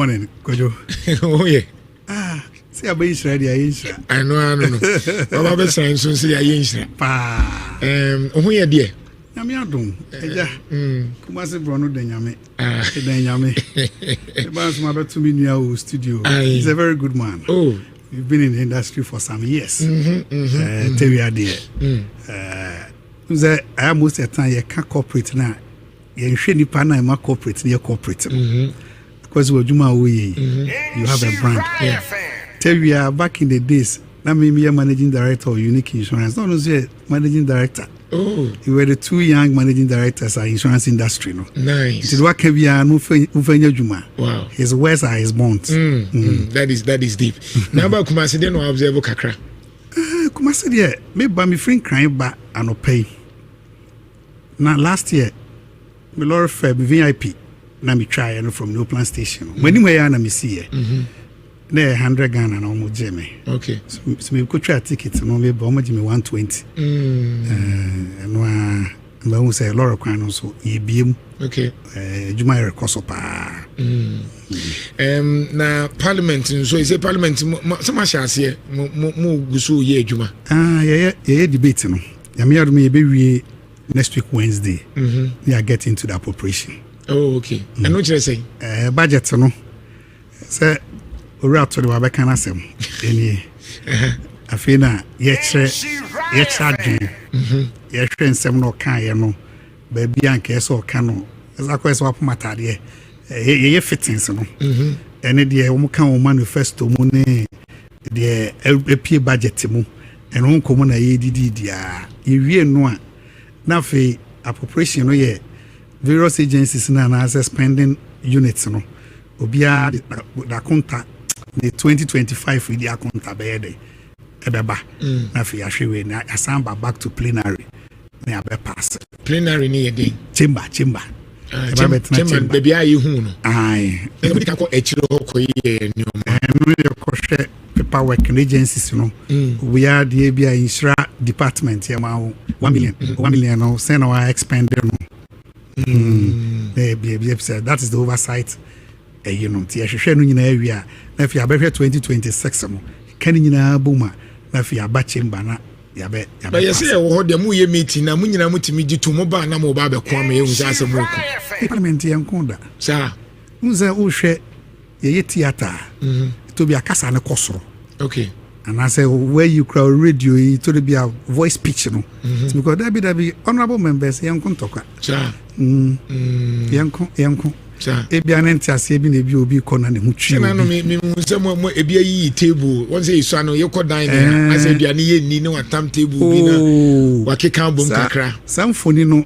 Morning, Kojo. Oh yeah. See a bit ready. I know. Baba be saying so say ayenshira. Pa. Who ya dear? Nyame adom. Eja. Kumase brono de nyame. De nyame. The boss ma beto mi nua studio. He's a very good man. Oh. We've been in the industry for some years. Tell you there. I most of the time you can't corporate now. You shouldn't nipa na ma corporate, you corporate. Because you have a brand. Yeah. Tell you back in the days, now me a managing director of Unique Insurance. Not only managing director. Oh. You were the two young managing directors of the insurance industry. No? Nice. It is what Juma. Wow. His words are his bonds. That is deep. Now about Kumasi, then no observe kakra. Kumasi there, maybe my friend crying back and no pay. Now last year, my Lord Feb VIP. Na me try from no plan station. When you were na me see there 100 Ghana na omo jeme. Okay. So me go try ticket no me omo jeme 120. No we say Laura kwan so e biem. Okay. Juma rekoso pa. Na parliament so is a parliament so much as here mo gusu ye juma. Yeah debate no. Ya me ado me be wie next week Wednesday. We are getting to the appropriation. Oh, okay. And what you say? Budget no. Say we are to the Wabekana sem. Any. Afina yechre adwen. Yechre nsem no kan ye no. Ba bia nke so kan no. Ezakwa so apomatade. Ye fittings no. Ene de wo kan wo manifesto mu ne de epie budget mu. Ene won komo na ye didi dia. Ye wie no a na fe appropriation no ye various agencies na access spending units no obia da konta the 2025 with the konta be dey ebeba na fi ahwewe na asamba back to plenary na abe pass plenary ni dey chamber chamber baby ayi hu no ai e bi ka ko echiro ko ye ni o ma no ye ko hwe paperwork agencies no we are the bia insura department ya ma 1 million no say na wa expend no that is the oversight. You know, Tia no nyina awia na fi abehwe 2026 no kan nyina boma na fi abachemba na yabe but you say wo de mu ye meeting na mu nyina mutimi gitu mo ba na mo ba be kwa ma ye wuza asem oku parliament yan konda sa unza wo hwe ye theater to be akasa ne kosoro. Okay. And I say where you crowd radio to be a voice pitch no because that be honorable members yan kon toka sa yanko sa ebia na ntiase bi na bi obi kona ne hu twi na no me nsem mo ebia yi table won say isu ano ye ko dan ne asa ebia ne ye ni ne watam table bi na wakeka bom kakra samfoni no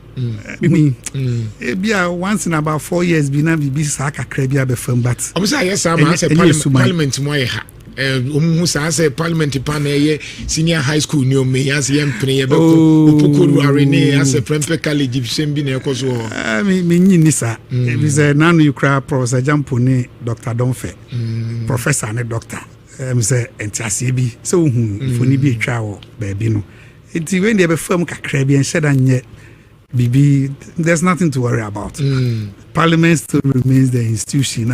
ebia once in about 4 years bi na bibi sa kakra bi abefam but am say yes am say parliament mo ye ha who say parliament pan senior high school new me as yempre ye beko opokuru arene as a prempe college sembi na ekoso me nyini sa e say nanu you cry professor Jamponi Dr. Donfe professor and doctor me say entiase bi so hu foni bi etwa wo ba bi no enti when dey be fam kakra bi en sheda nye bibi there's nothing to worry about. Parliament still remains the institution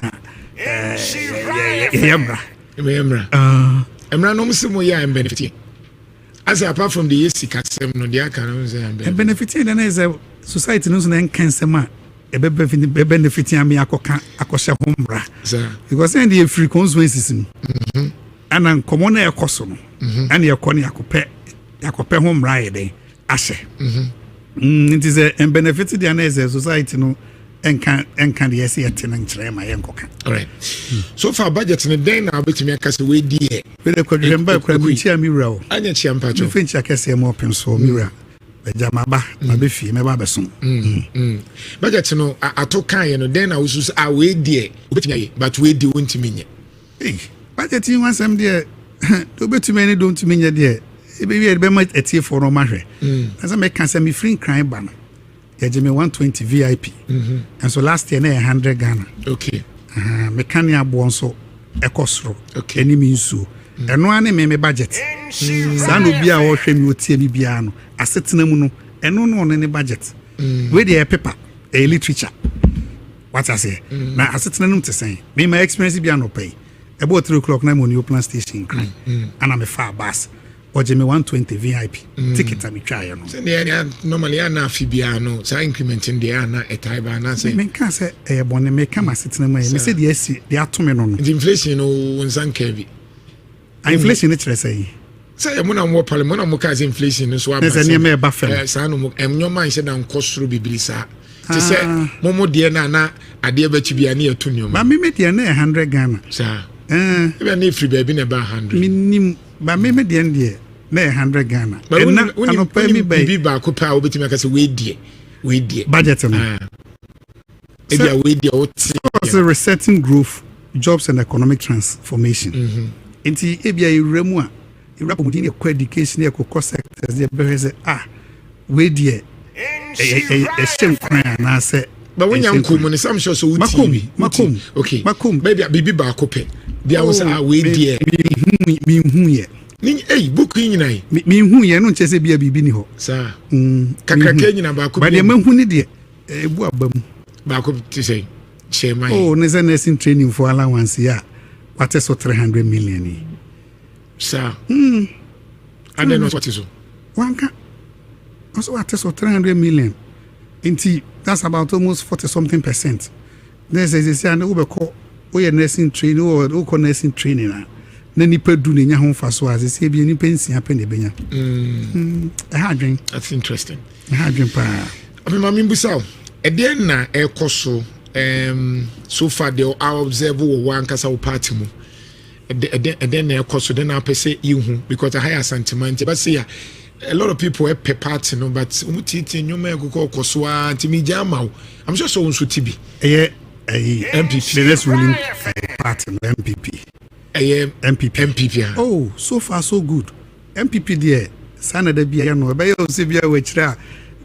Emra no musimo ya benefit. As apart from the sikasem no dia kan no say benefit na is a society no so na kansema e be benefit am yakoka akoshe homra because in the free consequences ana common na ekoso no ana yakoni yakope homra ye dey ashe it is a benefit the na is a society no enkan the yes yet na nkyere ma yenkoka. All right. So far budget ne den na betumi akase we die we dey kwadremba kwa bichi amira o anya chi ampacho we finch akase mo open so mira bejamaba na be fie me ba beso budget no atokan ye no den na usu a we die obetumi aye but we die wontimi nye budget yin wansam de obetumi ani don't mi nye de e be ma etie for no mahwe na say me kan say me free cry ba no me 120 VIP. And so last year, 100 Ghana. Okay. Mechania bonso, ekosro. Okay. Any means so. And no one me budget. Sano bia or shame you tell biano. I sit in a muno, and no one any budget. Where the paper, a literature. what I say na asetena no te sen me my experience bi anopay about 3 o'clock na mo new plan station kran and I'm a far bus or me 120 VIP ticket am twa ye no say normally ana afibia no say increment in the ana etaiba na say me kan say e bone me kam asetena mai me say the asi the atome no the inflation no nsanka bi inflation it say say mo na mo parliament mo na mo ka inflation so aba say me ba fam say no nyoma nse na nkosoro bibilisa ti say mo de na ade ba tibia na etu nyoma ba me de na 100 Ghana sa ebe na free baby na ba 100 minim ba me de na 100 Ghana na anopa mi bibi ba ko pa obetimi aka say we die budget no ebia we die oti so resetting growth jobs and economic transformation enti ebia iremu a irapomudin e education e ko sectors de be say we die e shem kran na say ba wonya nkomo ne sam sure so wuti makom okay makom baby bibi ba ko pe dia wo say we die mi hu ye ni book nyina mi hu ye no nchese bia bibi ni ho sa kakaka nyina ba ko ba de mahu ni de ebu abam ba ko ti say chairman ne say nursing training for allowance ya what is so 300 million ni sa and then what is so wanka also what is so 300 million inti that's about almost 40 something percent there's a say and ubeko we nursing training or nursing training na nipa du ne nya ho fa so as say bi nipa nsia pe ne benya adwen that's interesting adwen pa mama mbusa e de na ekoso so far they observe one kasa party mu e de na ekoso de na pese ihu because a higher sentiment but say a lot of people pe party no but umutiti nyoma ekoko koso antimi jama I'm sure so unso tibi MPP the less ruling party MPP MPP. Oh, so far so good. MPP there. Sana da bia no be yo se bia we kira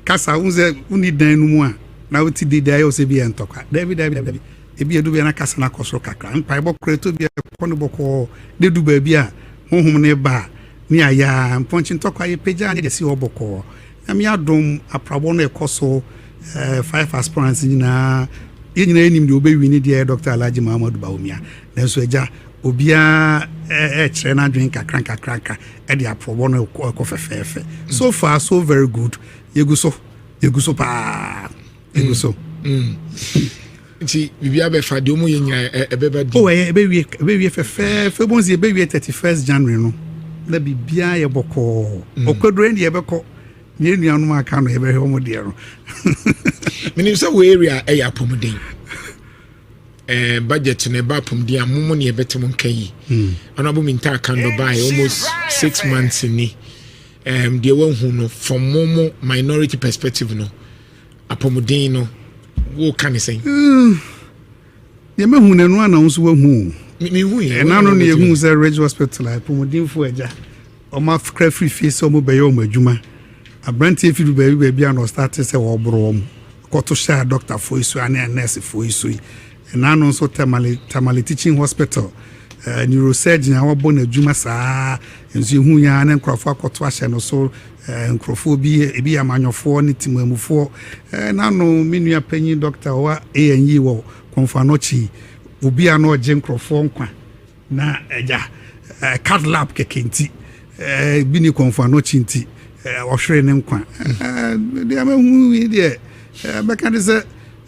kasa unze uni dan no mu a na uti de da yo se bia ntokwa. David e bia du bia na kasa na kosoro kakra. Mpa bo kreto bia kono boko de du ba bia honhom ne ba ni aya mponchi ntokwa ye peja ne de si oboko. Na mi adom aprabo no ekoso 5 aspirants nyina yenyina enim de obewi ni de Dr. Alhaji Muhammadu Bawumia. Na so eja obia chere na drink kakranka e dey aprobo no ko fefefe so far so very good yeguso pa yeguso nti bibia be fa de omo yenya ebeba di ebewie fefefe bonzi ebewie 31st January no na bibia ye boko okodro ndi ebeko ne nuanu aka no ebe ho mo de ro menim say we area e ya pomuden budget ne ba pum dia mumu ne betem nkai anabu minta kando buy almost 6 months ni dia wanhu no from momo minority perspective no apomuden no wo kan say ye mehu nanu ana nso wahu me hu ye na no ne hu say Ridge Hospital apomuden fo eja o ma free face o mo be yo mo adwuma abrantie fidu ba bia no start say wo bro mo koto sha doctor fo isu ana nurse fo isu and I also Tamale Teaching Hospital, neurosurgeon, our bone Juma sa, and see who ya and Crawford Cotwash and also Crawford be a man of 4 knitting 4. And I know Minia Penny Doctor or A&E or Confanochi, Ubia no Jim Crawford, na cat lab kekinti, Bini Confanochi, or Shrenem Quan. They are who there. But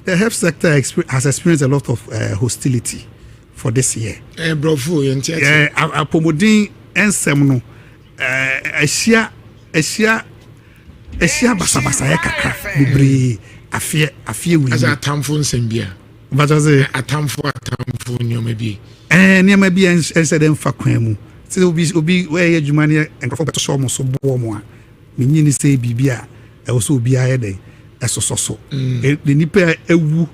the health sector has experienced a lot of hostility for this year. Bravo, apomodin ensem no ehia basa ya kakra bibre afie wi. As a tamfo nsem bia. But as a tamfo nyoma bi. Nyoma bi ense dem fa kwan mu. Say obi we adwuma ne enkofo beto so mo so bo mo a. Menyini say bibia e wo so obi aye den. Esososo the nipa ewu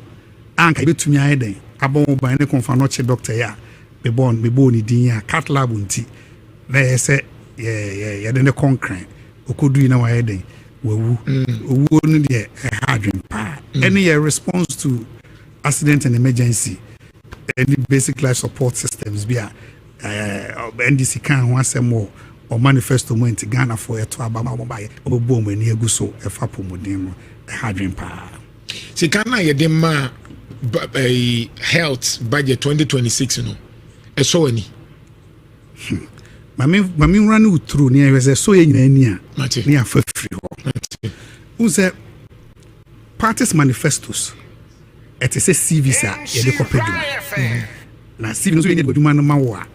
anka betumi ayeden abon ban ne konfanoche doctor ya be born ni din ya cat lab nti na yese ye de ne concrete okodu na wayeden wawu owu no de hadwen pa any response to accident and emergency any basic life support systems bia NDC kan ho asem o manifesto mo nti Ghana for eto abama mo baye obo mo ni eguso efa pomodin mo hadwen pa sikana ye de ma health budget 2026 you know so any mami run through near was so near for free who said parties manifestos it is a CV sa ye de kopedum na CV so ye de baduma no mawo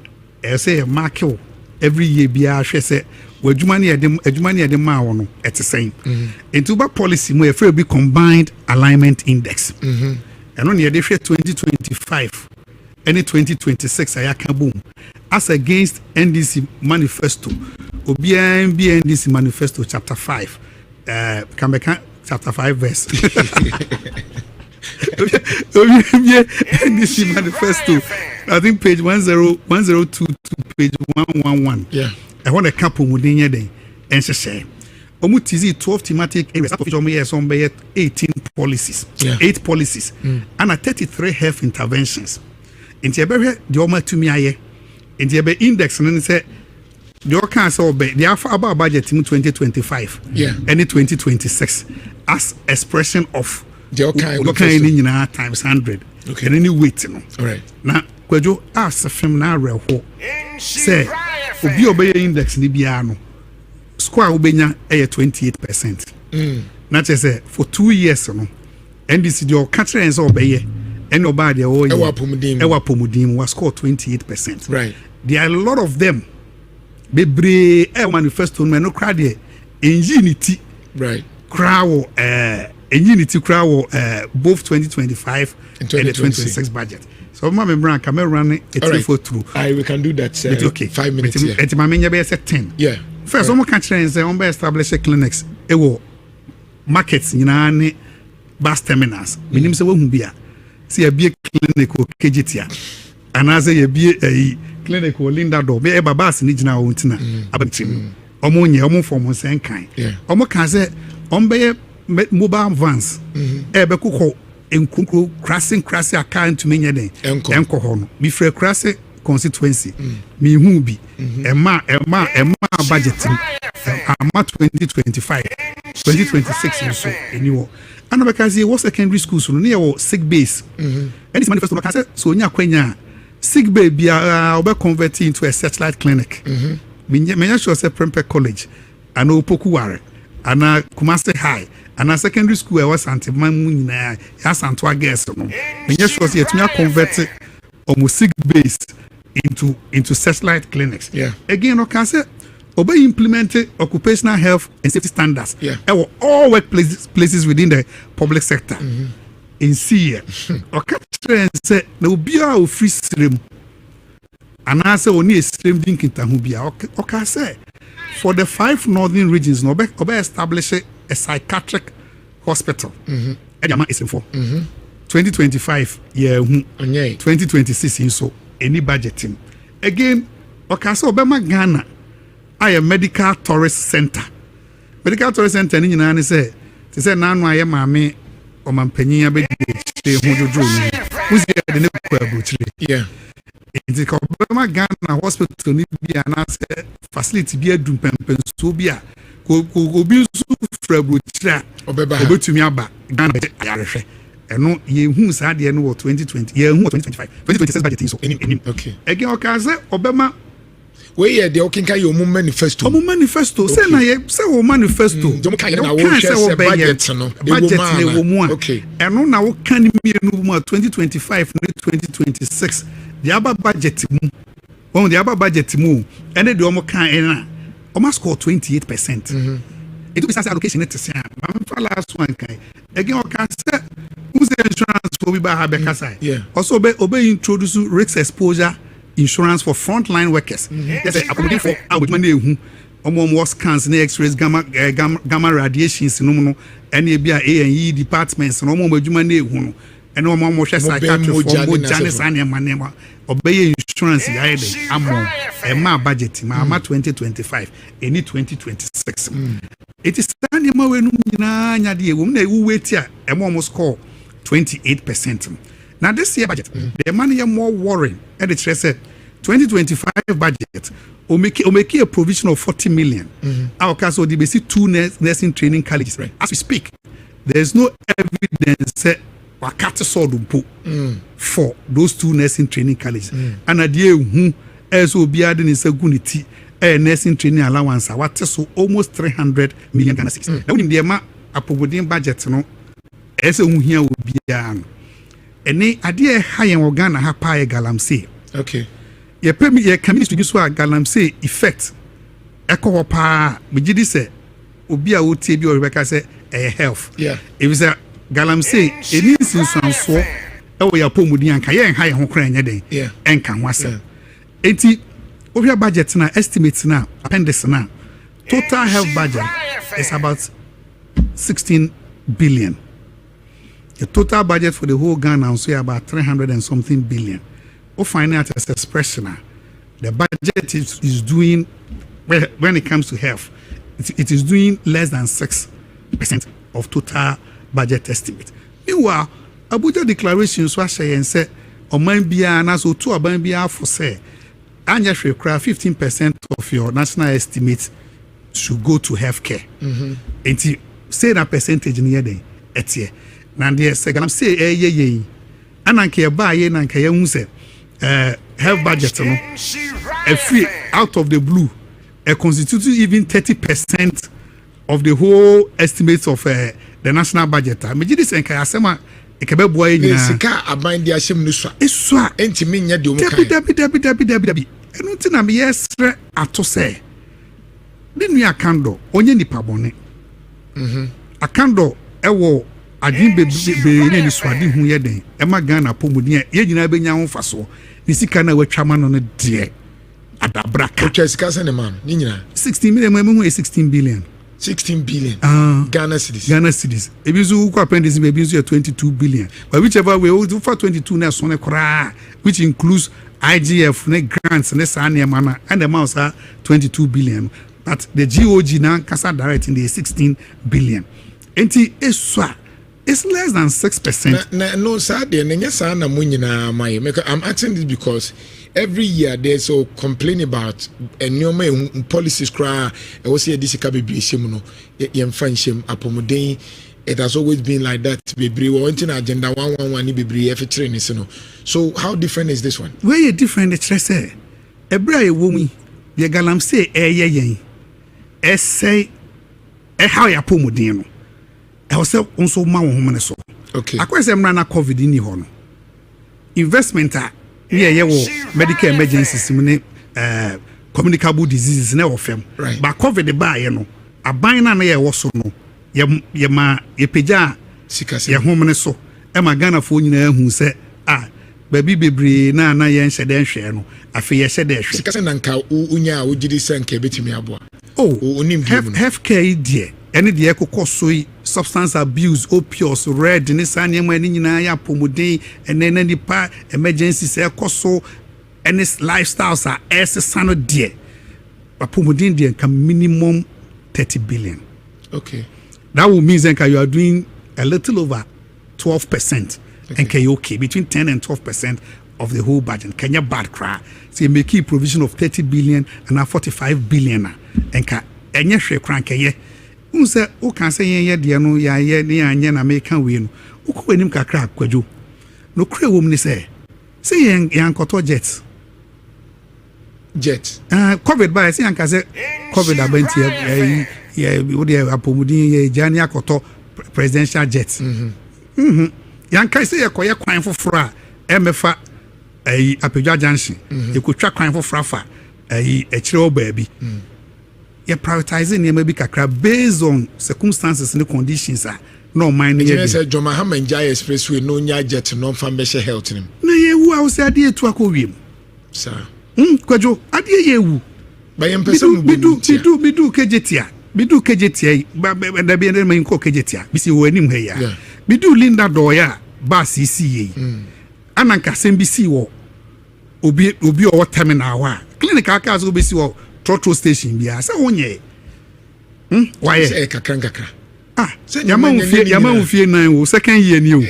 a say mark every year bia hwe say wadwuma ne ye de ma wo no it is saying into ba policy mo e free be combined alignment index and on ye de 2025 any 2026 ayaka boom as against NDC manifesto obian NDC manifesto chapter 5 Kambeka chapter 5 verse NDC manifesto I think page 102 to page 111 I want a couple mudinye den enhye omu tizi 12 thematic areas of which omu yes on 18 policies 8 policies and 33 health interventions inti ebe de omu atumi aye inti ebe index no say the can say obe the about budget in 2025 and 2026 as expression of the kind times 100 and any weight no all right now kwadwo as film na reho say obi obey index ni bia no score obenya 28% na say for 2 years no NDC the country and so obey and oba de o ewa pomudin was score 28%. Right. There are a lot of them. Bebre manifesto no crowd in unity. Right. Crowd in unity crowd both 2025 and the 2026 budget. So my member can run it through. We can do that. It's okay. 5 minutes. It's my menya be 10. Yeah. First, some countries say on be establish clinics. Ewo markets nyina ne bus terminals. Minim se wo hu bia. See a big clinic or KGTia. And as a be clinic or Linda do be eba bus ni gina wo ntina abantim. Omo nye omo form sen kan. Omo kan say on be mobile vans. Ebe kokọ enkunkro crossing account to me den. Enko ho no. Mi frɛ crossing constituency. Mi hu bi. Ema budget. Ama 2025 2026 so anyway. And because he was secondary school so near sick base and this manifesto no say so nya kwanya sick bay bia obe convert into a satellite clinic me sure say Prempeh college and Opokuware and Kumasi high and secondary school I was Santima mu nyina ya Jantuah girls no me sure say etumi convert almost sick base into satellite clinics again no can say Obey implemented occupational health and safety standards. All workplaces within the public sector. In Syria, okay, say no beer free stream. And I say only a stream drinking tahubia. Okay, say for the 5 northern regions, no be establish a psychiatric hospital. Edama is for 2025 year 2026 so any budgeting. Again, okay, so Obama Ghana. I am medical tourist center. Medical tourist center ni nyina ne say nanu aye maame o mampanyin abedi hojojo ni. Uzi de ne kwa abotire. It ko Barima Ghana hospital ni bia na say facility bia dum pempen so bia ko obi su fra abotire obetumi aba Ghana be ayarehwe. Eno ye hu sa de no 2020 ye hu 2025 2026 budget so any. Okay. Again okaze obema we the okinka your manifesto. Omo manifesto. Say na ye say wo manifesto. Don't kind na wo share budget no. Budget ne wo mu a. Okay. Eno na wo kan mi no mu 2025 and 2026. The aba budget mu. When the aba budget mu, ene de omo kan ena. Omo score 28%. It will be as allocation net say. Am for last one kai. Again o can say who's the insurance for we ba ha be kasai. Also obey introduce risk exposure insurance for frontline workers. Yes, according for money who scans, X-rays, gamma radiations, no, any A&E departments, no more money who and no more psychiatry for Janice and Manema obey insurance. My budget, my 2025, any 2026. It is standing my way. Who wait here and almost score 28%. Now this year budget, the money are more worrying. And it said 2025 budget will make a provision of 40 million. Our council will see 2 nursing training colleges. Right. As we speak, there is no evidence wakate sword mpo for those 2 nursing training colleges and adie hu eso obiade ne saguniti nursing training allowance what so almost 300 million Ghana cedis na woni de ma apobodin budget no eso hu hia obiade no ene adie ha yen wo Ghana ha pa e galamsey okay ye pemi ye community so a galamsey effect eko pa megidi se obi a wotie bi o rebeka se health yeah if is a galamsey eni sinsanso ewo ya pomudin anka ye ha ye ho kran nya den enka ho asem enti obia budget na estimate na appendix na total health budget is about 16 billion. The total budget for the whole Ghana is about 300 and something billion. We find out as expression the budget is doing when it comes to health it is doing less than 6% of total budget estimate. Meanwhile, Abuja declarations was saying say oman bia na so to oman bia for say anya hwe kra 15% of your national estimate should go to healthcare. And say that percentage in here etie na dey say I'm say ye ananka ba ye nanka ye hu say health budget no a free out of the blue constitute even 30% of the whole estimates of the national budget. Me this enka asema ekebe boa ye nyina sika aban dia hyem no so eso a entimi nya de omukan dabi enu ti na me yesre ato say de nua akando onye nipa bone akando ewo adin be ne ni swade hu ye den e ma Ghana pomudin ye nyina be nya ho faso ni sika na watwa ma no de adabra ka sika se ne man ni nyina 16 million hu 16 billion 16 billion Ghana cedis ebizu ko appendix be ebizu 22 billion but whichever way we do for 22 na so ne kra which includes IGF ne grants ne sa ne mana and the amount 22 billion but the GOG now kasa direct in the 16 billion enti eswa it's less than 6%. No sir there nya sa na mo nyina my I'm asking this because every year there's a complaint about new policies cry I was here this kabe bi shim no yem fan shim apomuden. It has always been like that bebre we want agenda 111 ni bebre e feature ni no so how different is this one where you different the say ebra e wo mi ye galamsey yen e say e how ya pomuden no e was also ma wo hom ne so okay akwese mra na covid ni ho no investment a ye wo medical emergency sim ne communicable diseases na wo fem but covid ba ye no aban na ye wo so no ye ma ye peja sika ye hom ne so e ma Ghana fo nyina hu se baby bebre na ye nhede nhwe no afi ye hyede hwe sika se na nka unya a ugidi se nka betimi aboa onim healthcare die ene de ekokoso substance abuse opioids red ne sanyema ni nyina ya pomuden ene na nipa emergencies ekoso ene lifestyles are sano de pomuden de can minimum 30 billion. Okay, that will mean that you are doing a little over 12%. And can you okay between 10 and 12% of the whole budget. Kenya bad cry. So you make a provision of 30 billion and now 45 billion and can any share crank ye. Unse o can say ye dear no ya ye ni anya American win. Uko enim kakra kwadwo. No kre wom ni say yan koto jet. COVID by say yan say COVID abenti ye we dey apomudin ye jani akoto presidential jet. Yan kai say yakoye kwan foforo a emefa apedwa junction ye ko twa kwan foforo fa ekire oba bi ye prioritizing ne maybe kakra based on circumstances and conditions no mind ye be say Joma Hamenjai expressway no nya jet no fam be health nim na ye wu a wo say ade etu akowiem sir kwadwo ade ye wu ba ye mpese mu bidu kejetia da bi na nko kejetia bisi wo anim ha ya bidu Linda Doya ba CCA ananka sembisi wo obi o terminal wa clinic aka so bisi wo trotro station bia say wonye why say kakra yama ufie na wo second year ni o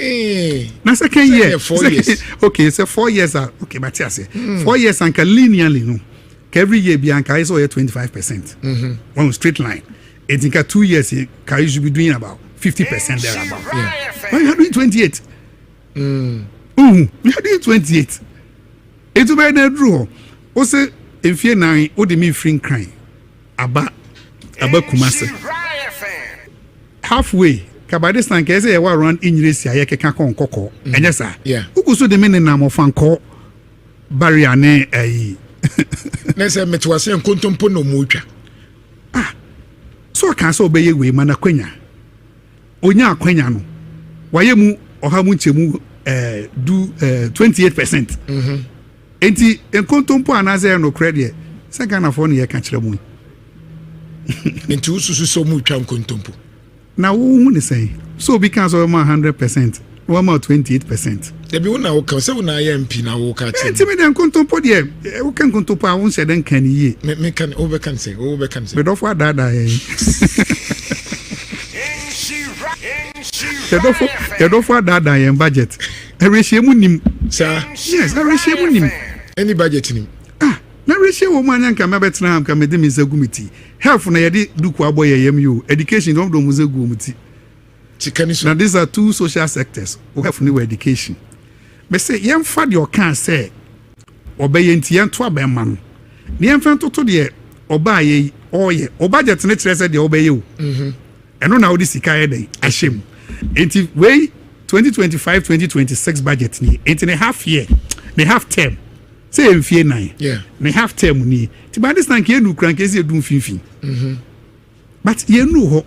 na second year 4 years okay so 4 years okay but I say 4 years anka linearly no every year bi anka is 25% one straight line it think 2 years you should be doing about 50% there about why you are doing 28 We had 28. It will be a draw. Also, if you're now, what do you mean free crying? About Kumasi. Halfway, Kabadis and Kese, I will run in Resia, Yakakon Coco. And yes, sir. Yeah. Who goes to the men in Namo call Bariane? Let's say Metuasi and Kuntumpo no Mucha. So I can't obey we Manaquena. Onya Quenano. Wayemu or how much you do 28%. Enti enkontompo anaze no credit second of one year catch them. Into so much enkontompo. Now who ne say so because of 100%, one more 28%. There be one can say na MP na wo catch. Enti me enkontompo de who can kontompo awon say den kan yi. Me can over can say. But of what dada You don't for that budget. A ratio munim, sir. Yes, a ratio munim. Any budget in him. Na ratio woman and come about now come with me Zagumiti. Health na yadi do kwa boy YMU. Education don't do Muzagumiti. Now these are two social sectors who have new education. But say young fad your can say obey Jantuah Barima. The infant to the obey or ye or budget nature said the obey you. And no now this day. Ashim. Enti way 2025-2026 budget ni 8.5 year. They have term. Say in fear 9. Yeah. They have term ni. Ti ba this tank you crank is you do finfin. But you know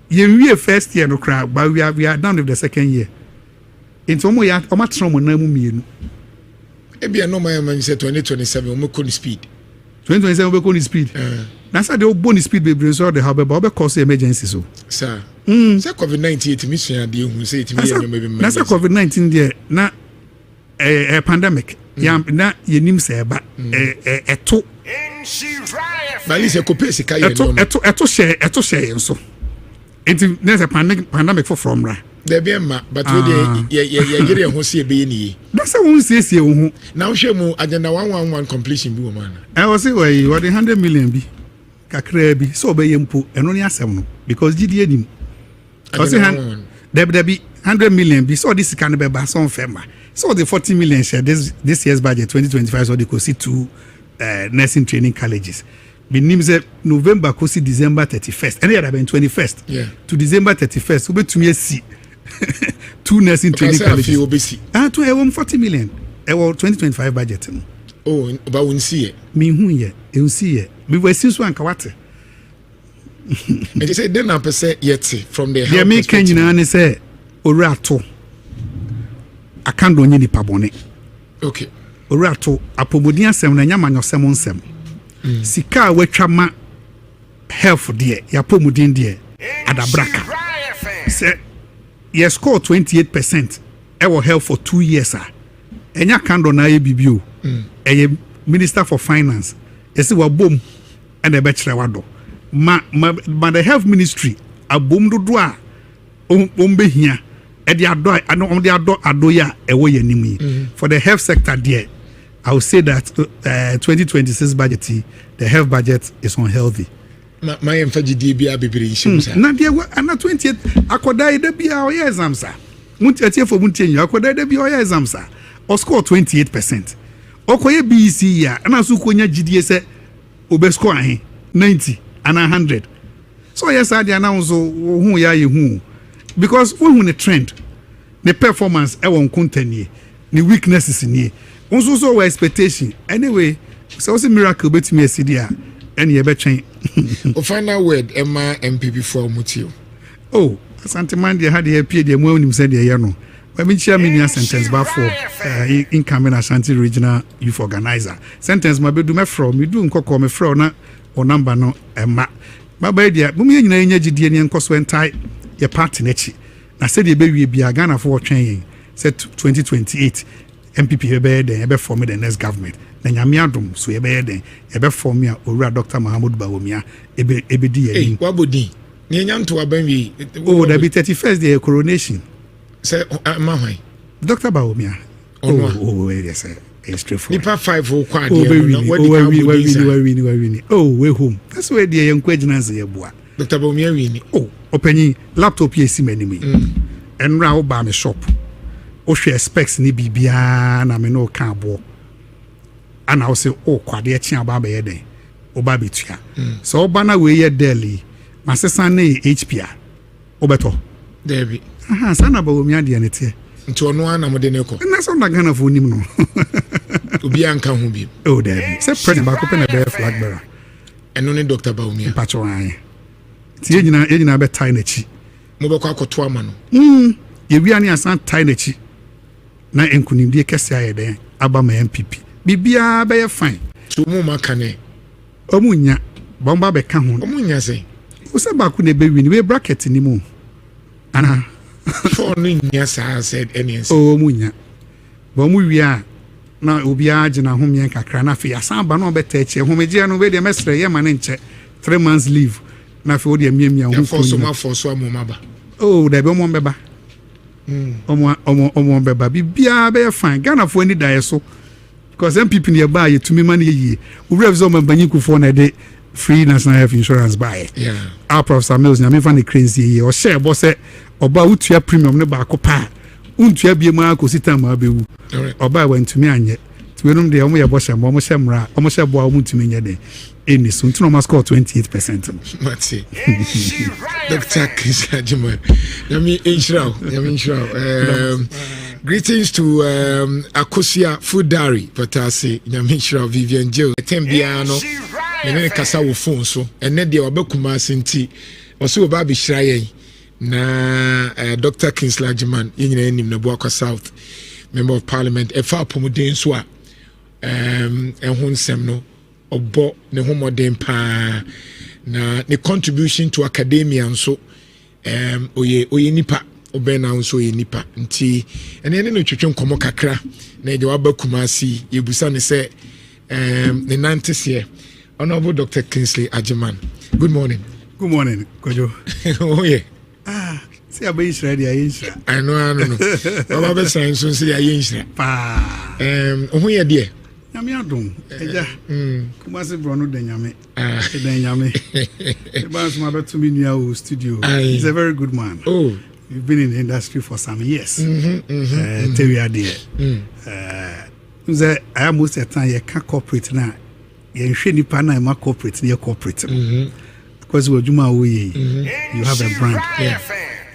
you first year no crowd, but we are done with the second year. Into omo ya omo tron mo na mu mienu. E bia no man say 2027 omo ko speed. 2027 we go ni speed. That's how the bonus speed be so the have but cause emergency so. Sir. Say COVID-19 it means you who say it me maybe. That's COVID-19 there na a pandemic. Ya na yenim say ba eto. But is a copy ka ye no. Eto share so. It there's a pandemic for from ra. There be ma but we ye ho see be ni. That's how we say hu. Now shemu agenda 111 completion bi wo man. I was say why what 100 million bi. Kakra bi so be yempo eno ni asem no because GD anim. Because there be 100 million be so this can be back on Fema. So the 40 million share this year's budget 2025 so they could see two nursing training colleges. Be names November could see December 31st. Any other been 21st to December 31st. We to me see two nursing training colleges. To 40 million. 2025 budget. Oh, but we see it. Me who ye, you see it. We were since one kawate. And you say then I say yet from the yeah, me can you say orato. I can't do any pabone. Okay. Orato apomodia sem na nyama nyosem nsem. Sika wetwama health there, ya pomudin there. Adabraka. Say you score 28%. I will help for 2 years enya kando na ebibio. Minister for Finance. Yesi wa bom and the bachelor wado. Ma the health ministry abom dodo a ombe hia e de ado on the ado ya ewo yanimi for the health sector there. I will say that 2026 budget the health budget is unhealthy. My emfagidi bia bebere shimsa na dia ana 28 akoda ida bia o exam sa munti atie for munti enyo akoda ida bia o exam sa o score 28%. Okoye BC ya ana so konya gidie se obe score ahe 90 and 100. So yes I dey announce who ya ye hu because when the trend the performance e won content the weaknesses ni onso so expectation anyway so it's a miracle betimi asidi a ene ye betwen. O final word Emma MPP for Mutio. Oh, Asante man dey had dey pay dey mo nim say dey no. But me share me sentence ba for incoming Ashanti regional youth organizer. Sentence ma be do me from me do nkoko me from na o number no Emma. Baba dia mo me nyina nya gidie ne nkoso entai ye party nechi. Na say dey be wie bia Ghana for twen say 2028 MPP be dey be form the next government. Na nyame adom so ye be den ye be form ya Owura Dr. Mahamudu Bawumia ebe di ye. Eh wabodi. Ni Jantuah Barima. Oh, there be 31st day coronation. Say mahwai. Dr. Bawumia. Oh, yes, it's straightforward. Nipa 5 o kwa de. Oh, we home. That's where the young questions ye boa. Dr. Bawumia wini. Oh, opening laptop ye si many me. And now ba me shop. hwɛ specs ni bibia na me no ka abo ana wo se o kwade echi aba ba ye den oba betua so oba na we ye daily masesa na HP a obeto David aha sana ba wo mi ade ne te nti ono ana mo de ne ko na so na Ghana fo nim no obi anka ho bi oh David se president ba ko pe na be flag bearer eno ne Dr. Baumia pacho an ti ye nyina be tie na chi mo be kwa koto ama no ye wi ani asan tie na chi na enkunimdie kese aye den aba ma MPP bibia be ye fine so mo makane omunya bomba be ka ho omunya se o se ba ku ne be wi ni we bracket ni mu ana for no nya sa said any o munya bo mu wi a na obi agina ho mien kakra na fe asan ba no be ta eche ho megia no we de mestre ye ma ne nche 3 months leave na fe o de miamia ho for so amoma ba oh da be mo mbeba omo beba bibia be fine Ghana fo ani dae so because MPP ne ba ye tumi man ye we rev so mbanyiku fo na de free national health insurance buy yeah our professor Mills nyame fa ne crazy ye o share bo se oba utua premium ne ba ko pa untua bie ma ko sita ma bewu oba wa ntumi anye tuwenum de omo ye bo sham omo shemra omo shebo omo ntumi nye de eni so ntino ma score 28%. Matsi Dr. Kisajima yami inshraw greetings to Akosia Food Diary Patasi yami inshraw Vivian Joe tembia no ne kasa wo phone so ene de obekuma senti oso oba be hirayen na Dr. Kingsley Ajiman yenyina enim na Boakwa South member of parliament efa pomuden so a ehunsem no obo ne homoden pa na ne contribution to academia nso oye nipa obena nso oye nipa nti ene no twetwe nkomo kakra na de wabakuma si yebusa ne se ne nantese Honorable Dr. Kingsley Ajiman. Good morning. Good morning, Kojo. Oh yeah. See a bench ready, I know. Baba be saying so say ayenshra. Pa. Who ye dear? Nyame adom. Eja. Kuma se bro no de nyame. De nyame. The boss ma beto mi nua studio. He's a very good man. Oh. You've been in the industry for some years. Tell you there. I am most of the time you can corporate now. You should nipa na ma corporate near corporate. Because we you have a brand. Yeah.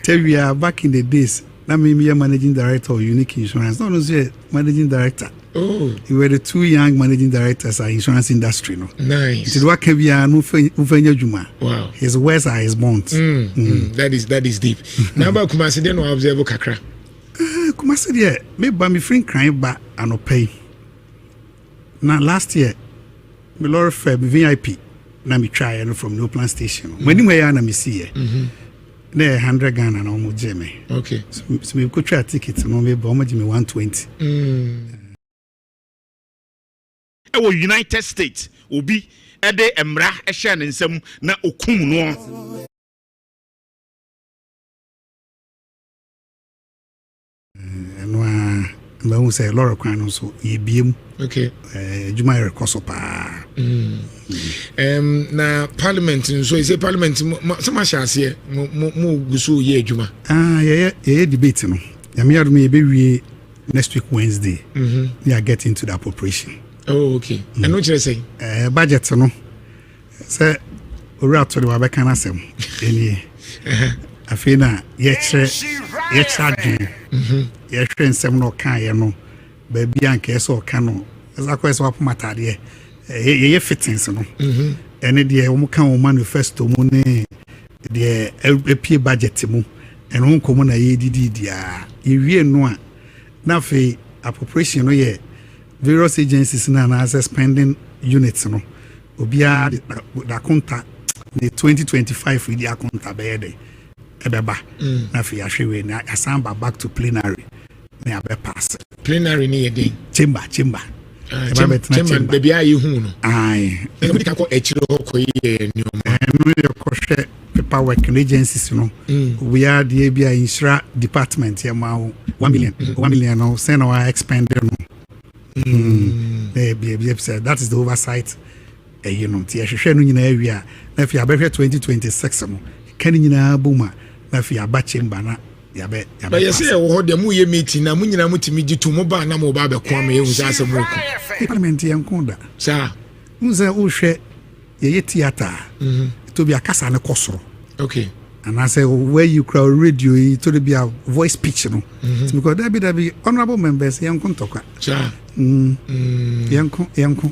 Tell you are back in the days. That made me a managing director of Unique Insurance. Not only managing director. Oh. You were the two young managing directors in insurance industry. No. Nice. It work ufenya juma. Wow. His words are his bonds. That is deep. Now about Kumasi then we observe kakra. Kumasi there. Maybe me friend crying back and no pay. Now last year, me lorry fare VIP. Na me try from New Plan Station. When you na me see there 100 Ghana na omo jeme. Okay. So me could try ticket no me omo jeme 120. Ewo United States obi ede emra ehye ne nsam na okum no. But we say Laura Kwan so ye biem. Okay. Juma rekoso pa. Na parliament so is a parliament some ashase mo guso ye adwuma. Yeah debate no. Ya me adu me be wie next week Wednesday. We are getting to the appropriation. Oh okay. And what you say? Budget no. Say ora to the wabeka na sem. Eni. Afina ye chere adwen. Ye hwe nsem no kan ye no. Ba bia anka eso ka no. Esa ko eso apomatade ye fittings no. Ene de wo kan wo manifesto mu ne de epie budget mu. Eno nkomo na ye didi dia. Ye wie no a na fe appropriation no ye various agencies na access spending units no. Obia da konta the 2025 with the account abede. Ebeba na fi ahwewe na asamba back to plenary na abe pass plenary ni yede chamber chamber baby ayi hu no ai e bi ka ko echiro ko ye ni o ma no ye ko hwe paperwork agencies no we are the ABI insura department ya ma 1 million no say no expend no that is the oversight you know ti hwehwe no nyina awia na fi abehwe 2026 no kan nyina buma na fi aba chamber na yabe but you say wo de mu ye meeting na mu nyina mutimi gitu mo ba na mo ba be kwa me hu sa asem ko parliament yanko da sa unza uhwe ye theater to be akasa ne kosoro okay and I say where you crowd radio to be a voice pitch no because there be honorable members yanko toka sa yanko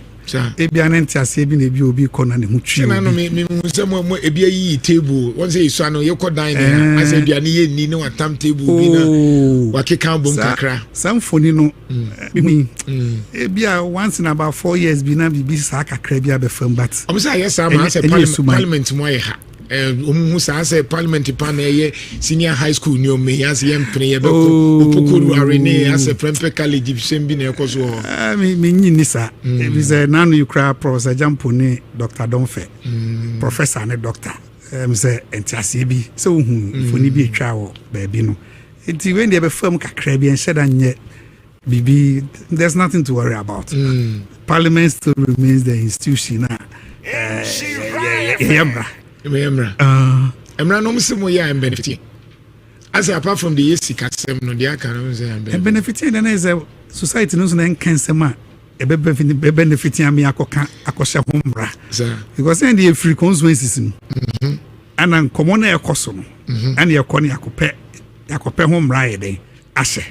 ebia na ntiase bi na ebi obi kɔ na ne ho twi na no me nsem mo ebia yi table won say isu ano ye kɔ dan na asa aduane ye ni ne watam table bi na wakeka bom kakra samfoni no ebia once in about 4 years bi na bibi sa kakra bi abɛfam but am say yes am say parliament mo ye ha hu sa say parliament pa na ye senior high school ni o me yas ye mpene ye be ko opokuru arene as prempe college sembi na ekoso me nyini sa we say nanu you cry professor Jamponi Dr. Donfe professor ne doctor say entiase bi se hu foni bi etwa wo ba bi no enti when dey be fam kakra bi en sheda nye bibi there's nothing to worry about parliament still remains the institution Emra no msimu ya benefit. As apart from the yesi kasem no dia kan no say benefit then is a society no so na nkensema e benefit am yakoka akoshe homra. Because then the free consequences no. Ana nkomo na ekoso no. Ana yakoni yakope homra ye den ahye.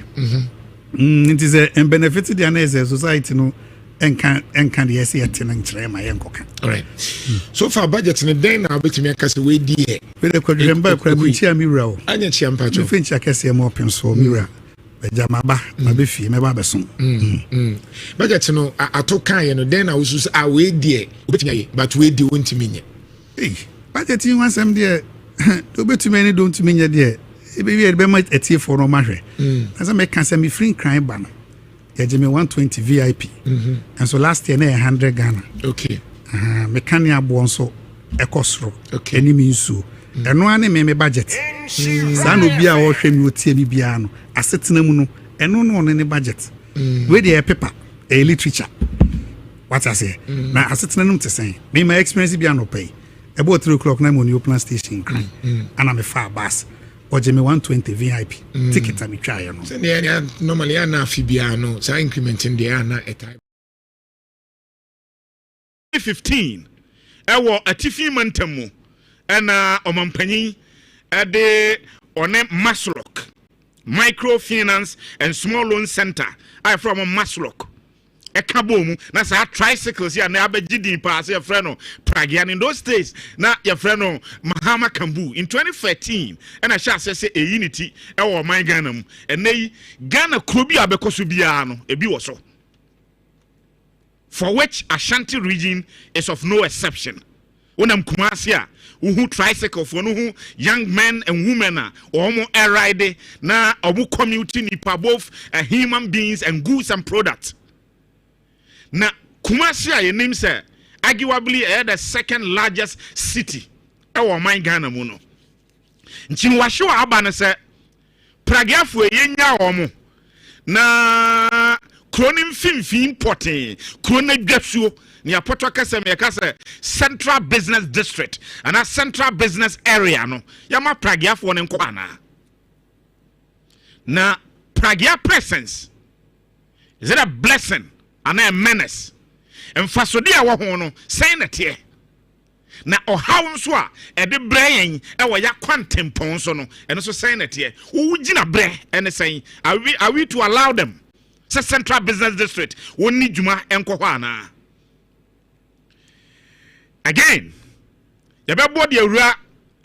It is a benefit the na is a society no enkan the yesi atena nkyere ma yenkoka. All right. So far budget ne den na betimi akase we di e. We dey kwadremba kwa muchia miwura o. Anya chia mpacho. We finch akase mo open so miwura. Bejamaba na be fie me ba beso. Budget no atokan ye no den na usu a we di e. Obetimi aye but we di wontimi nye. Budget you want some there. Obetimi ni don't menye there. E be be ma etie for no mahwe. Na say me kan say me free crime ban. Yeah, Jimmy 120 VIP. And so last year, 100 Ghana. Okay. Mekania bonso ekosro. Okay. Any means so. And no one me budget. Sano bia or shame you tea biano. I sit in a muno and no on any budget. Where the paper, a literature. What I say. Now I sit in a to say. Me my experience biano pay. About 3 o'clock now on your plan station. And I'm a far bus. Or Jimmy 120 VIP ticket and try no. So normally ana fibiano so incrementing the ana a type 15 ewo atifi mantemu na omampanyin de one Maslok Microfinance and Small Loan Center I from Maslok Ekabomu na sa tricycles ya na abegidi pass your friend no Pragian in those days na your friend no Mahama Kambu in 2013 and I shall say a unity e my Ghana mu and nay Ghana krobi abekoso bia no ebi wo so for which Ashanti region is of no exception wonam Kumasi a who tricycle for no young men and women omo ride na obu community nipa both human beings and goods and products. Na Kumasi a yenim say arguably the second largest city e my Ghana mu no nchiwahwe aba na say pragiafo yenya omo na kronim finfin pote krona dwasuo ni apoto kasem ye kase Central Business District and a Central Business Area no yama pragiafo ne nko ana na pragia presence is it a blessing and a menace and fasodi a wo ho no say na tie na ohaw nso a e de brain e wo ya kwantempon so no eno so say na tie wo gina bre ene say are we to allow them say Central Business District woni djuma enko ho ana again ya be board awura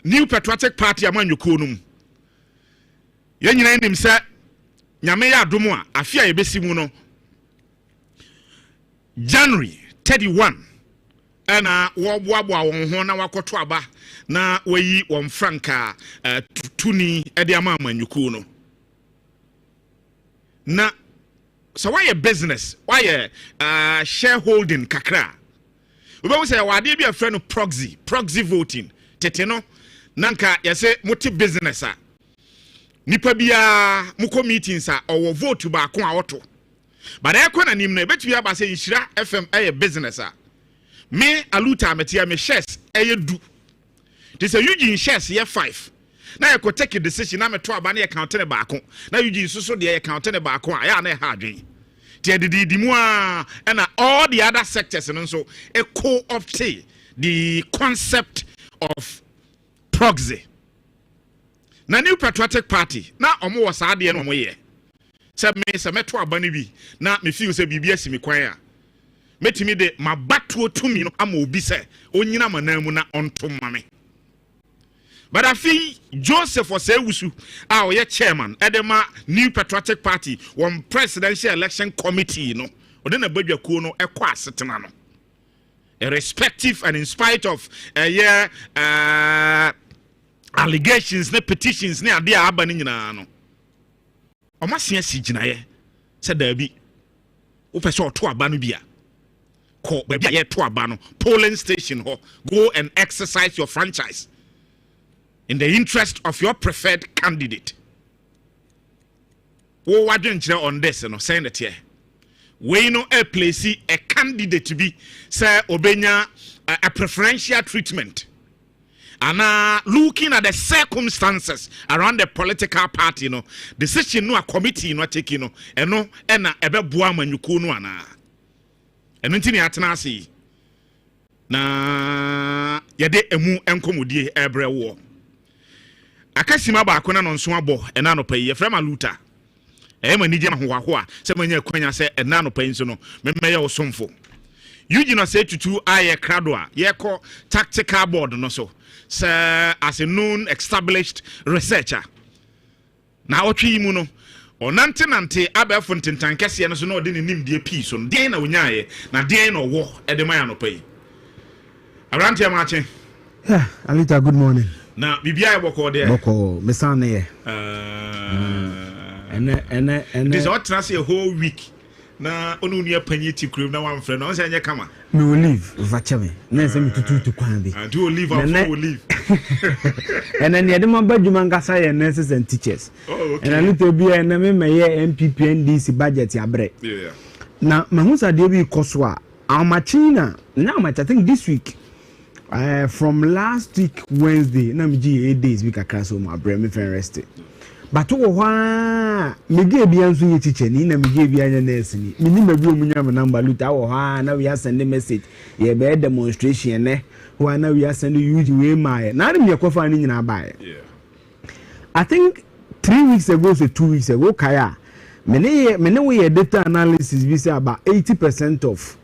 New Patriotic Party amanyuko num ye nyina ndim say nyame ya adomo a afia ye besi mu no January 31 and wabwa won ho na wakoto aba na wayi won franka tuni ede ama amanyuku no na so why a business why a shareholding kakra we be say wade bi a friend no proxy voting tete no nanka yese multi business a nipa bia muko meetings a or vote ba ko a woto but I can nim no betu ya ba say Nhyira FM a business a me aluta metia me shares e du they say you shares ye 5 na you could take a decision na me to aba na account ne baako na Eugene so de account ne baako a ya na ha adwen tie di mu a na all the other sectors no so e co-opt the concept of proxy na New Patriotic Party na omo wo saa de no omo ye se me to aba ne bi na me feel se bibia si me kwan a metimi de mabatuo tumi no ama obi se onyina manam na onto mame. But I feel Joseph was a chairman edema New Patriotic Party one presidential election committee no odena badwa kuo no ekwa asetena no irrespective and in spite of allegations ne petitions ne ade aba ne nyina no omasia si ginaye se da bi wo pese oto aba no bia ko ba bia ye to aba no polling station ho go and exercise your franchise in the interest of your preferred candidate. Wo wadwenkyere on this no saying that here we no a place a candidate to be say obenya a preferential treatment and looking at the circumstances around the political party no decision no a committee no take no eno na ebeboa manyuku no ana eno ntini atena ase na yede emu enkomodie ebre wo akasima ba akona no nso abo ena no payi efrema luta ma nije mahoaho a se manya kwanya se ena no payi nso no memmeye osomfo Eugene say tutu aye krado a ye ko tactical board no so as a known established researcher na otwi mu no onante abefo ntentan kese no so no de nim de piece no den na onyaye na den no wo edema no payi Abrante Mache. Yeah, Alita, good morning. Na bibia e boko there. Boko, me san ye. And this what trans a whole week. Na onu nia panyi ti krum na wan frɛ na on say anya kama. Me will leave vachame. Na say me tutu kwan bi. And you leave and will leave. And then the man badwuma ngasa ye nurses and teachers. Oh, okay. And Alita bi e na me meye MPP NDC budget abre. Yeah. Na mahusa de bi koswa. Amachina. Now I think this week from last week Wednesday na me 8 days we kakra so my brain me fen rest but wo me ge bia nso ye teacher ni na me ge bia nya nurse ni me ni mabi omunya me number luta wo na we send message ye be demonstration ne wo na we send you we my na me kofa ni nyina ba yeah I think 3 weeks ago so 2 weeks ago kaya me ne we data analysis we say about 80% of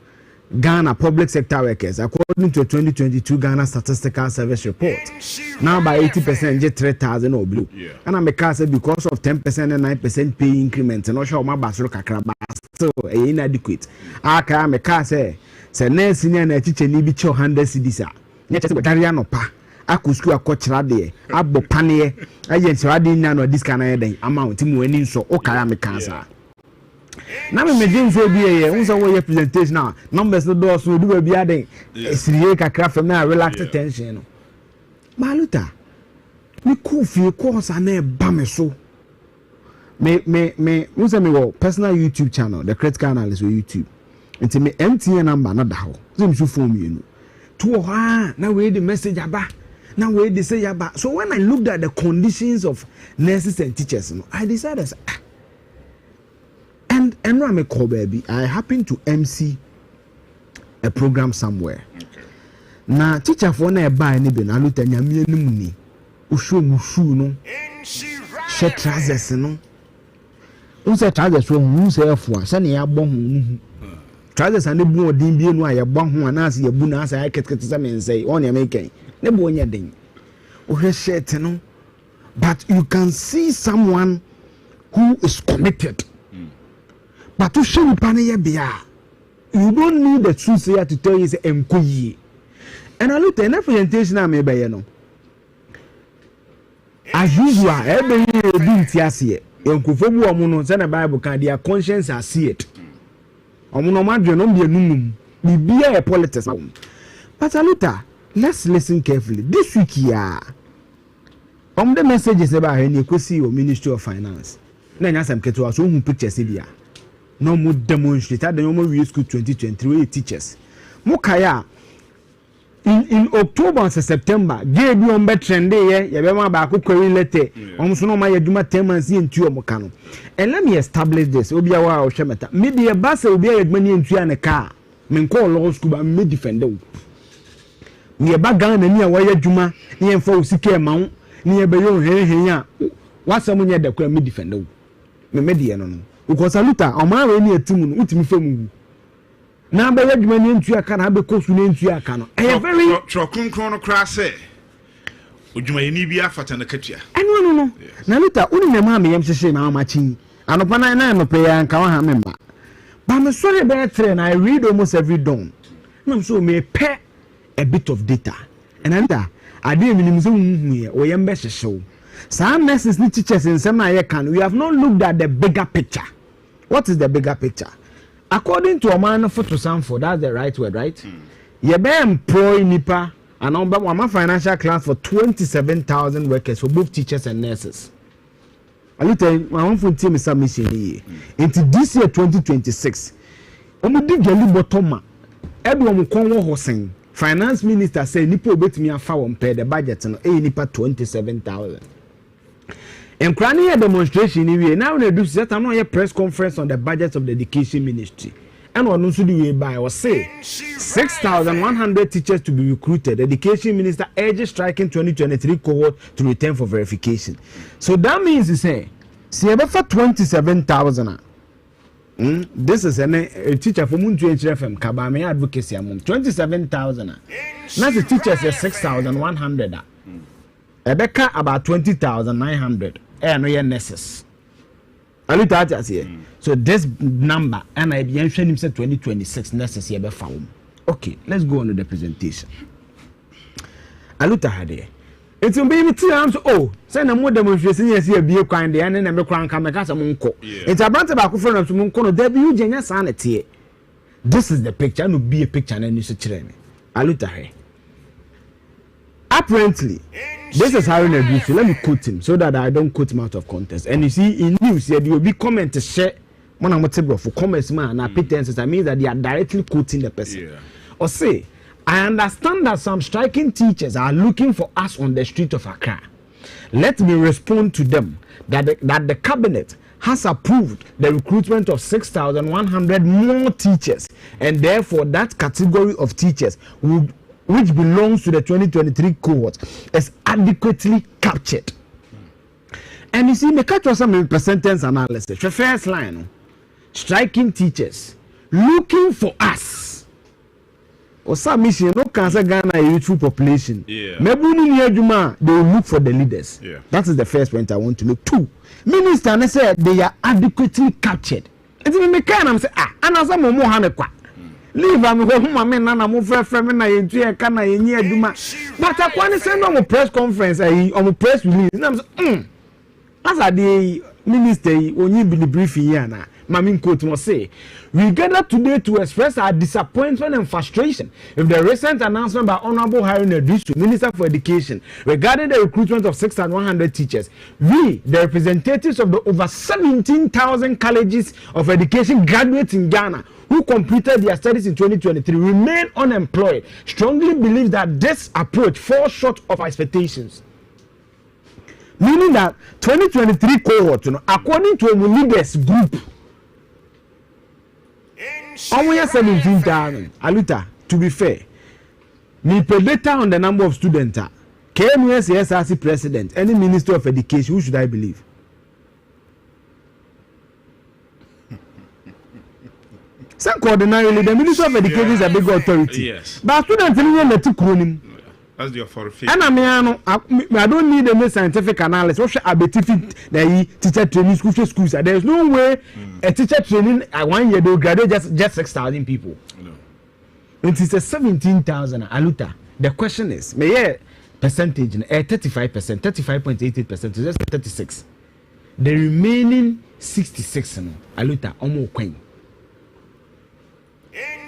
Ghana public sector workers, according to a 2022 Ghana Statistical Service report, now by 80% get 3,000 or blue. Yeah. And I'm because of 10% and 9% pay increment, and not sure my basro kakraba still inadequate. Aka me ka say nurse ni na teacher ni bi cho 100 cedis a. Nya chese daria no pa. Aku school akọchira de abo pane agent wade nya no this kind of den amount mu ani nso o kaya me kansa. Na me din so bi ye unsa wo ye presentation na numbers no do so do bi aden siriye kakra fam na relax tension no maluta me Kofi course na e ba me so me unsa me wo personal YouTube channel the critical analyst on YouTube nti me MTN number na da ho so me so phone me no to na we the message aba na we dey say aba so when I looked at the conditions of nurses and teachers no I decided and I'm a call baby. I happen to MC a program somewhere. Okay. Na teacher for na buy ni be na luta nyame anim ni. Usho mushu no. She trousers no. Unse trousers so mu se afo a se na ya bɔ ho nu. Trousers ane bu odin bi enu a ya bɔ ho na ase ya bu na ase ya ketkete se men say on ya make ne bu onya den. Ohwe shirt no. But you can see someone who is committed. But to show you paniye bia, you don't need the truth here to tell you say enkoyi. And I look at the presentation I made by you know. As usual, every year do tiasie. Enkofo bu omo no say na Bible can their conscience are see it. Omo no madwe no be enunum. Bibia e politics. But I look at let's listen carefully. This week here, the messages about any kwesi o Ministry of Finance. Na nya sam keto so hu pictures bia. No more demonstrate at the normal school 2023 teachers. Mukaya in October and September, gave you on better trend day, you remember back query letter, almost no my Duma 10 months into your mocano. And let me establish this, Obia or Shemata. Maybe a bus will be a money into a car, men call law school, but me defend. We are back down near wire Juma, near for Sike Mount, near Bayon Henya. What's someone yet that me defend? Me median, because I look at my near Timun, with me from. Now, by your money into a can have a coast into a can. I am very Trocun chrono crass. Would you may need be a fat and a catcher? No. Now, look at only mammy, I'm saying how much in and upon I am pay and can't remember. But I'm sorry about train, I read almost every dawn. No, so may pay a bit of data. And I didn't even zoom here or your best show. Some nurses need teachers in some I can. We have not looked at the bigger picture. What is the bigger picture? According to a man photo sample, that's the right word, right? You be employ nipa and number one financial class for 27,000 workers for both teachers and nurses. I will tell you, my own phone team is submission here. Into this year 2026, omudi geli botoma. Everyone konwo hosing. Finance minister say nipa obetimi afa won pay the budget no nipa 27,000. And cranny a demonstration anyway. Now they do set a press conference on the budget of the education ministry. And what also do we buy or say 6,100 teachers to be recruited. The education minister urges striking 2023 cohort to return for verification. So that means to say, see for 27,000. This is a teacher from Muntu FM Kabame advocacy among 27,000. Now the teachers are 6,100. Rebecca about 20,900. No nurses. I look at us here. So this number and I be him said 2026 nurses here be found. Okay, let's go on to the presentation. I look at here. It's a baby tea. Oh, send a more demonstration. Yes, here be a kind. And then I'm crank. I'm a munko. It's a brand about friend of Munko. There be you genius sanity. This is the picture. No be a picture and you should train. I look at here. Apparently, this is how you do. So let me quote him so that I don't quote him out of context. And you see, in news, there will be comment to share one of my for comments, man, and pretenses. I mean that they are directly quoting the person. Yeah. Or say, I understand that some striking teachers are looking for us on the street of Accra. Let me respond to them that the cabinet has approved the recruitment of 6,100 more teachers, and therefore that category of teachers which belongs to the 2023 cohort is adequately captured. And you see, me catch some sentence analysis. The first line, striking teachers looking for us. Or some mission, no cancer Ghana youthful population. Yeah. Maybe they will look for the leaders. Yeah. That is the first point I want to make. Two, minister said they are adequately captured. It's me can I'm say and as I'm more leave am go huma me na mo frefre me na yentu e ka na yenyi aduma but akwani send on press conference on press release na as a the minister onyi be the briefing here na mami quote mo say we gather today to express our disappointment and frustration with the recent announcement by Honorable Haruna Disu, Minister for Education, regarding the recruitment of 6,100 teachers. We, the representatives of the over 17,000 colleges of education graduates in Ghana who completed their studies in 2023 remain unemployed, strongly believe that this approach falls short of expectations. Meaning that 2023 cohort, according to a leaders group, almost 17,000. Aluta, to be fair, me pay data on the number of students. KMUS SRC president, any minister of education, who should I believe? Some coordinarily, the minister of education is a big authority. Yes. But students in the two. That's the authority. And I don't need any scientific analysis. What should I be teaching the teacher training schools? There is no way a teacher training 1 year they graduate just 6,000 people. No. It is a 17,000 aluta. The question is, may percentage 35%, 35.88% to just 36. The remaining 66 aluta almost coin.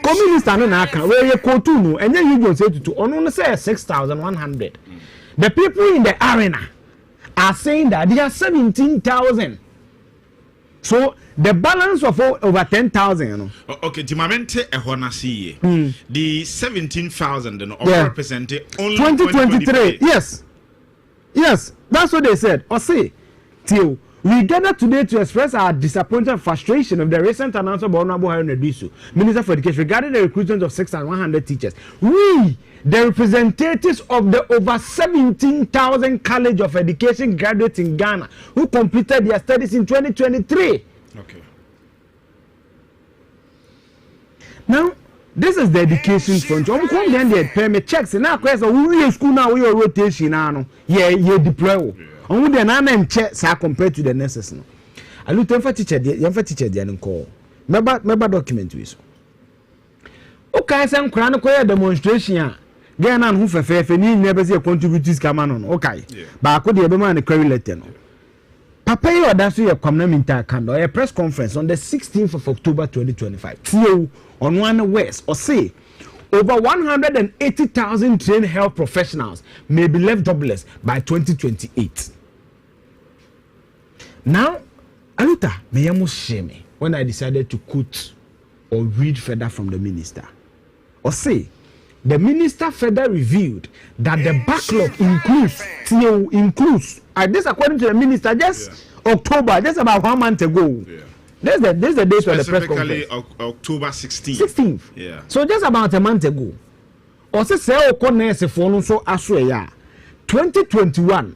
Communist and Naka, where you go to, and then you go say to only say 6,100. The people in the arena are saying that there are 17,000 So the balance of over 10,000, you know. Okay, Timamente Ehonasi, the 17,000 represented only 2023. Yes, that's what they said. Or say, till we gathered today to express our disappointment and frustration of the recent announcement by Honorable Haruna Disu, Minister for Education, regarding the recruitment of 6,100 teachers. We, the representatives of the over 17,000 College of Education graduates in Ghana who completed their studies in 2023. Okay. Now, this is the education fund. I'm going to get permit checks. Now, question: we in school now? We are rotation now. Yeah, deploy. On the name checks are compared to the nurses. I look for teacher. You for teacher. They are call. Member document with. Okay, some crown call demonstration. Get on who for ni never see contributors come on. Okay, but I could be man a query letter. Papa, you are that's your community candle a press conference on the 16th of October 2025. TO on One West or say over 180,000 trained health professionals may be left jobless by 2028. Now, Aluta, may almost shame me when I decided to quote or read further from the minister. Or say, the minister further revealed that the backlog includes this according to the minister just October, just about 1 month ago. This is the date of the press conference. October 16th. 16th. Yeah. So just about a month ago. Also say nurse for so aswe 2021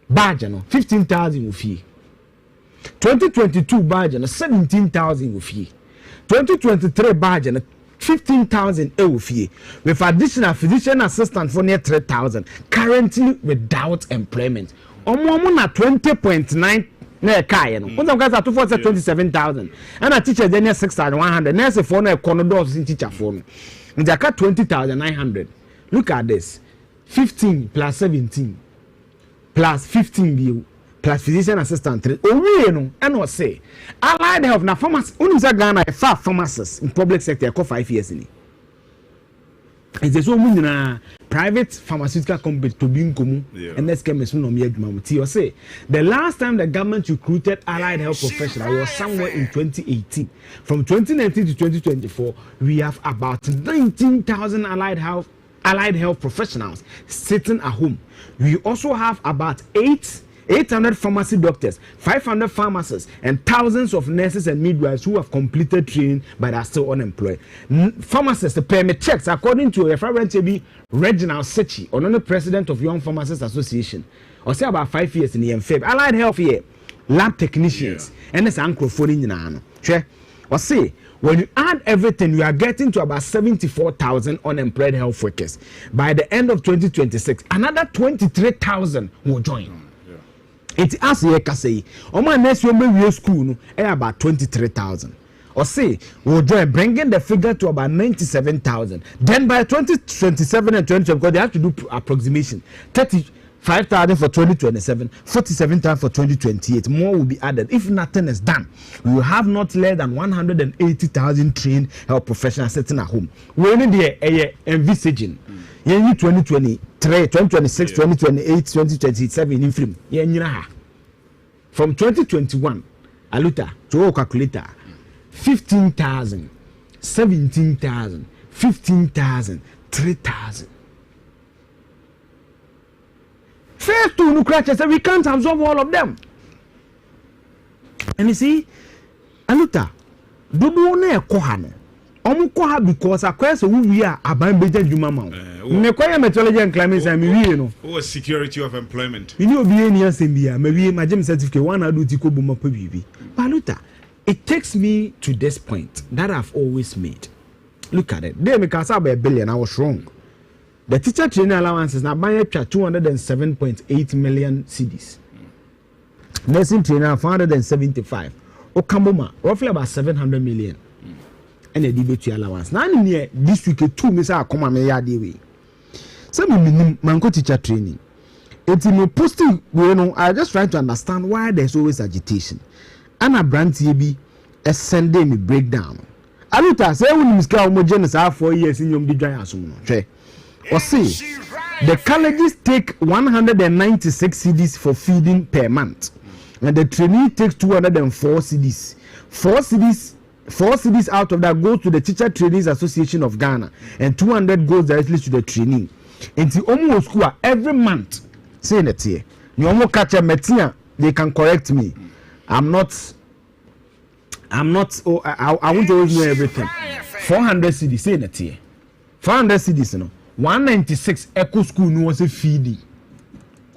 badge no 15,000 fee. 2022 badge no 17,000 fee. 2023 badge no 15,000 fee. With additional physician assistant for near 3,000 currently without employment. Omo na 20.9 na kai no. What some guys are 27,000 and a teacher then 6,100. Nurse for na econodos in teacher for no. And they got 20,900. Look at this. 15 plus 17 plus 15 bill plus physician assistant 3. Oh, you know, and what say? Allied health na pharmacy. Only Ghana 5 pharmacists in public sector for 5 years in. It's so many private pharmaceutical companies to be in common and let's get me say the last time the government recruited allied health professionals was somewhere in 2018. From 2019 to 2024, we have about 19,000 allied health professionals sitting at home. We also have about 800 pharmacy doctors, 500 pharmacists, and thousands of nurses and midwives who have completed training but are still unemployed. Pharmacists, the permit checks, according to Reverend Reginald Sechi, the president of Young Pharmacists Association, or say about 5 years in the MFAB. Allied health here, lab technicians, and it's uncrophone. Or say, when you add everything, you are getting to about 74,000 unemployed health workers. By the end of 2026, another 23,000 will join. It's as you can say, on my next year school, no, about 23,000. Or say, we'll join bringing the figure to about 97,000. Then by 2027 and 2020, because they have to do approximation, 35,000 for 2027, 47,000 for 2028. More will be added. If nothing is done, we will have not less than 180,000 trained health professionals sitting at home. We're in the envisaging. In 2023, 2026, 2028, 2027 in film. From 2021, Aluta to calculator 15,000, 17,000, 15,000, 3,000. First two new crashes, we can't absorb all of them. And you see, Aluta, Dubu ne kohano. Omukoha because akwese we are abambeja juma ma. Ne kwaya meteorology and climate science we no. What security of employment? We no be any ansem bia, me my gem certificate one adu ti ko buma pa bibi. Baluta, it takes me to this point that I've always made. Look at it. They make us about $1 billion. I was wrong. The teacher training allowances now buy 207.8 million cedis. Nursing trainer 475. Okamboma roughly about 700 million. And a debate allowance. Now in this week 2 months I come me yard way. Some manko teacher training. It's in posting, you know, I just trying to understand why there's always agitation. And a brand TB a Sunday me breakdown. Aluta say when you scale homogeneous 4 years in your dry asumo. Or say the colleges take 196 cedis for feeding per month. and the trainee takes 204 cedis. 4 cedis out of that goes to the Teacher Trainees Association of Ghana, and 200 goes directly to the trainee. And the almost school every month, saying it here. You almost catch a metia, they can correct me. I'm not. Oh, I want to always know everything. 400 cedis, saying it here. 400 cedis, you know. 196 echo school no was a feeding.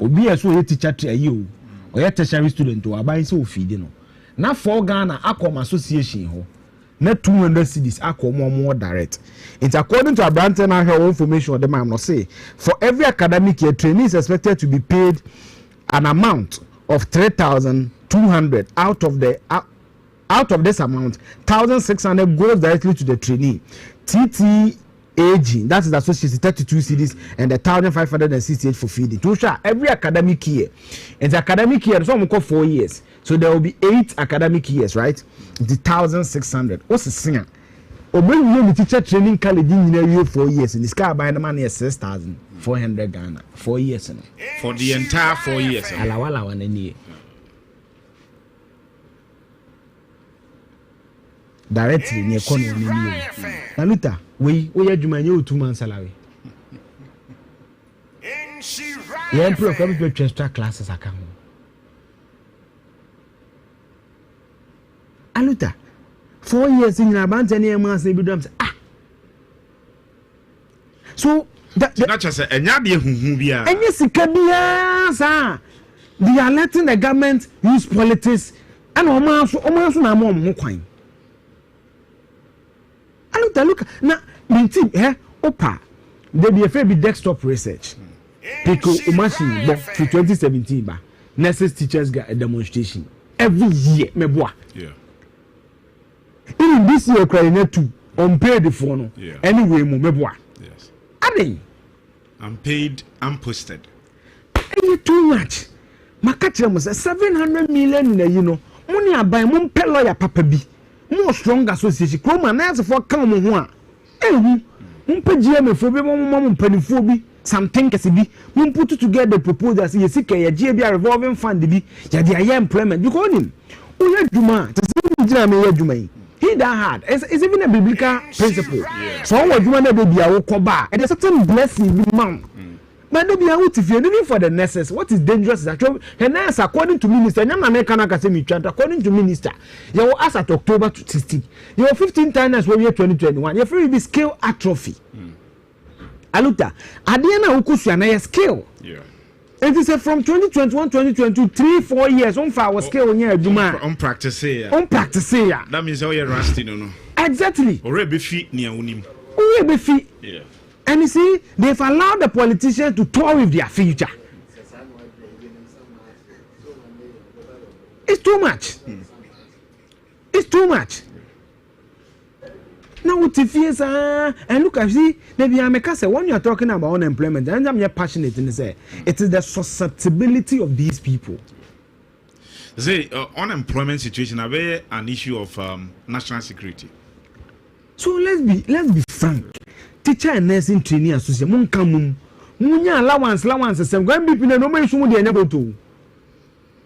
Obi as well teacher to you or a tertiary student to buy so feeding. Now for Ghana Aquam Association ho. Net 200 cedis aqua more direct. It's according to Abranton and her information the man must say for every academic year trainee is expected to be paid an amount of 3,200 out of this amount 1,600 goes directly to the trainee. TTAG, that is the association 32 cedis and 1,568 for feeding. To show every academic year. And the academic year, so we call 4 years. So there will be 8 academic years, right? The 1,600. What's the singer? Obey the teacher training college in year 4 years. In the sky by the money is 6,400 Ghana. 4 years. For the entire 4 years. Alawala one any year. Directly near corner in the year. Naluta, we are doing 2 months salary. You improve coming to extra classes account. Aluta, 4 years in a band and months they be so that not just a yadia who be and yes it can be sir. They are letting the government use politics and almost na mom coin. Aluta look now team opa there be a fair be desktop research. Pico machine to 2017 ba nurses teachers got a demonstration every year meboa. Yeah. Even this year, crying to unpaid the phone. Yeah. Anyway, meboa. Yes. Adding. Unpaid, unposted. Too much. Makachira was 700 million in a money I buy mon pay lawyer papa bi. More strong association. Chroma na for come on. Pay GM for be mom penny something kasi bi. Mun put together proposals. You see, a GBA revolving fund bi. Ya dia employment. You call him. Uya Juma. He that hard. It's even a biblical principle. Yeah. So what you want to be a koba. And there's a certain blessing, man. But don't be out if you're living for the nurses. What is dangerous is actually the nurse, according to minister, according to minister, you will ask at October 16. You have 15 times when you're 2021. You're free to be scale atrophy. Aluta, Adiana Ukusiana scale. Yeah. It is from 2021, 2022, 3-4 years on fire was scale on your Juma. On practice here. That means all you're rusty, no. Exactly. Already feet near unim. Already feet. Yeah. And you see, they've allowed the politicians to toy with their future. It's too much. It's too much. Now what if yes, and look, I see, maybe I make say when you are talking about unemployment, and I'm passionate in say it is the susceptibility of these people. The unemployment situation is an issue of national security. So let's be frank. Teacher and nursing training association, mun come munya allowance. Some going be no man sumu de nyabo to.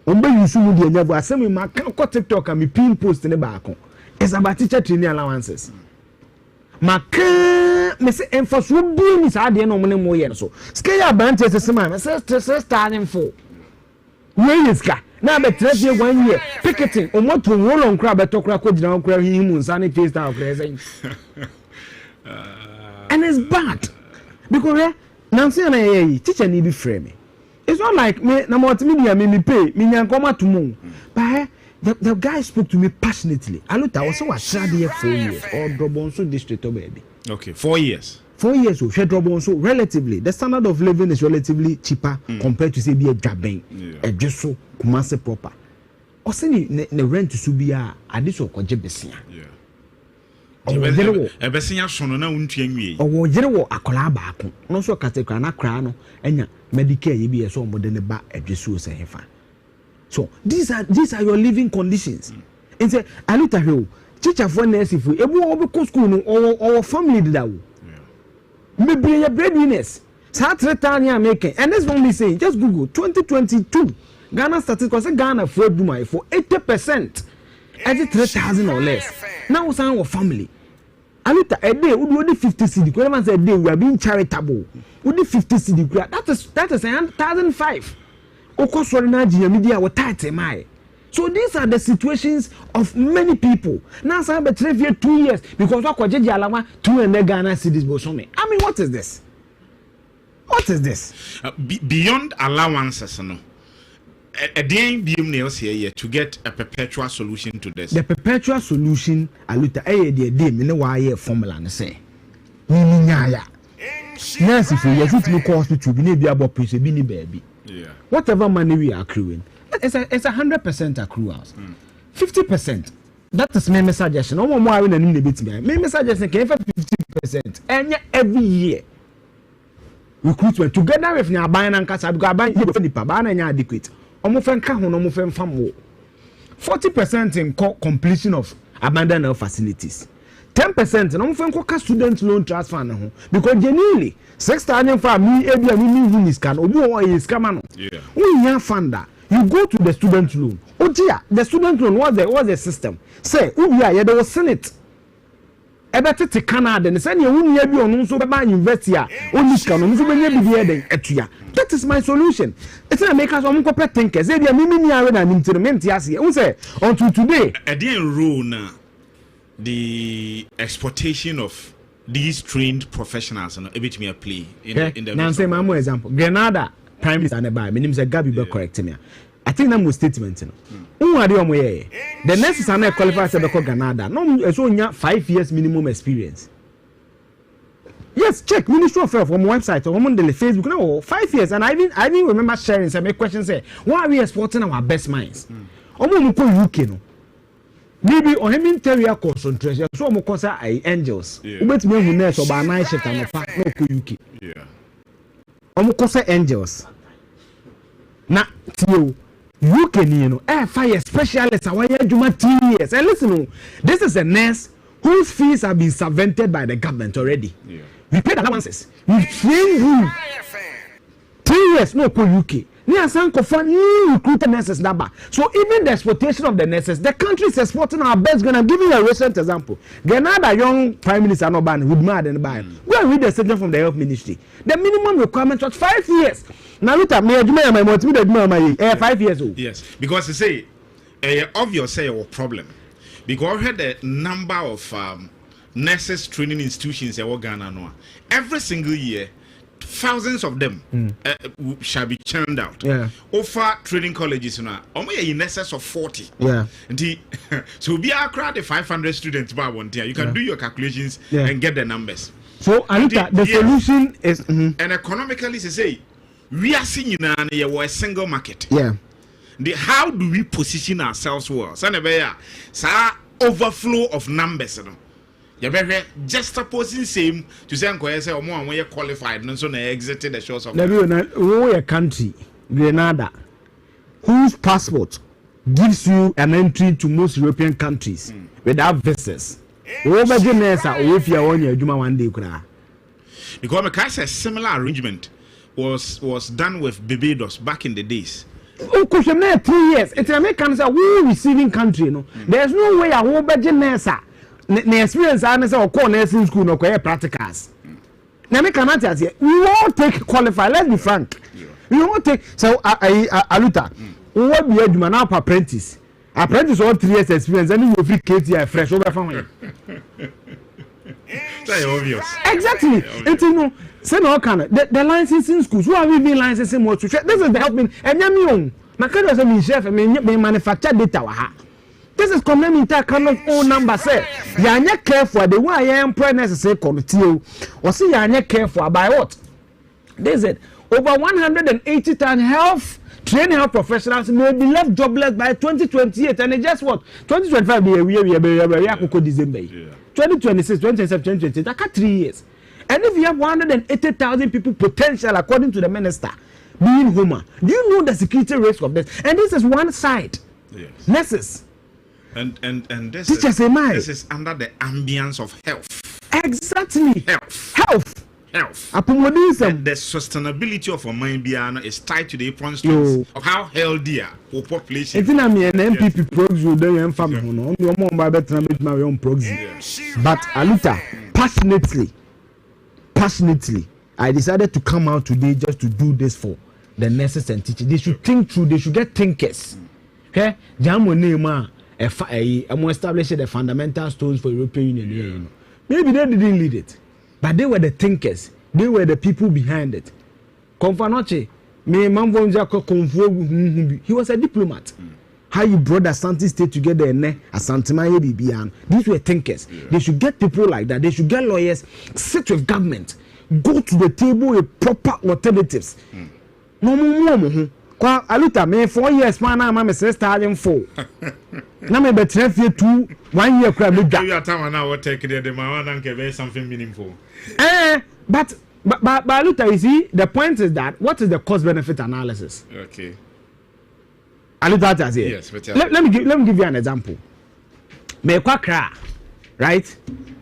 Ombe yusumu de nyabo. Asemi ma kan ko TikTok and me pin post ne ba ko. It's about teacher training allowances. Maka me say emphasis will be ni sa de no mo yen so scale abante se ma say starting for where is ka na be 1 year picketing o moto roll on kra beto kra ko gina kra KuroYiMuNsem ni taste of kra say and it's bad because now say na teacher ni be frame it's not like me na multimedia me pay me nyan koma to mo but the guy spoke to me passionately. Aluta was so sad here 4 years or Drobonso district baby. Okay, 4 years. 4 years so Drobonso relatively the standard of living is relatively cheaper compared to say be a Jabin, a Jesso, Kumase proper. Or say the rent to Subia, Adiso Kojebesia. Yeah. A Bessia Sonona Untian, or General Akolaba, no so Catekrana Crano, and Medicare, you be a so more than a bat at Jesus and Hefa. So these are your living conditions. And say, Aluta Hill, teacher for nurse if we ever school or family did that. Maybe a breadwinners. Saturday making, and that's what we say. Just Google 2022 Ghana statistics say Ghana for 80%. Every 3,000 or less. Now we say our family. Alita a day we do 50 cedi. When say a day we are being charitable. We do 50 cedi. That is 1,005. Oko sorry na media we tight my. So these are the situations of many people. Now say be 3 years 2 years because what kwaje alama 2 and Ghana cedis bosome. I mean what is this? What is this? Beyond allowances no. A day being nails here to get a perpetual solution to this. The perpetual solution, Aluta, the day, me why formula and say. Nyaya. Nurse, if you fit me hospital, be need about baby. Yeah. Whatever money we are accruing, it's 100% accruals. 50%. That is my suggestion. No more than a bit. My suggestion can 50%. And every year. Recruitment together with your buying and casa because buying you for the pabana and adequate. Almost 40% in completion of abandoned facilities. 10% and almost student loan transfer now because genuinely 6,000 for me is can or is come. Yeah. When you funder, you go to the student loan. Oh dear, the student loan was the system. Say, oh yeah, there was Senate. Ebete te Canada and say you won't be on so by university only can on so many be there etuya. That is my solution. It's not make us on corporate thinkers. They are mimi ni are na implement yasi. We say until today a day rule na the exploitation of these trained professionals and a bit me a play in the now say my example Grenada prime minister na buy me name say Gabi be correct me. I think that was statement. The next are not qualified to be Canada. No, so 5 years minimum experience. Yes, check Ministry of Health from website or on the Facebook. No, 5 years, and I even remember sharing some questions. Say, why are we exporting our best minds? UK no. Maybe on him interior concentration. So mo kosa angels. Ubet me hu nurse oba night shift and no UK. Yeah. Omo kosa angels. Na tio. UK, fire specialists are 2 years. And listen, this is a nurse whose fees have been subvented by the government already. Yeah. We paid allowances. We trained him. 3 years, no for UK. New recruited nurses number. So even the exploitation of the nurses, the country is exporting our best. Gonna give you a recent example. Grenada young prime minister no ban would mad and buy. Go and read the statement from the health ministry. The minimum requirement was 5 years. Now look at me, my motivated my 5 years old. Yes, because they say obvious say a problem. Because I heard the number of nurses training institutions in Ghana now. Every single year. Thousands of them shall be churned out. Yeah. Offer training colleges now. Only in excess of 40. Yeah. So be a crowd of 500 students by one year. You can do your calculations and get the numbers. So Anita, the solution is and economically to say we are seeing a single market. Yeah. How do we position ourselves well? So overflow of numbers. Just opposing same to say when you're qualified and so they exited the shores of a country, Grenada, whose passport gives you an entry to most European countries without visas. Because a similar arrangement was done with Barbados back in the days. Oh, 3 years. It's Americans are receiving country. No, there's no way a whole budget nurse. The experience I say or call nursing school no practicals. Now me cannot say we won't take qualify. Let's be frank. We won't take so Aluta. We will be a man up apprentice. Apprentice all 3 years experience. And you will free KTI fresh over from here. That's obvious. Exactly. And you know, say no can the licensing schools. Who are we being licensing more to? This is the help me. And you my kind of me chef. Me manufacture data waha. This is community kind of own number say. You not careful the way I am necessary quality. Or see you not careful by what? This is over 180,000 health training health professionals may be left jobless by 2028 and it just what 2025 be a year December. 2026, 2027, 2028. That's 3 years. And if you have 180,000 people potential according to the minister being Homer, do you know the security risk of this? And this is one side. Yes. Nurses. And this is under the ambience of health. Exactly. Health. health. AkuMuNsem. The sustainability of a mind is tied to the importance of how healthy our population. It's in a MPP proxy with them family. No, no more by better my own proxy. But Aluta, passionately, I decided to come out today just to do this for the nurses and teachers. They should think through. They should get thinkers. Okay, Jamu Nema, establish the fundamental stones for European Union. Maybe they didn't lead it, but they were the thinkers. They were the people behind it. Confanoche, he was a diplomat. How you brought Asante State together and Asantemaye Bibian. These were thinkers. They should get people like that. They should get lawyers, sit with government, go to the table with proper alternatives. No. Aluta, me 4 years, man, I'm a starting 4. Now, me better 2 1 year crab. You time now, what take the man and give something meaningful. But Aluta, you see, the point is that what is the cost benefit analysis? Okay. Aluta, yes, let me give you an example. Me kwakra, right?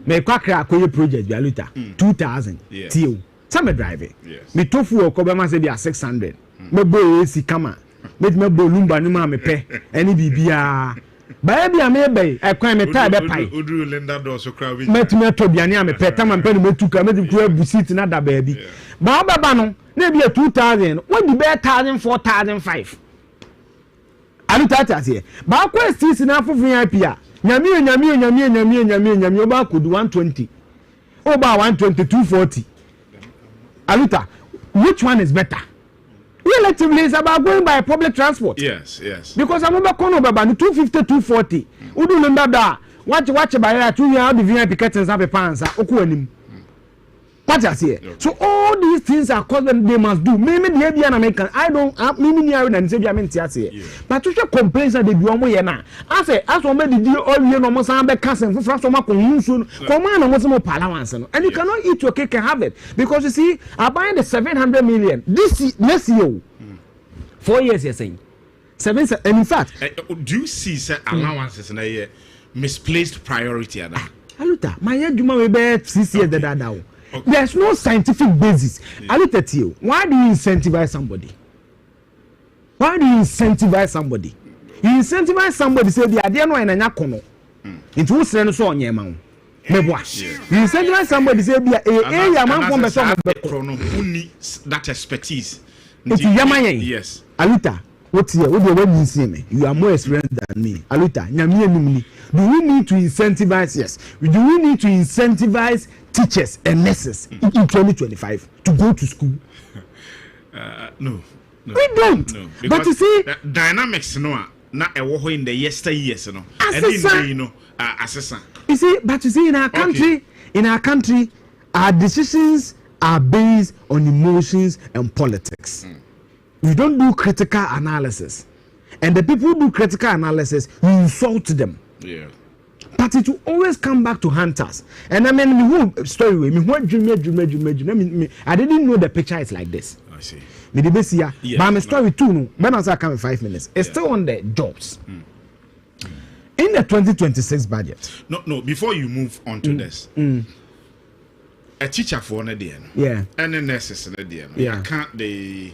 Me kwakra koye project bi Aluta 2000 TO. Some driving. Yes. Me tofu okobema say be 600. Me boy AC kama. Me bo lumba ni ma me pe. Eni bibia. Ba bia me be e kwan me tie be pai. Odru lenda do so kra we. Me to biane am pe tam am pe me tuka me ku busit na da ba bi. Ba baba no na be 2000. What the be 1000 4005. Aluta here. Ba kwa stis na for VIP a. Nyame oba kodu 120. Oba 120 240. Aluta, which one is better? Relatively, it's about going by public transport. Yes. Because I'm about 250 240. Udu remember that. Watch by 2 years the VIP curtains have a pants. What I say. So all these things are cause them they must do. Maybe the Arabian American. I don't. Maybe near and say I mean say. But to show complaints that they do omo ye na. I say as we made the deal all year no mo san be cancel for France ma konunsu. Come on no mo some allowance no. And you cannot eat your cake and have it because you see I buying the 700 million this next year. 4 years you're saying. 7 and in fact do you see say allowances na here misplaced priority ada. Aluta, my aduma we be 6 years that. Okay. There's no scientific basis. I look at you. Why do you incentivize somebody? You incentivize somebody say the idea no enya kono. Into who send so on yema. Meboa. You incentivize somebody say be a man from be so who need that expertise. It's yamaye. Yes. Aluta, what's here? What do you see me? You are more experienced than me. Aluta, nyame enumni. Do we need to incentivize? Yes. Do we need to incentivize teachers and nurses in 2025 to go to school? No. We don't. No. But you see, dynamics no na ewo in the yesteryears no. Assessor. You see, but you see in our country, our decisions are based on emotions and politics. We don't do critical analysis. And the people who do critical analysis, we insult them. Yeah. But it will always come back to hunters. And I mean, me whole story with me, what dream. I didn't know the picture is like this. I see. Me the best here, but my story too. No, when I come in 5 minutes, it's still on the jobs. In the 2026 budget. No. Before you move on to this, a teacher for an idea, and a nurses an idea. I can't the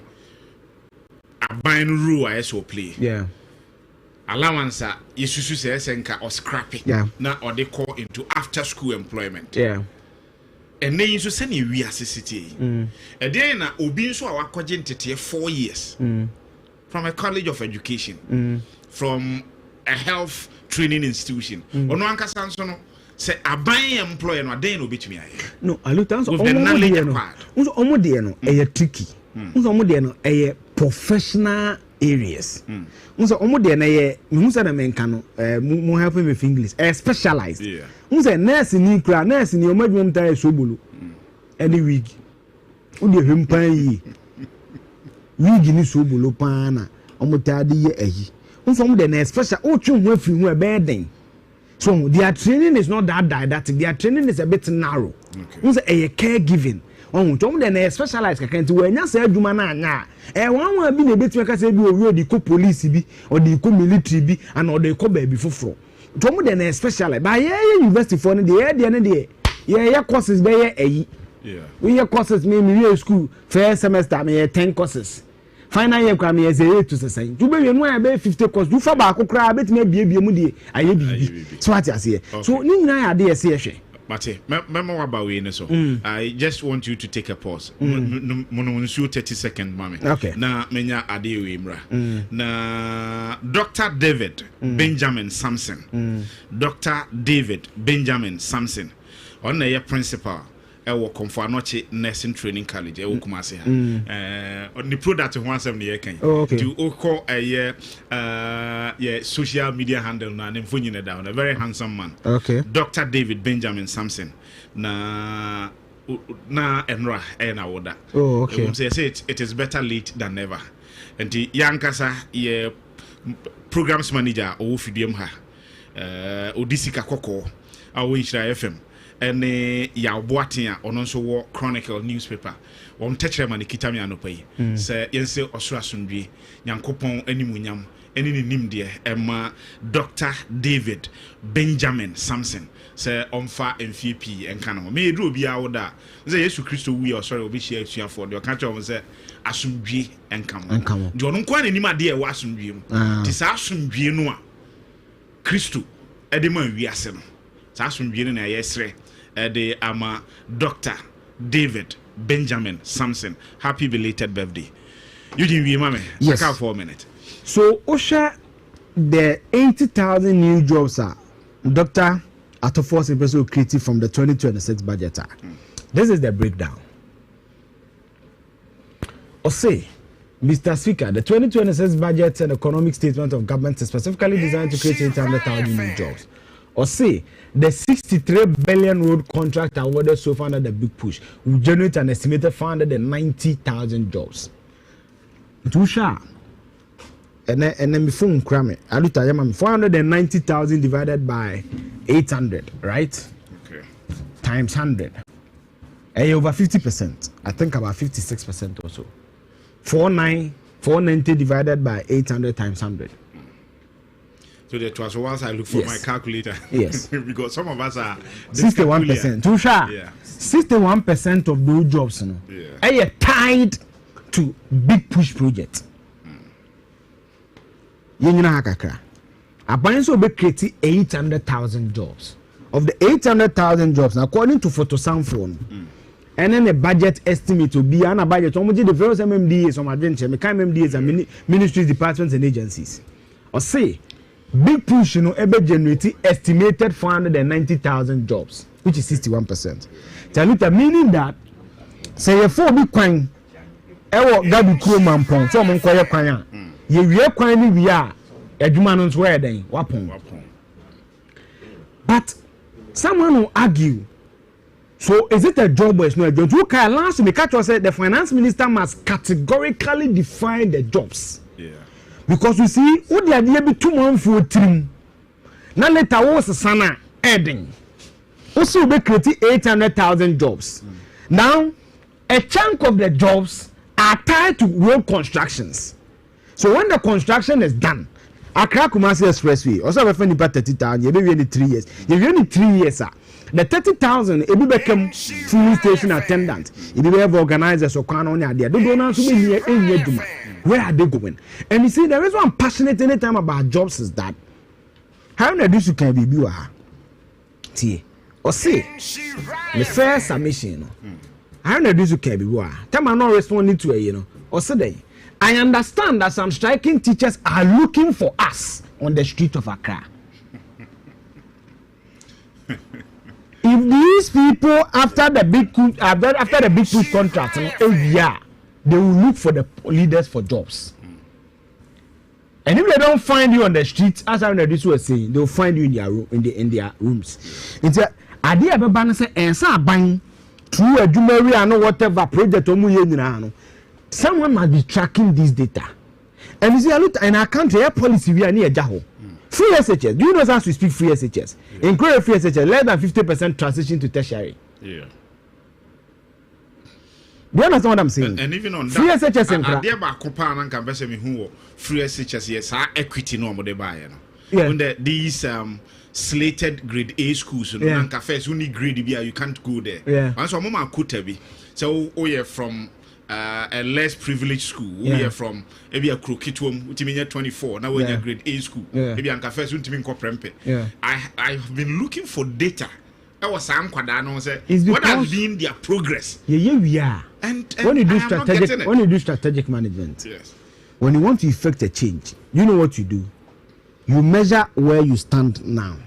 buying rule I so play. Yeah. Allowance isusu say senka or scrapping na or they call into after school employment and then you say we assisity and then na obi nso awakoje ntete 4 years from a college of education from a health training institution ono ankasa nso no say aban employer no den obetumi aye no aluta so omo de no e tricky omo de no e professional areas. So omo de na ye me say na menka no mo help me with English specialized. Say nurse ni kra nurse ni omadwom ta sobolo. Any week. O de hempan yi. Week ni sobolo pa na omo ta de ye ayi. So omo de na special o twu ho afiri ho e be den. So their training is not that didactic. Their training is a bit narrow. Say a caregiving. On tom de na specialized kakanti we nya say adwuma na anya wan bi na betime ka say bi o di ko police bi or di ko military bi and or di ko ba bi foforo tom de na specialized ba ye university for no de ye ne de ye courses be ye ayi We hear courses me school first semester me 10 courses. Final year kwa me 8 to 6. You be no be 50 courses. You for baako kra bet me bie mu die aye bibi. So what you say? So ni nyina ya de say hwe. Mate, memo about we so. I just want you to take a pause. Mono 30 seconds, mommy. Okay. Na menya ade we mra. Na Dr. David Benjamin Samson. Dr. David Benjamin Samson. On the principal ewo Komfo Anoche Nursing Training College ewo Kumasi ha. On the product 17 year kan. To oko social media handle na nemfonyine down. A very handsome man. Okay. Dr. David Benjamin Samson na enra na woda. Oh, okay. Say it is better late than never. And the yankasa ye programs manager o fidiem ha. Odisika Koko awo Ishra FM. And ya boatia on also war Chronicle newspaper. On Tetchman Kitami Anopai. Say Yense Osra Sundri, Yankopon Animunyam, any nim dear, Emma Dr. David Benjamin Samson. Say on far MVP and Canada. May do be out there. Say Yesu Christo we or sorry, we share to for the country of say Asumbi and come. John Kwan any my dear Wasumbi. Tis Asumbi noa. Christo Edema we are sen. Asumbi na yesre. De ama Dr. David Benjamin Samson. Happy belated birthday. You didn't be mama. Yes. Check out for a minute. So Osha, the 80,000 new jobs are Dr. Atofos Impeso created from the 2026 budget. This is the breakdown. Or say, Mr. Speaker, the 2026 budget and economic statement of government is specifically designed to create 800,000 new jobs. Or say, the 63 billion road contract awarded so far under the big push will generate an estimated 490,000 jobs. Tusha, and then phone cram I looked at 490,000 divided by 800, right? Okay. Times 100. Over 50%. I think about 56% or so. 490 divided by 800 times 100. So that was once I look for my calculator. Yes. Because some of us are 61%. Tusha. Yeah. 61% of those jobs, you know, are tied to big push project. Yenina hakakra. Abanye so be create 800,000 jobs. Of the 800,000 jobs, according to Photosound phone, and then the budget estimate will be an a budget. The various MMDAs, some adventure, MMDAs and ministries, departments, and agencies. Or say, big push, you know, ever generate estimated 490,000 jobs, which is 61%. Tell you meaning that say a 4 big coin, ever gabi kuroman pon, so mon kwaya kwaya. Ye we kwani we are edumanons where then wapon. But someone will argue. So is it a job or is not a job? Who can last me catch us say the finance minister must categorically define the jobs. Yeah. Because you see, what the idea be 2 months for trim. Now later was sana adding. Also be creating 800,000 jobs. Now a chunk of the jobs are tied to road constructions. So when the construction is done, Accra Kumasi Expressway also have a 30,000. You be only 3 years. You only 3 years, sir. The 30,000, it will become full station attendant. It will have organizers or can only idea. They don't know to be here in Yeduma. Where are they going? And you see, there is one passionate anytime about jobs is that how many this you can be viewer? See, or see the first submission. How many this you can be viewer? Time I'm not responding to it, you know. Or say, I understand that some striking teachers are looking for us on the street of Accra. If these people after the big push contract, they will look for the leaders for jobs. And if they don't find you on the streets, as I know this was saying, they will find you in their room, in their rooms. It's a idea of a say and some buying through a jewelry and whatever project someone must be tracking this data. And you see, I look in our country, air policy we are near Jaho. Free SHS. Do you know how to speak free SHS? Including free SHS, less than 50% transition to tertiary. Yeah. Do you understand what I'm saying? And even on free that, SHS I dare ba kopa na kan be se me hu free SHS yes equity no mo de buy no. when these slated grade A schools, you know, first only grade B, you can't go there. And so mama could be. So you're from a less privileged school. We are from maybe a Krokitum, which means 24. Now we're grade A school. Maybe I'm first to mean I've been looking for data. That was Sam Quadano said. What has been their progress? Yeah, we are. And when you do strategic management, when you want to effect a change, you know what you do. You measure where you stand now.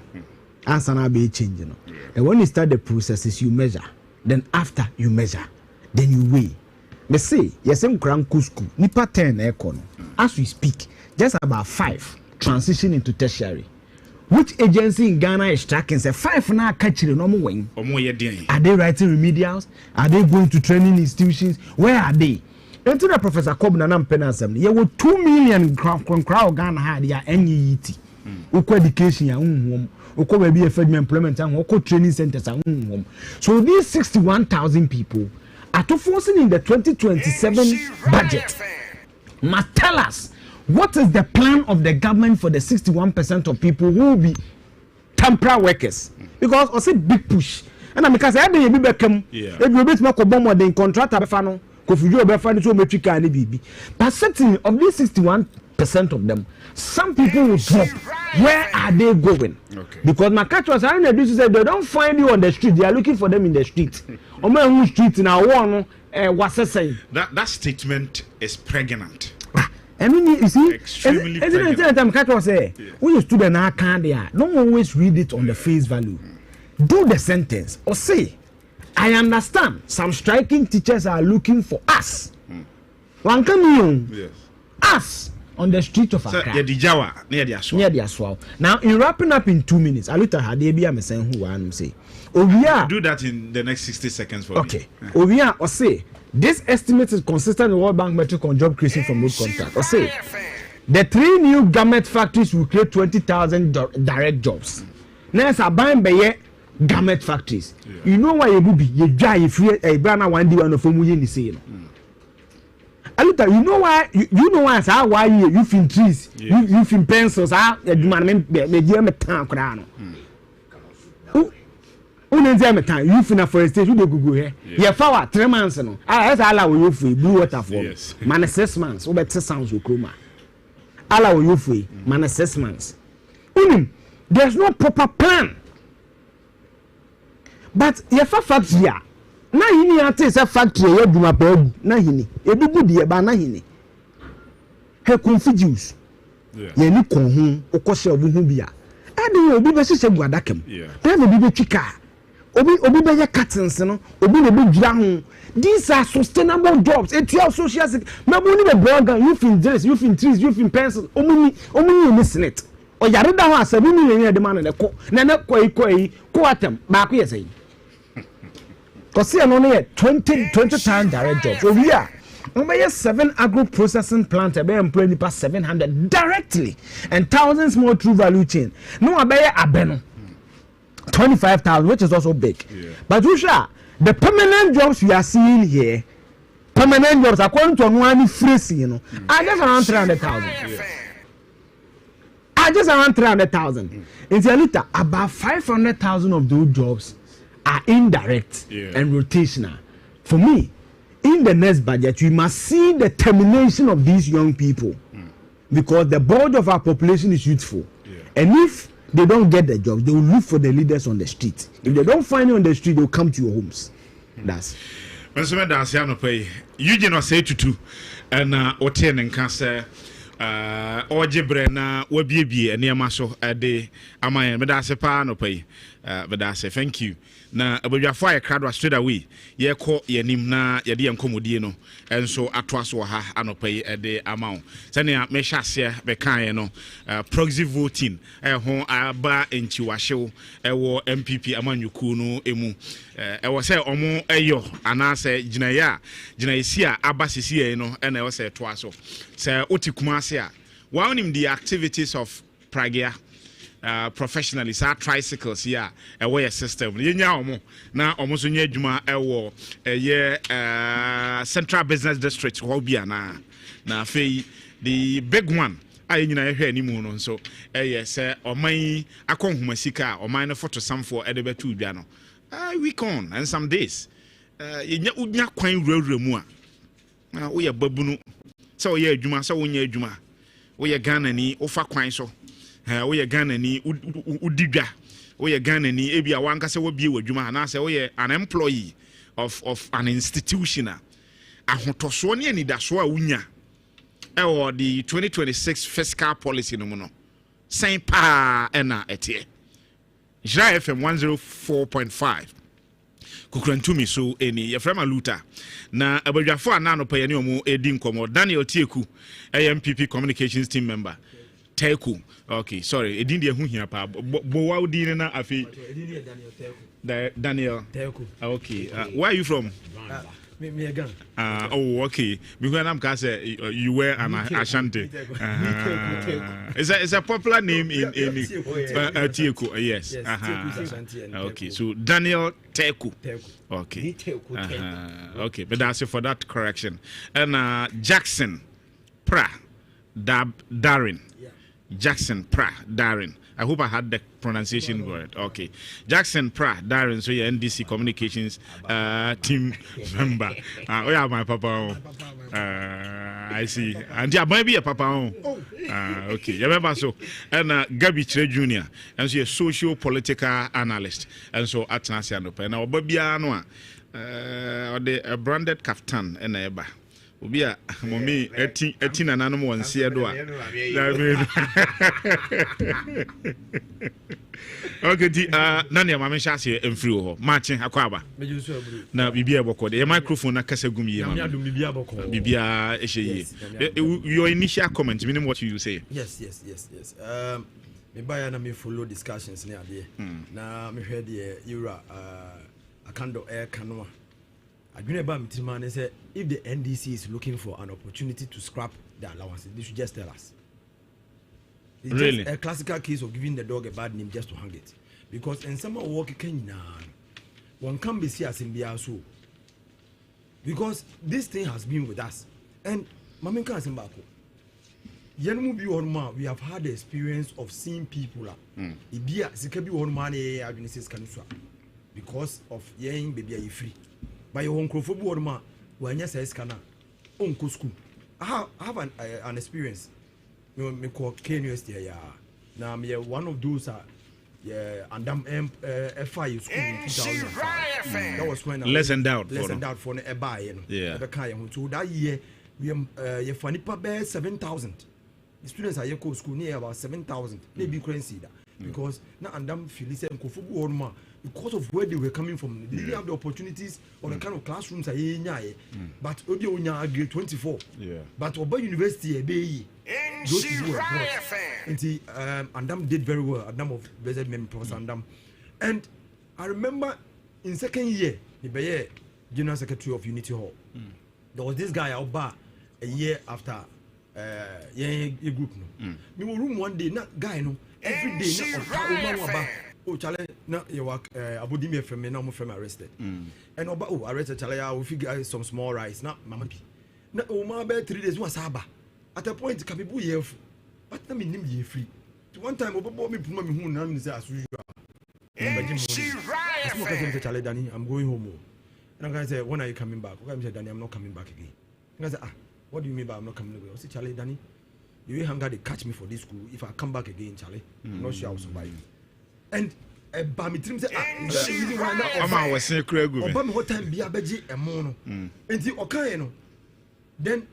As an be change, you know. And when you start the processes, you measure. Then after you measure, then you weigh. Me say, yes, I'm Kusku, Nipa 10 aircon. As we speak, just about 5 transition into tertiary. Which agency in Ghana is tracking? Say 5 now catching no more wing. Are they writing remedials? Are they going to training institutions? Where are they? Enter the Professor Kobna Penasem. You were 2 million crowd Ghana had ya NEET. Uko education ya uko maybe a federal employment and uko training centers. So these 61,000 people are to forcing in the 2027 budget must tell us what is the plan of the government for the 61% of people who will be temporary workers. Because I said big push. And because I be become if you bit more bomb than contractor befano, Kofi Dawson so metric and BB. But certainly of these 61% of them, some people will drop. Where are they going? Because my catch was I do say they don't find you on the street, they are looking for them in the street. On my own street in our one what's saying? That statement is pregnant. I mean, you see, extremely pregnant. Catch was say when you student now can't there, don't always read it on the face value. Do the sentence or say, I understand some striking teachers are looking for us. One come yes. Us on the street of Accra. Near the Aswal. Now, in wrapping up in 2 minutes, I looked at Hadebia and saying who I say. Ovia, do that in the next 60 seconds for me. Okay. Ovia or say this estimate is consistent with World Bank metric on job creation from road contract. Or say the 3 new garment factories will create 20,000 direct jobs. Next, I buy by garment factories. You know why you be you dry if you a brand one day one of them we say. Aluta, you know why why you fin trees, you fin pencils, man me me tan krano. Time you fin afforestation you go here. Yeah, for 3 months no. That's allow you free blue water for. Man 6 months, over 6 sounds you chroma. Allow you free, man 6 months. There's no proper plan. But if a factory na hini ate say factory ya duma babu na hini ebigu de ba na hini he confuse ye ni kon hu okose obu hu bia ade obi be sise guadakam na be bi twika obi be ye curtains no obi na be djira hu. These are sustainable jobs. It's your social security. Mabu ni be blogger, you fin dress, you fin trees, you fin pencil. Omuni listen it. O yare da ho asabi ni ni de man na ko na koi ko atem ba ko yesai. Because see, only 20 times direct jobs. So we are 7 agro processing plants, employing past 700 directly, and thousands more through value chain. No, abeno 25,000, which is also big. But Russia, the permanent jobs we are seeing here, permanent jobs according to one phrase, you know, are just around 300,000. Are just around 300,000. In Tialita, about 500,000 of those jobs are indirect and rotational. For me, in the next budget, we must see the termination of these young people because the bulk of our population is youthful. And if they don't get the jobs, they will look for the leaders on the street. If they don't find you on the street, they'll come to your homes. That's. Eugene was say to and Oten and Cancer. Ojebre na wabie eniema so ade amaye me da se pa no pay me da se thank you na abadwafo aye crowd straight away ye ko yanim na ye de enkomodie no enso atoaso ha anopai ade amawo sene me hyase be kan no proxy voting ho aba enchiwahyew ewo MPP amanyuku no emu ewo se omo eyo anase ginayesi a aba sisi no ena ewo se toaso se otikuma ase a one in the activities of Pragia professionally sa tricycles here a system yenya omo na omo so nya adwuma ewo central business district ho bia na fei the big one I nyina hwɛ ni mu no nso sɛ ɔman akɔ nhoma sika ɔman no photo samfo ɛde betu dwa no week on and some days yenya unya kwan wurawura mu a woyɛ babunu sɛ woyɛ adwuma sɛ wonyɛ adwuma woyɛ Ghana ni ofa kwan so woyɛ Ghana ni udi dwa woyɛ Ghana ni ebi a wanka sɛ wobie wadwuma na sɛ woyɛ an employee of an institution ahotoso ne anidaso a wunya the 2026 fiscal policy no mu no sɛn pa ɛna ɛteɛ Jira FM 104.5 kukurantumi so eni yɛfrɛ ma luta na abadwafo ana no pa yɛne ɔmo edi nkɔmɔ Daniel Tieku MPP communications team member Teku okay sorry edin de hu hia pa bowa odi na afi Daniel Teku okay where are you from me again. Oh, okay. Because I'm say you were an Ashanti. It's a popular name in Tieku. Yes. Okay. So Daniel Teku. Okay. Okay. But that's it for that correction. And Jackson Pra Darren. Jackson Pra Darren. I hope I had the pronunciation word. Okay. Jackson Pra Darren, so your NDC communications team member. Oh yeah, my papa. I see. And yeah, maybe a papa. Okay. You remember so. And Gabi Tre Jr. And so a socio-political analyst. And so at Nasiano. And our Babiano or the branded kaftan and eba. Obi a mommy 18 and animal and see do okay di nani mama shase emfiri ho matching akwaba na bibia boko the microphone na kasa gum yi mama bibia ehye your initial comment meaning what you say. Yes me buy na me follow discussions na ade na me hwe de Eura akando air canoa I don't know about me say if the NDC is looking for an opportunity to scrap the allowances, they should just tell us. It's really just a classical case of giving the dog a bad name just to hang it. Because in some work one can be seen as in so. Because this thing has been with us. And Maminka Simbako. We have had the experience of seeing people because of yang baby free. By your own crofobor when you say scanner on school. I have an experience. Me call University now I'm one of those and FI school in 2005. That was when less endowed for a buy so that year we funny pa 7,000. The students are your school near about 7,000 maybe currency because now and them feel listen because of where they were coming from, they didn't have the opportunities or the kind of classrooms but Odia grade 24. But Oba University those people were brought. And them did very well. Adam of blessed memory, Professor Andam. And I remember in second year, the General Secretary of Unity Hall. There was this guy Oba a year after a group. Me room one day, not guy no every day oh, Charlie, no, you work. Abudimi from me, no more from arrested. And arrested Charlie. I will figure some small rice. Now, Mama, no, my bed 3 days was Saba. At a point, Kapibu ye, but I mean, ye free. To one time, over me, put me who none is as usual. Charlie, Danny, I'm going home. And I'm going to say, when are you coming back? I'm saying, Danny, I'm not coming back again. And I say, what do you mean by I'm not coming back? I say, Charlie, Danny, you ain't hungry to catch me for this school. If I come back again, Charlie, I'm not sure I'll survive. And Bamitrim said, I was saying, Craig, what time be a beji a mono. And the Okayano. Then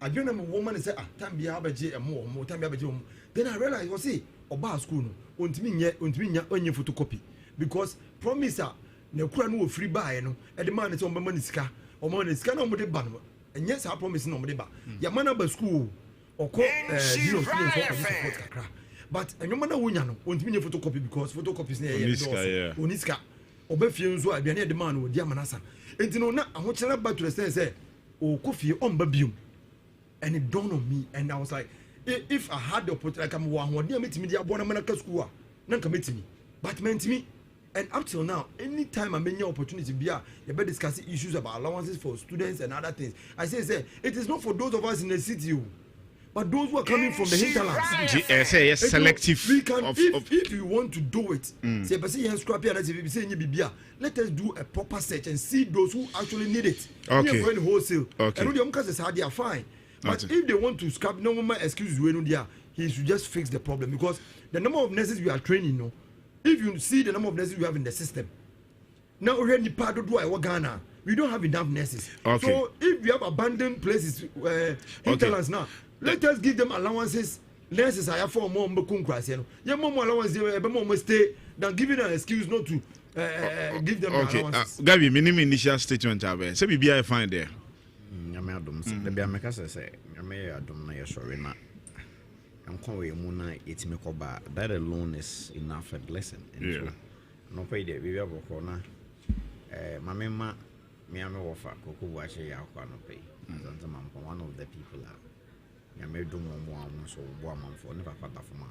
I don't know a woman and said, time be a beji a more time be a beji. Then I realized, was see, or bar school, on your photocopy. Because promise no crown free buy, and the man is on my money scar, or money scan on the ban. And yes, I promise no money. Your man about school or call but no matter when you want me photocopy because photocopies near Uniska or Befians who are near the man with Yamanasa. And you know, now I want to back to the say, oh, coffee on Babium. And it dawned on me, and I was like, if I had the opportunity, like I'm one near me to me, I want American school, none commit to me, but meant to me. And up till now, anytime I'm in your opportunity, you better discuss issues about allowances for students and other things. I say, it is not for those of us in the city. But those who are coming from the hinterlands, say selective. We can, if you want to do it, say, but say, let us do a proper search and see those who actually need it. Okay. We are going wholesale. Okay. And they are fine. But if they want to scrap, no more excuses. He should just fix the problem, because the number of nurses we are training, no. If you see the number of nurses we have in the system, now already part of Ghana, we don't have enough nurses. Okay. So if we have abandoned places, hinterlands now, let us give them allowances. Nurses are for more mbekunkrasi. Yeah, more allowance more stay than giving an excuse not to give them allowances. Gabi, minimum initial statement abe. Say be I find there. Nyame adom se. Be ameka se nyame adom na yesori na. KuroYiMu na yetime koba. That alone is enough a blessing. And so, no pay there. We have a na. Mamema miame wofa koko washe ya kwa no pay. One of the people are nyame do mo so bo amamfo ne papa da foma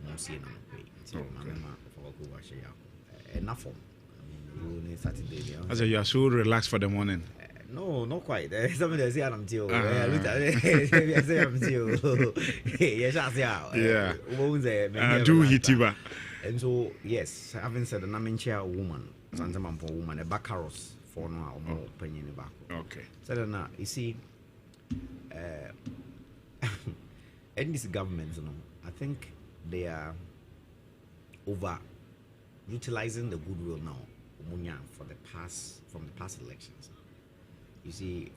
mo sie na no pay. So mamema for koko washe ya. Enough for me. Saturday. I say you are so relaxed for the morning. No, not quite. Somebody say I'm too. Look at it. I say I'm too. Yes, I say. Yeah. Do hitiba. And so, yes, having said an amenchair woman, Santaman for woman, a baccaros for now, more opinion about. Okay. So then, you see, in this government, you know, I think they are over utilizing the goodwill now, from the past elections. You see,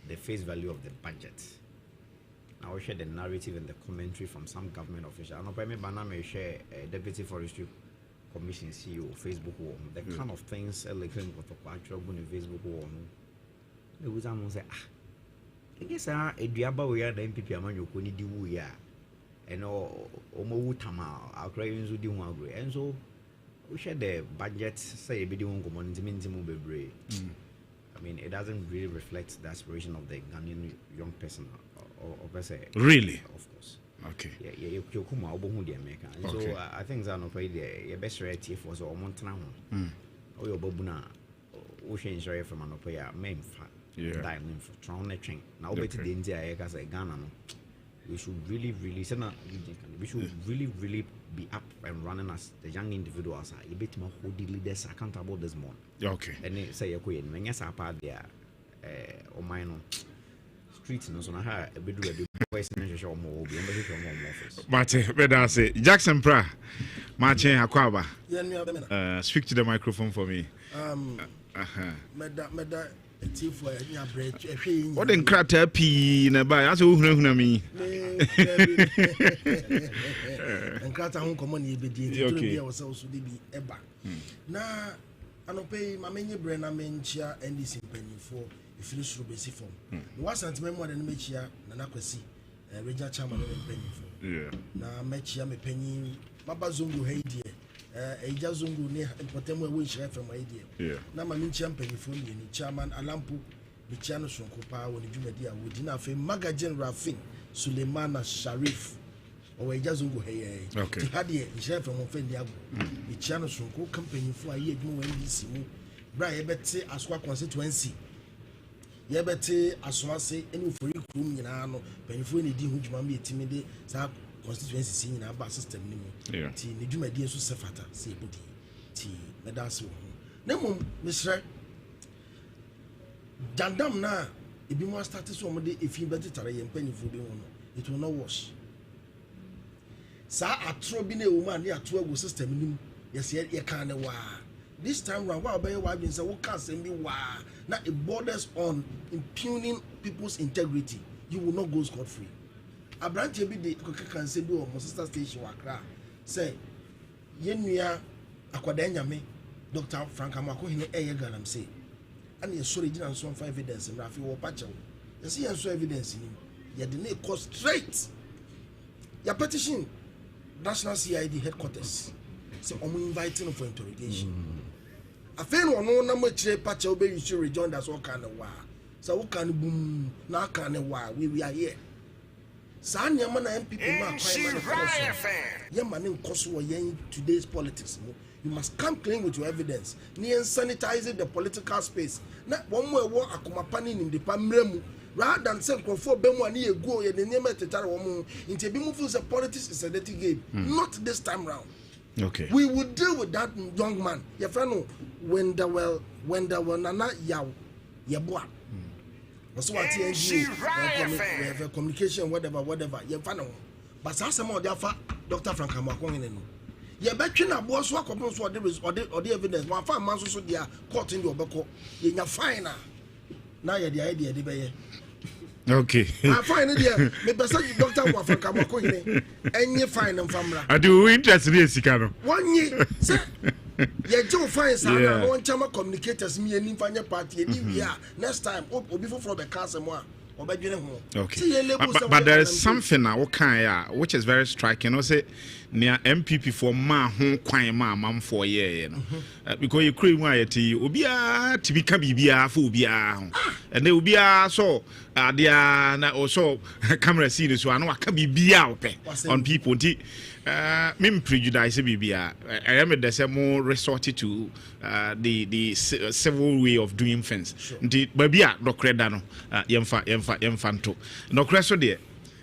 the face value of the budget. Now we share the narrative and the commentary from some government official. I know Banana share Deputy Forestry Commission CEO Facebook wall. The kind of things electing with the actual on Facebook wall. There was someone say, I guess a diaba we are the MPP among you could do we are. And Omo Tama, our cravings would do one agree. And so we share the budget, say, be doing community. I mean, it doesn't really reflect the aspiration of the Ghanaian young person, or per se. Really? Of course. Okay. Yeah, you come out of America. So I think that no play the best rate for so Montana. Oh, your Bobuna, Ocean Share from an opera, main fat, diamond for Tron train. Now, better than India, as a Ghana. We should really, we should really be up and running as the young individuals are a bit more hold the leaders accountable this morning. Okay. And they say a queen, when yes, apart there, or mine streets, no, so I have a bit of a voice and show more, be able to show more office. But better say Jackson Pra, Martin Akwaba. Speak to the microphone for me. What in crater pea in a buy? That's who me. And crater home common be ourselves to be eba. Now, I don't pay my many brain, I mean, chair and this in penny for a finish through basic form. Wasn't memoir than Mechia, Nanakwasi, and Raja Chairman and penny for. Yeah. Now, Mechia, me penny, Baba Zungu, hey dear. A Jazungu near Potemwe wish from my idea. Yeah. Now, my champion for me, Chairman Alampu, the Channel Sonkopa, when the Jumedia would enough a Magazine Rafin, Suleimana Sharif, or a Jazungu hey. Okay. Hadia, the chef from Ofendiago, the Channel Sonko company for a year more in this. Bray, Betty, Aswa constituency. Yabete, Aswase, any for you, Kumino, Penny, which mammy timid, constituency seen in our bus system. Yeah. Tea, the Jumedia Safata, say booty. Tea, Medaso. Nemo, Mr. Jandam na, if you must start somebody, if you better try and penny for the one, it will not wash. Sa a trobine woman, ya 12 system, yes, yet you can't wa. This time round, while by your wife and say, what can't send me wa. Now it borders on impugning people's integrity. You will not go scot free. A branch be the can say do on sister station wakra say yenua akwadanya me Dr. Frank Amako hine eyeganam say and you sorry gina so evidence na afi wo pacha you see so evidence ni you dey na cause straight your petition National CID headquarters so inviting for interrogation afi no no na ma kire pacha obe you should rejoin that's all kind of wa so what can boom na kind of wa we are here. Sanya mana MPP ma kwai mana koso. Ye mane nkoso wo yen today's politics mo. You must come clean with your evidence. Ni sanitize the political space. Na one more war akomapani in the pamremu. Rather than say for bemu ani ego ye the name tetare womu. Inte bi mu feel say politics is a dirty game. Not this time round. Okay. We will deal with that young man. Your friend when the well nana yaw yeboa. So what TNG communication whatever your friend. But some of the Dr. Frank Amakong. You bet you na boss work upon what there is or the evidence. One fine man so they are caught in your bako. In your fine now you're the idea the bay. Okay. I find it maybe Dr. Frank Amakong and you find them from I do interested in Sikano. 1 year. Yeah, Joe finds one chama communicators me and in party and we are next time or before from the castle more. Okay. But there is something now which is very striking. You say near MPP for ma home kwai ma for year, because you create why ubia to become bibia for ubia, and they will be so they are also camera scenes so I know I can be on people. Mim prejudice bibia. I remember there's more resorted to the civil way of doing things. The babia no credano yemfanto no creso de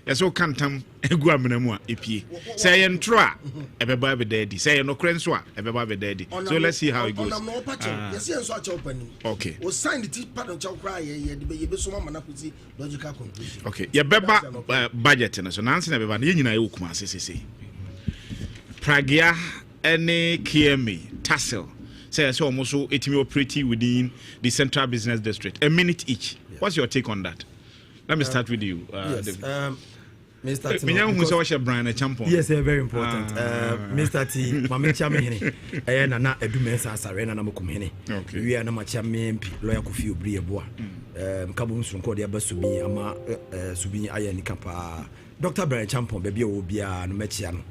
yeso kantam egu amenamu a epie say entro a ebeba be daddy say no crenso a ebeba be daddy so let's see how it goes. Okay, we sign the tea part on chow cry ye be so mama na kuti logical conclusion. Okay, ye beba budget no so nanse na beba ye nyina ye okuma sesese Pragia any KMA tassel say so almost etimi operating within the central business district a minute each. What's your take on that? Let me start with you. Yes, Mr. T. Yes, very important. Mr. T. Mamicha Mehene, Ayana Edumesa Sarena Namukumene. We are Namacha MP, Lawyer Kofi Brieboa, Kabum Sunkodia Basumi, Ama Subini Ayani Kampa, Dr. Brian Champon, Baby Obia, Mechiano.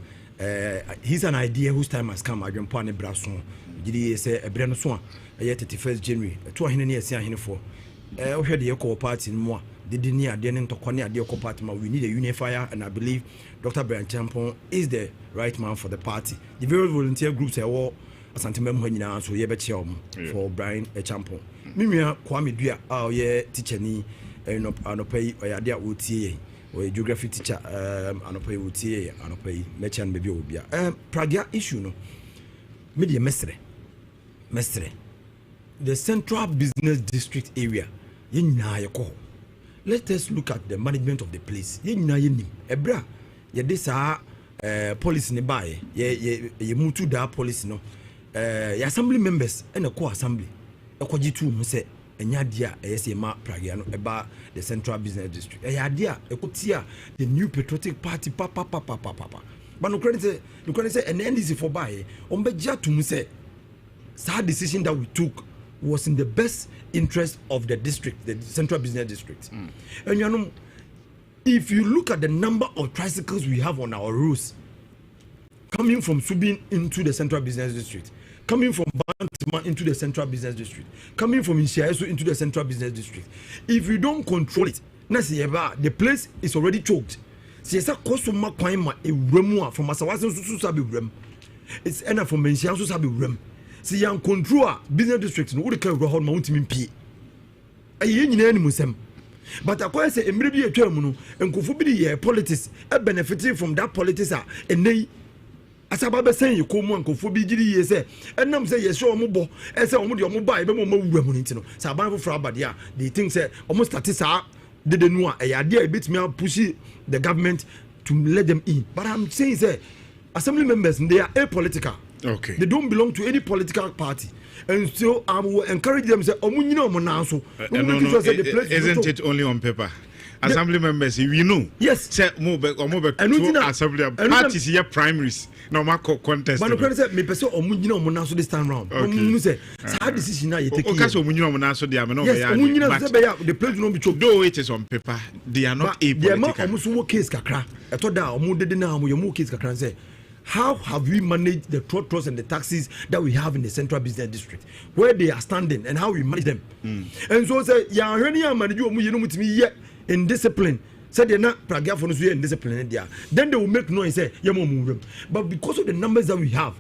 He's an idea whose time has come. I don't point a brasson. Did he say a brand swan? A 31st January, 200 years for. We had the Eco Party in more. They didn't need to connect the Eco Party. We need a unifier, and I believe Dr. Brian Champon is the right man for the party. The various volunteer groups are all a sentiment when you answer for Brian Champon. Mimia Kwame Dua, our teacher, and pay or idea OTA. Or geography teacher, and pay OTA, and pay merchant baby obia. Pragia issue no. Media mestre. The central business district area. Let us look at the management of the place. Ebra, this policy nearby. You move to that policy no. Assembly members and a co-assembly. A co-G2 say. Enyadia esema Pragia no eba the central business district. Eyadia ekotia the new patriotic party papa. But no credit say an NDC for buy. Ombeja to say sad decision that we took was in the best interest of the district, the central business district. And you know, if you look at the number of tricycles we have on our roads coming from Subin into the central business district, coming from Bantima into the central business district, coming from Inshiaeso into the central business district, if you don't control it, the place is already choked. It's from Masawasi it's enough from Inshiaeso Sabi Rem. See, young control business districts no would carry a whole mountain in P. A KuroYiMuNsem. But I say, immediately a terminal and Kofi politics benefiting from that politics and they. As I saying, you come on Kofi GD say, and I'm saying, yes, show mobile, and say, Omo, buy, but more women. Saban for Abadia, they think say almost statisa didn't know a idea a bit me push the government to let them in. But I'm saying, say, assembly members, they are apolitical. Okay. They don't belong to any political party. And so I will encourage them to say, isn't it only on paper? Assembly members, you know. Yes. Say move assembly parties here primaries. No mark contest. But no say me person omunjina omunaso this time round. Omunjina say sa decision na you take. Okaso omunjina omunaso they are no be ya. The place no be choke. Though it is on paper, they are not able. They are omuso wo case kakra. Eto da omu dede na omu case kakra say how have we managed the trotros and the taxis that we have in the central business district, where they are standing, and how we manage them? And so say ya hwani ya manage omu yenu mutimi ye in discipline. Said they're not Pragia for in discipline there. Then they will make noise say but because of the numbers that we have,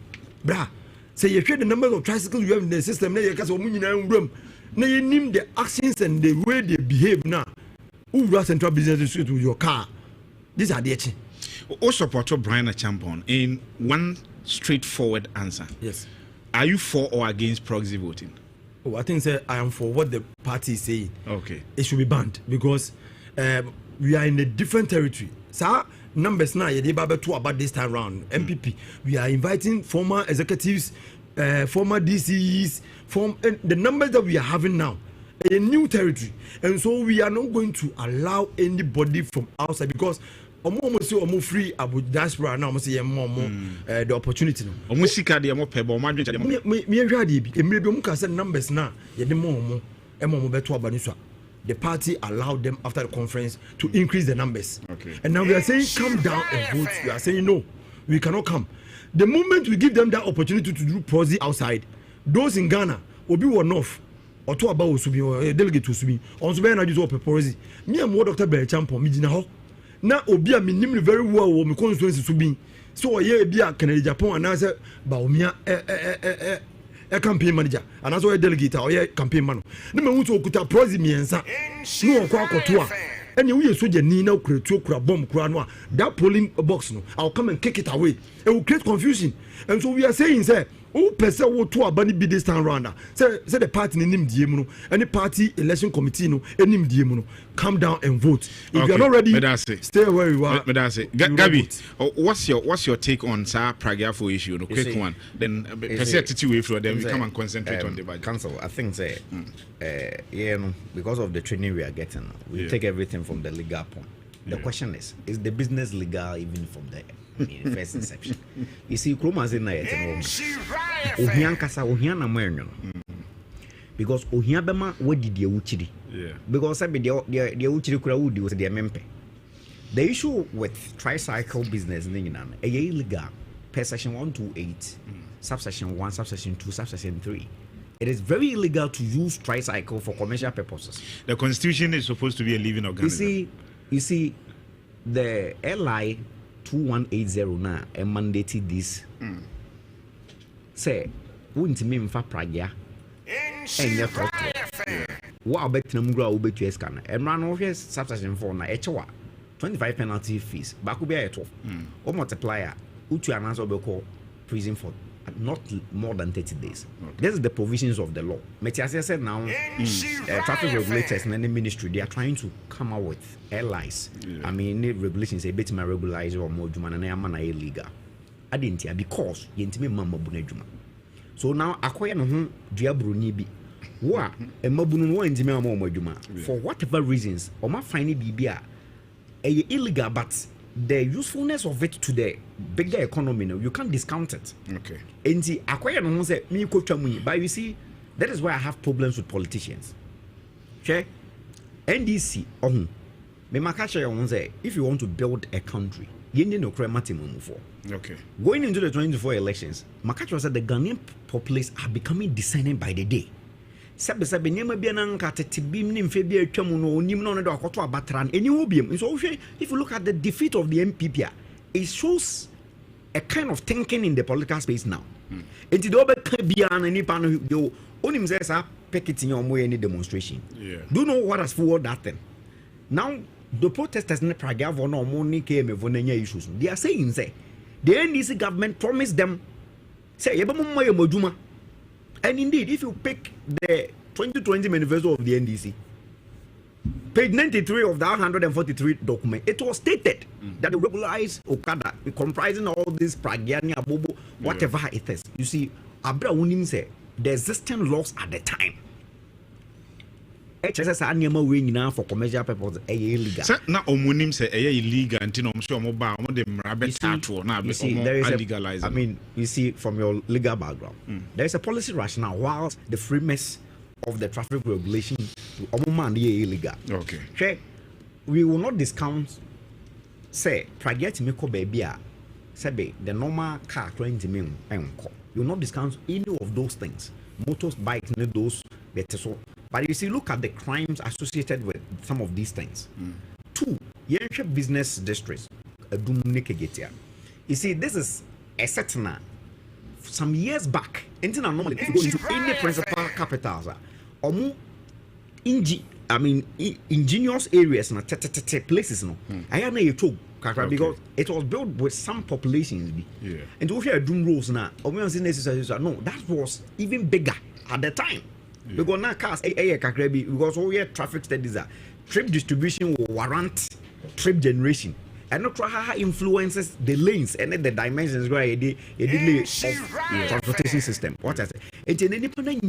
brah, Say you share the number of tricycles you have in the system. Now you can say room. Now you name the actions and the way they behave now. Who runs central business street with your car? These are the action. O support Brian Champon in one straightforward answer. Yes. Are you for or against proxy voting? Oh, I think I am for what the party is saying. Okay. It should be banned because we are in a different territory. Sir, numbers now, you about this time round. MPP, we are inviting former executives, former DCEs, the numbers that we are having now, a new territory. And so we are not going to allow anybody from outside because almost free about diaspora now. Almost the opportunity. Almost sick at the more pebble. Me numbers now. The party allowed them after the conference to increase the numbers. Okay. And now we are saying come down and vote. We are saying no, we cannot come. The moment we give them that opportunity to do proxy outside, those in Ghana will be one off. Or to about to be a delegate to be on so I just open proxy. Me and more Dr. Barry Champo, me now. Now Obi a minimum very well me constituency to be. So yeah, be a Canada Japan and I said Baumia a campaign manager and as well a delegate or a campaign man. No man who could proxy me and say no kwa and you so the Nina create bomb cranoa that polling box no I'll come and kick it away. It will create confusion. And so we are saying say who person will to abani be this time round say the party nim diem any party election committee no nim diem come down and vote. If okay. You are not ready, stay where you are. Gabi, what's your take on Sir Pragyafo issue? No quick one. Then way for them we come and concentrate on the budget. Council, I think say because of the training we are getting, we take everything from the legal point. The question is the business legal even from the first inception? You see, Kroma is in there. Ohian kasa ohian na mwenyo. Because ohian bema what did you uchiri? Because I be the uchiri kura udi was the mempe. The issue with tricycle business ninginan illegal per section 128, subsection 1, subsection 2, subsection 3. It is very illegal to use tricycle for commercial purposes. The constitution is supposed to be a living organism. You see, the LI 2180 now mandated this. Say, wouldn't mean for Pragia and your what about Namgra will be to scan and run over his subsection 4 na HWA 25 penalty fees. Bakubia 12 or multiplier, which you announce call prison for not more than 30 days. Okay. This is the provisions of the law. Metiasia said now, traffic regulators and the ministry, they are trying to come out with allies. I mean, regulations a bit more regularize or more human and I'm illegal. I didn't hear because you intimate mama bunejuma. So now, acquire no diabruni be. Wa a mabunu one intimate mama juma for whatever reasons, or my finding BBA illegal, but the usefulness of it to the bigger economy, you can't discount it. Okay. And see, acquire no one say me coach me, but you see, that is why I have problems with politicians. Okay? NDC, me makacha on say, if you want to build a country, you need no crematim for. Okay. Going into the 2024 elections, makacha said the Ghanaian populace are becoming discerning by the day. Sabe nyama bia na nka tetebim ne mfe bia atwam no onim no do akoto abatran eni obiam. So if you look at the defeat of the MPP, it shows a kind of thinking in the political space now. Enti do be ka bia na nipa no yo onim say sa picketing or mo any demonstration. Do you know what has forward that thing? Now the protesters in Praga no mo ni ke me vonanya issues. They are saying say the NDC government promised them say yebamo mo yemoduma. And indeed, if you pick the 2020 manifesto of the NDC, page 93 of the 143 document, it was stated that the regularized Okada, comprising all this Pragiani, Abobo, whatever it is. You see, Abra Unim said the existing laws at the time. HSS animal wing now for commercial purposes illegal. Now Omunim say illegal until I'm sure mobile them rabbit now there is legalized. I mean, you see from your legal background, there is a policy rationale whilst the framework of the traffic regulation to Omuman illegal. Okay. We will not discount say Praget Meko baby say the normal car 20 million enko. You will not discount any of those things. Motors, bikes, those better so. But you see, look at the crimes associated with some of these things. 2, business districts. You see, this is a certain some years back. Anything normally if you go into any principal capitals, ingenious areas na places no. I am na talk because it was built with some populations. Yeah. And if you are doing rules now, no, that was even bigger at the time. Yeah. Because now cars because all your traffic studies are trip distribution will warrant trip generation. And not how influences the lanes and the dimensions where it delay of transportation system. What I say, it's an independent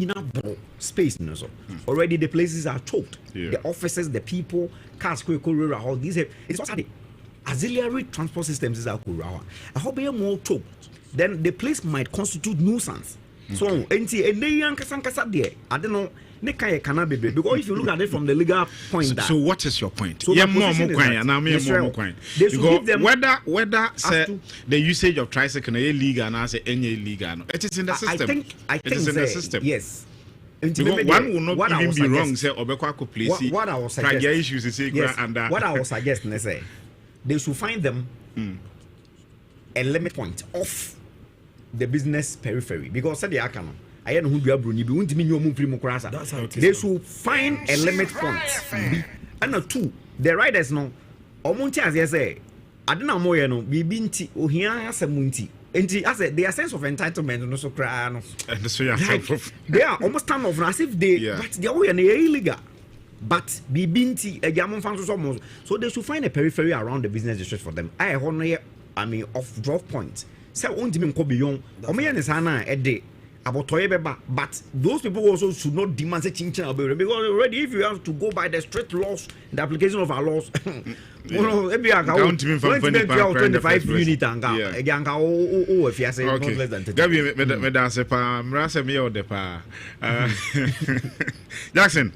space. Already the places are choked. Yeah. The offices, the people, cars, all these. It's also the auxiliary transport systems is our Kurawa. I hope they are more choked. Then the place might constitute nuisance. So, and they young Kasankasa there. I don't know. Because if you look at it from the legal point, so what is your point? So yeah, more coin. Whether say the usage of tricycle is illegal and I say any illegal, it is in the system. I think it is in the system. Yes. Because one will not even be wrong. Say Obekwa place. What I was suggesting. Issues is and what I was suggesting is say they should find them a limit point off the business periphery because said the Akano. I don't know who Bruni, but that's how it is. They should find a limit point. And two, the riders no. Omonti as you say, I don't know more no. Bibinti ohia asamunti. And I said their sense of entitlement no so cry no. And so they are almost turn off as if they, but they are illegal. But bibinti a jamon fans almost. So they should find a periphery around the business district for them. Off drop point. Say won't even go beyond. Omeya is hana a day. About Toyeba, but those people also should not demand such change because already if you have to go by the strict laws, the application of our laws, maybe I can't even 25 unit and if you say not less than 10. Jackson,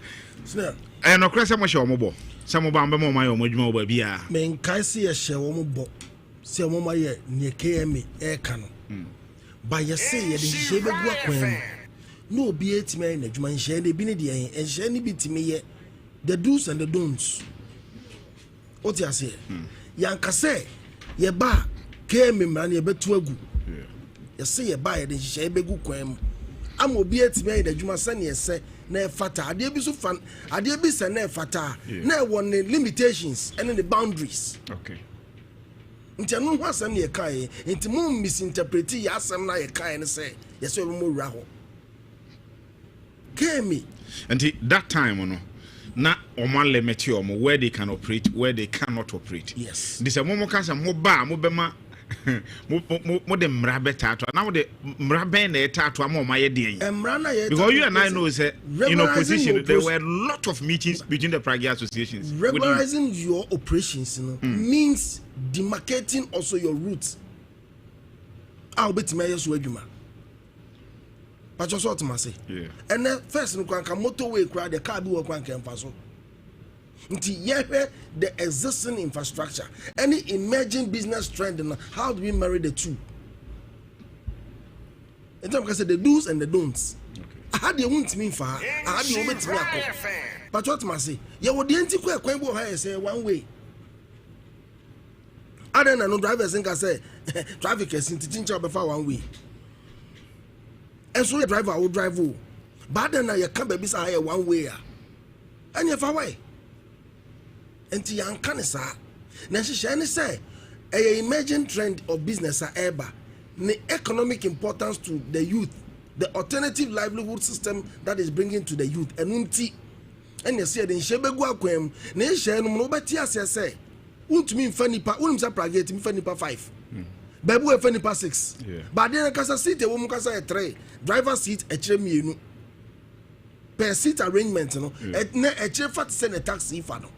and no question much mobile. Some of them my own baby. Men Kaisi a show mobo, say Moma near KME air cannon. By your say, no be it man, Edgeman share the binity and share any bit me yet. The do's and the don'ts. What you say? Yanka say, ye ba came in man, ye bet to a good. You say ye buy it and share be good quam. I'm will be it made that you must send ye say, ne fata. I dare be so fun. I dare be send ne fata. Ne one limitations and the boundaries. Okay. Nti no asem na yekai nti mo misinterpret ya asem na yekai ne say yes we mo wura ho kemi nti that time no na oman limit omo where they can operate where they cannot operate. Yes this mo kasa mo ba mo bema mo de mra beta to na mo de mra ben na eta to am o maye den because you and I know say in opposition there were a lot of meetings between the Prague associations. Regularizing your operations means demarcating also your routes. I'll bet me yes adwuma but just what say and then first no kwanka motorway crowd the car be wo kwanka emfa so nti yehwe the existing infrastructure any emerging business trend and how do we marry the two in terms of the do's and the don'ts. I had the won't mean for I had the moment me akọ but what must say you would the anti kwan bo ha say one way I don't know drivers think I say traffic is in teaching job before one way and so the driver will drive but then you can't be say one way and you far away enti yanka ne saa na hyehyɛ ne sɛ a emerging trend of business eba ne economic importance to the youth the alternative livelihood system that is bringing to the youth enunti ɛna sɛ de nhye begu akwam na nhye no no bɛti asɛ sɛ untumi mfa nipa unum sa Prague mfa nipa 5 babu mfa nipa 6 but then kasa seat wo mu kasa 3 driver seat ɛkyerɛ mienu per seat arrangement no na ɛkyerɛ fat sɛ ne taxi fa no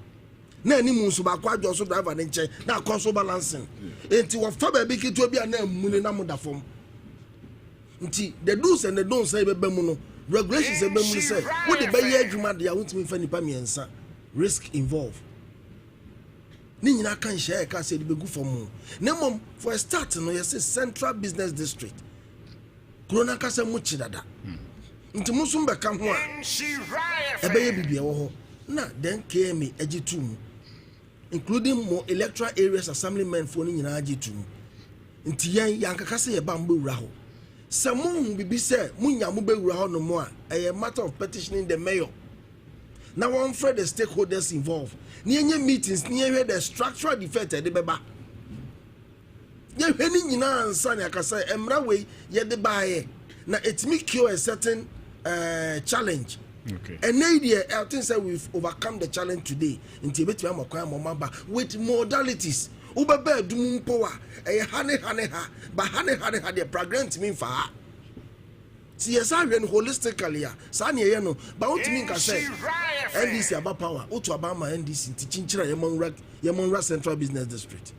na ni mu so ba kwa jo driver ne nche na akọ balancing enti wo fa ba bi kitu bi na mune na mo da fom nti the do's and the don'ts say be mu no regulations say be mu say wo de be ye adwuma de ya wontimi fa nipa miensa risk involved ni nyina kan share ka say de be gu fom na mom for a start no yes central business district corona ka say mu chi dada nti mu so mbe ka ho a ebe ye bibia wo ho na then came agitum including more electoral areas assemblymen for ni nyina agitum nti yan yankaka se ye ba mbo wura ho Someone will be said, Munya Mube no more, a matter of petitioning the mayor. Now, one for the stakeholders involved. Near meetings, near the structural defect at the Beba. You're heading in and Sanya Kasa, and Mraway, yet the buyer. Now, it's me cure a certain challenge. Okay. And idea, I think that we've overcome the challenge today in Tibet with modalities. Ubaba do power, a honey ha, but honey the program to me for her. CSR and holistically, Sanya Yano, but what you mean can say, NDC about power, Otu Abama NDC, teaching Yamonra Central Business District.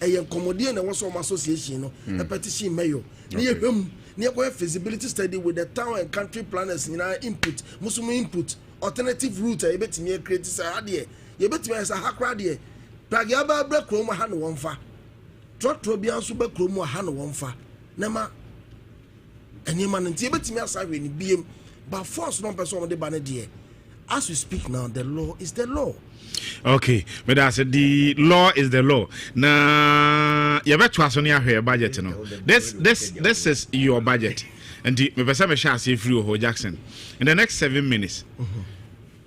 A Commodian and was some association, a petition mayor, near him, near feasibility study with the town and country planners in our input, Muslim input, alternative route, I bet me a creative idea, you bet me as a hack radio. Pragiaba break Roma hand one fa. Trotrobian super chromo hand one fa. Nema any man in Tibet me as I win BM, but force non person on the banner dear. As we speak now, the law is the law. Okay, but I said the law is the law. Now, you better trust on your budget, you know. This is your budget, and the me person shall see through Jackson in the next 7 minutes.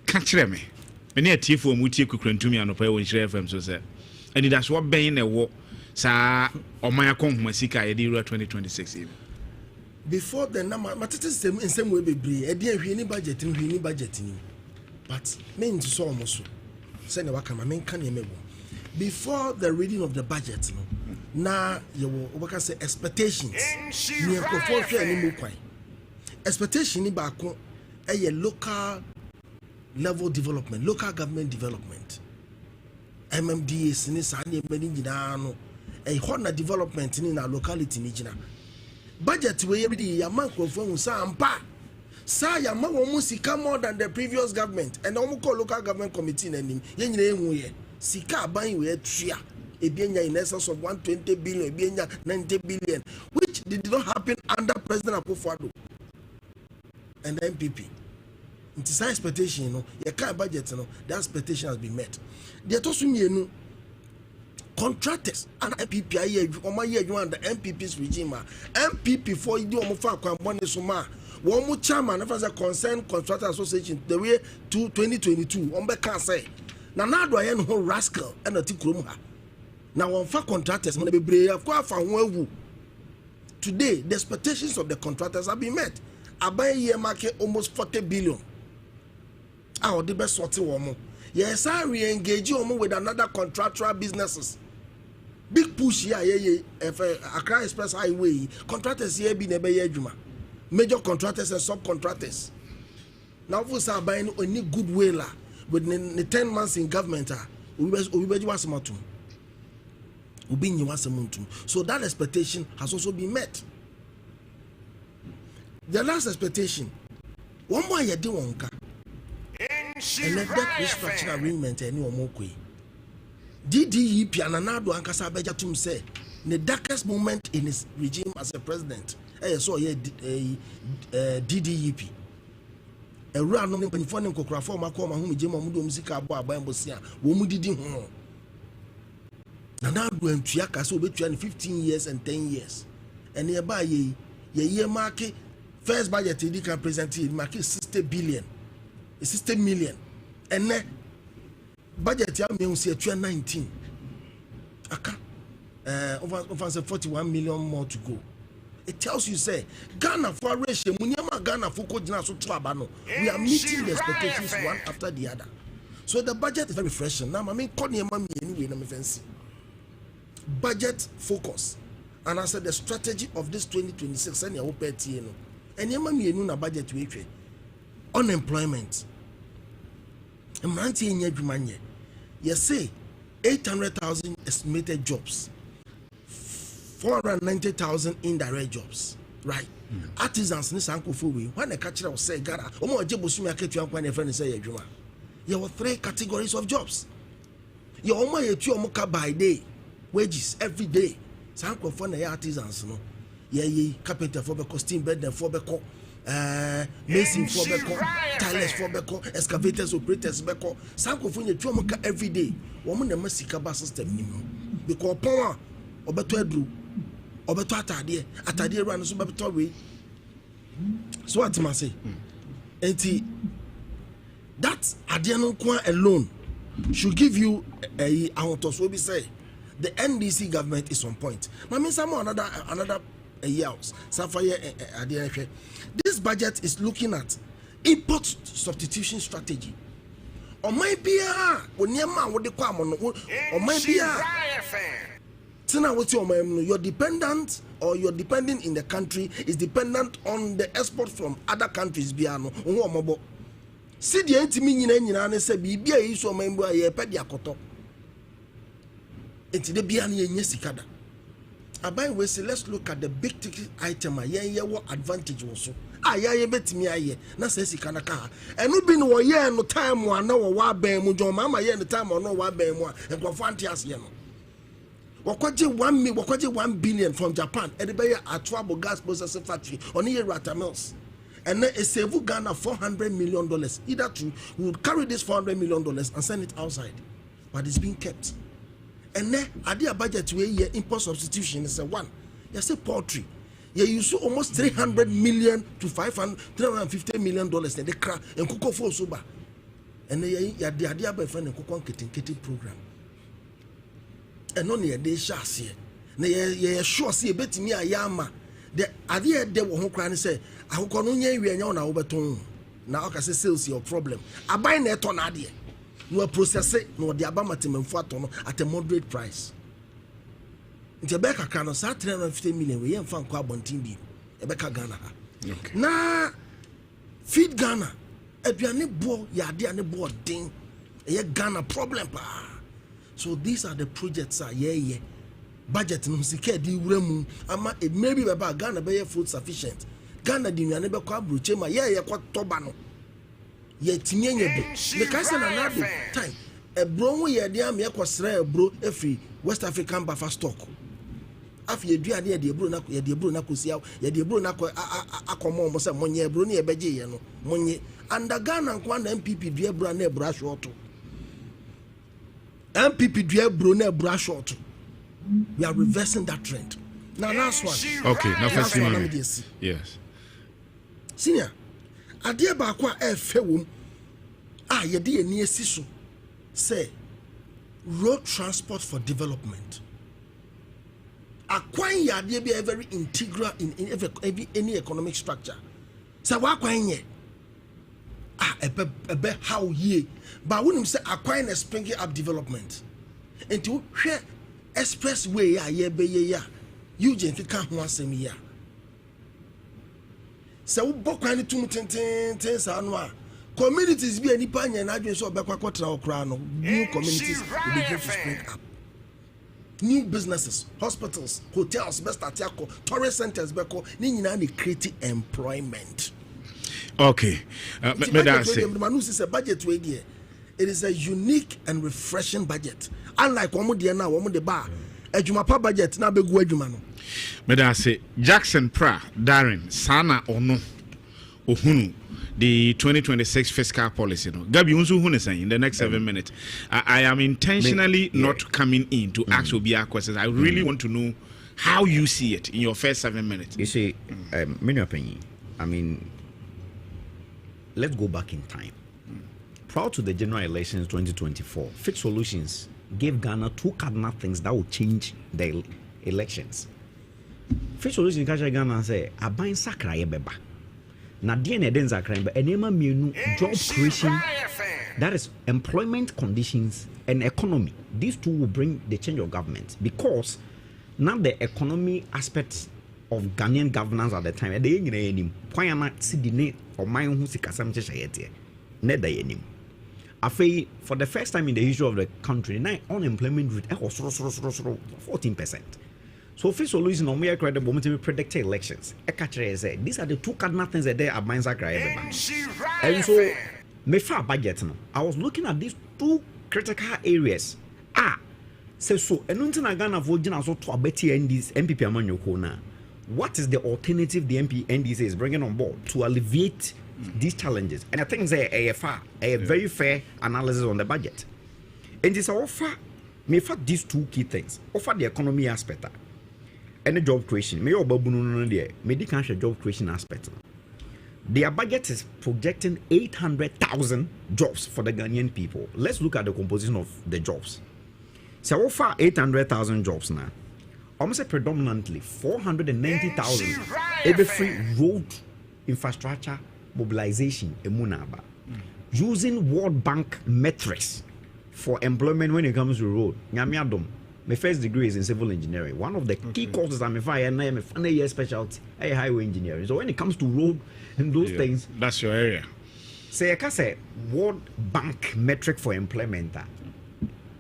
Catch me. Many a tea for Muti Kukrentumi and Opay when she FM so said. And that's what being a war, sir, or my account, Masika, 2026. Before the number, but it is in some way be a dear any budget in any budgeting. But mean to so almost send a wakama main can before the reading of the budget, now you will say expectations near expectation in Baku a local level development, local government development. MMDA sinisani meningino a honor development in our locality nijina. Budget we every yamanko from Sampa. Sa yamawo musika more than the previous government and almost local government committee name. Yenye Sika buying we tria. Ebienya in excess of 120 billion, ebienya 90 billion, which did not happen under President Akufo-Addo and the MPP. It is high expectation, you know. Your kind budget, you know. The expectation has been met. They are talking, you know, contractors and MPP. Oma year you under MPP's regime. MPP for you do omofa kwambone suma. One more chairman of a concerned contractor association the way to 2022. Ombe can say. Now do I know who rascal and a tikrumha. Now on for contractors when they be brave. Of course, today the expectations of the contractors have been met. Abai year market almost 40 billion. Our the best sort of woman. Yes, I re-engage you with another contractual businesses. Big push here, Accra Express Highway. Contractors here be never juma. Major contractors and subcontractors. Now for say buying any good way la with the 10 months in government so that expectation has also been met. The last expectation, one more year do one. And let that restructuring agreement any more quick. DDEP and another Ankasa Bejatum say the darkest moment in his regime as a president. So yeah, DDEP. A random informing Kokra former Koma whom Jim Mudu Musica Bambosia, Womudi Home. Now when Triaka so between 15 years and 10 years. And nearby ye year market first budget he can present it market 60 billion. 60 million and then budget ya me say 19 aka over 41 million more to go. It tells you say Ghana for ratio munyama Ghana for kodina so to aba no we are meeting the expectations one after the other, so the budget is very fresh now. I mean konema me anyway na me fancy budget focus and I said the strategy of this 2026 and your pay no enema me enu na budget we twe unemployment. You say 800,000 estimated jobs, 490,000 indirect jobs, right? Artisans, when the catcher say, Gara, you have 3 categories of jobs. You almost by day, wages every day. Sanko for the artisans, no, yeah, carpenter for the costume bed, for the mason for beko, tilers for beko, excavators, operators beko. Sanko for the tuamoka every day. Woman the Mexica bus system, because power or better drew obeto atade run so beto we. So what am I say? That adiano kwa alone should give you a so we say the NDC government is on point. I mean some another years. This budget is looking at import substitution strategy. Or might be you're dependent or you're depending in the country is dependent on the export from other countries. See the anti say be a so member a pedia koto. It's the biani yesikada. Abai we say let's look at the big ticket item. What advantage also? Ya bet me aye. Na say sikana ka. Enu bi no ye no time one na wa ban mu John mama ye no time no wa ban mu a enkofo antias ye no. Wakwaje 1 billion from Japan. E de be Atuabo gas processing factory on here Rata Mills. And then a save Ghana $400 million. Either two, we would carry this $400 million and send it outside, but it's being kept. And then idea budget where your import substitution is a one. You say poultry. You use almost 300 million to 350 million dollars in the crack and cook for soba. And then you the idea by finding cook kitty program. And only a day shas here. You sure see a bit me a yama. The idea they were crying say, I will call you na overtone. Now I can say sales your problem. I buy net on idea. You process it, no the Abama team at a moderate price. In Tebeka can say 350 million. We ain't found carbon team. Ebeka Ghana. Okay. Now feed Ghana. Ebiani bo yadi ane bo ding. Ye Ghana problem pa. So these are the projects yeah. Budget no sika di wuramu ama it maybe baba Ghana be food sufficient. Ghana di nwane be kwa broche ma ye kwa toba no. Ye tinyenye do. Because na another time e bro ho ye de am ye kwasra e bro efri West African buffer stock. Afi ye duade ye de bro na kosia ye de bro na akomo mo se monye bro na ye beje ye no monye and Ghana kwa na MPP dua bro na e bro short. MPP dua bro na e bro short. We are reversing that trend. Now last one. Okay, now first one. Yes. Senior, idea ba kwa fewum ye de ani esi so say road transport for development. Akwan ya de be very integral in any economic structure. Say wa kwan ye ebe how ye but when you say akwan is springing up development into hwe expressway ya you gente kan ho asem ya se wo bokwan tum tenten sa no a communities bi ani pa nya na adwen so obekwa kwatra okra no new communities will begin to spring up, new businesses, hospitals, hotels, best atiako, tourist centers beko ni nyina na create employment. Okay, me da say manu say budget we there. It is a unique and refreshing budget. Unlike one de na one de ba adwuma pa budget na begu adwuma no. Me da say Jackson Pra Darren Sana ono ohunu the 2026 fiscal policy no. Gabi unsu hunu say in the next 7 minutes. I am intentionally not coming in to ask Obia questions. I really want to know how you see it in your first 7 minutes. You see, many opinion. I mean, let's go back in time. Prior to the general elections 2024, Fit Solutions gave Ghana 2 cardinal things that would change the elections. Fit Solutions in Ghana say, "Abain sakra ye beba." Na DNA den sakra be enema mienu job creation, that is employment conditions and economy. These two will bring the change of government because now the economy aspects of Ghanaian governance at the time, they ain't any point see the name or my own sikasam cheshayete. Neda yenim. For the first time in the history of the country, now unemployment rate was 14%. So Fit Solutions on we credible moment to predict elections. These are the 2 cardinal things that they are buying and so me far budget no. I was looking at these 2 critical areas. So enunti Ghana for Gina so to abeti NDs MPP amanyoko na. What is the alternative the NDC is bringing on board to alleviate these challenges? And I think it's a very fair analysis on the budget. And it's offer these 2 key things. Offer the economy aspect. any job creation. Me obabu no there. Me di kan job creation aspect. Their budget is projecting 800,000 jobs for the Ghanaian people. Let's look at the composition of the jobs. So far 800,000 jobs now. Almost predominantly 490,000 every free road infrastructure mobilization emunaba. Using World Bank metrics for employment when it comes to road. Nyamiadom. My first degree is in civil engineering. One of the key courses I'm a year specialty, highway engineering. So when it comes to road and those things, that's your area. Say I can say World Bank metric for employment.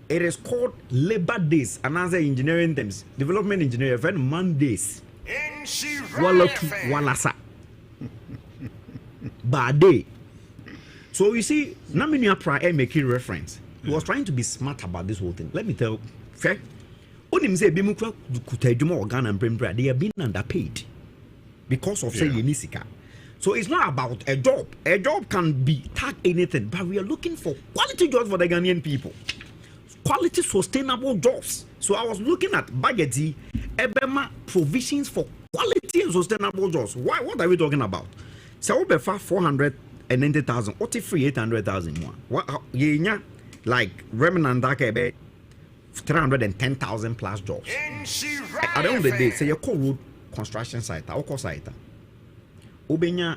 It is called labor days, another engineering terms, development engineering, event Mondays. Walasa. Bade. So you see, Naminia Pra making reference. He was trying to be smart about this whole thing. Let me tell you. Fair. Onim say bimukra kutadwuma organ and brain they are being underpaid because of say yenisika. So it's not about a job. A job can be tag anything, but we are looking for quality jobs for the Ghanaian people. Quality sustainable jobs. So I was looking at budgety ebema provisions for quality and sustainable jobs. Why? What are we talking about? So we befa 490,000, what if free 800,000 more? What yenya like remnant that 310,000 plus jobs. At the end of the day, say your core road construction site, our core site. Obenya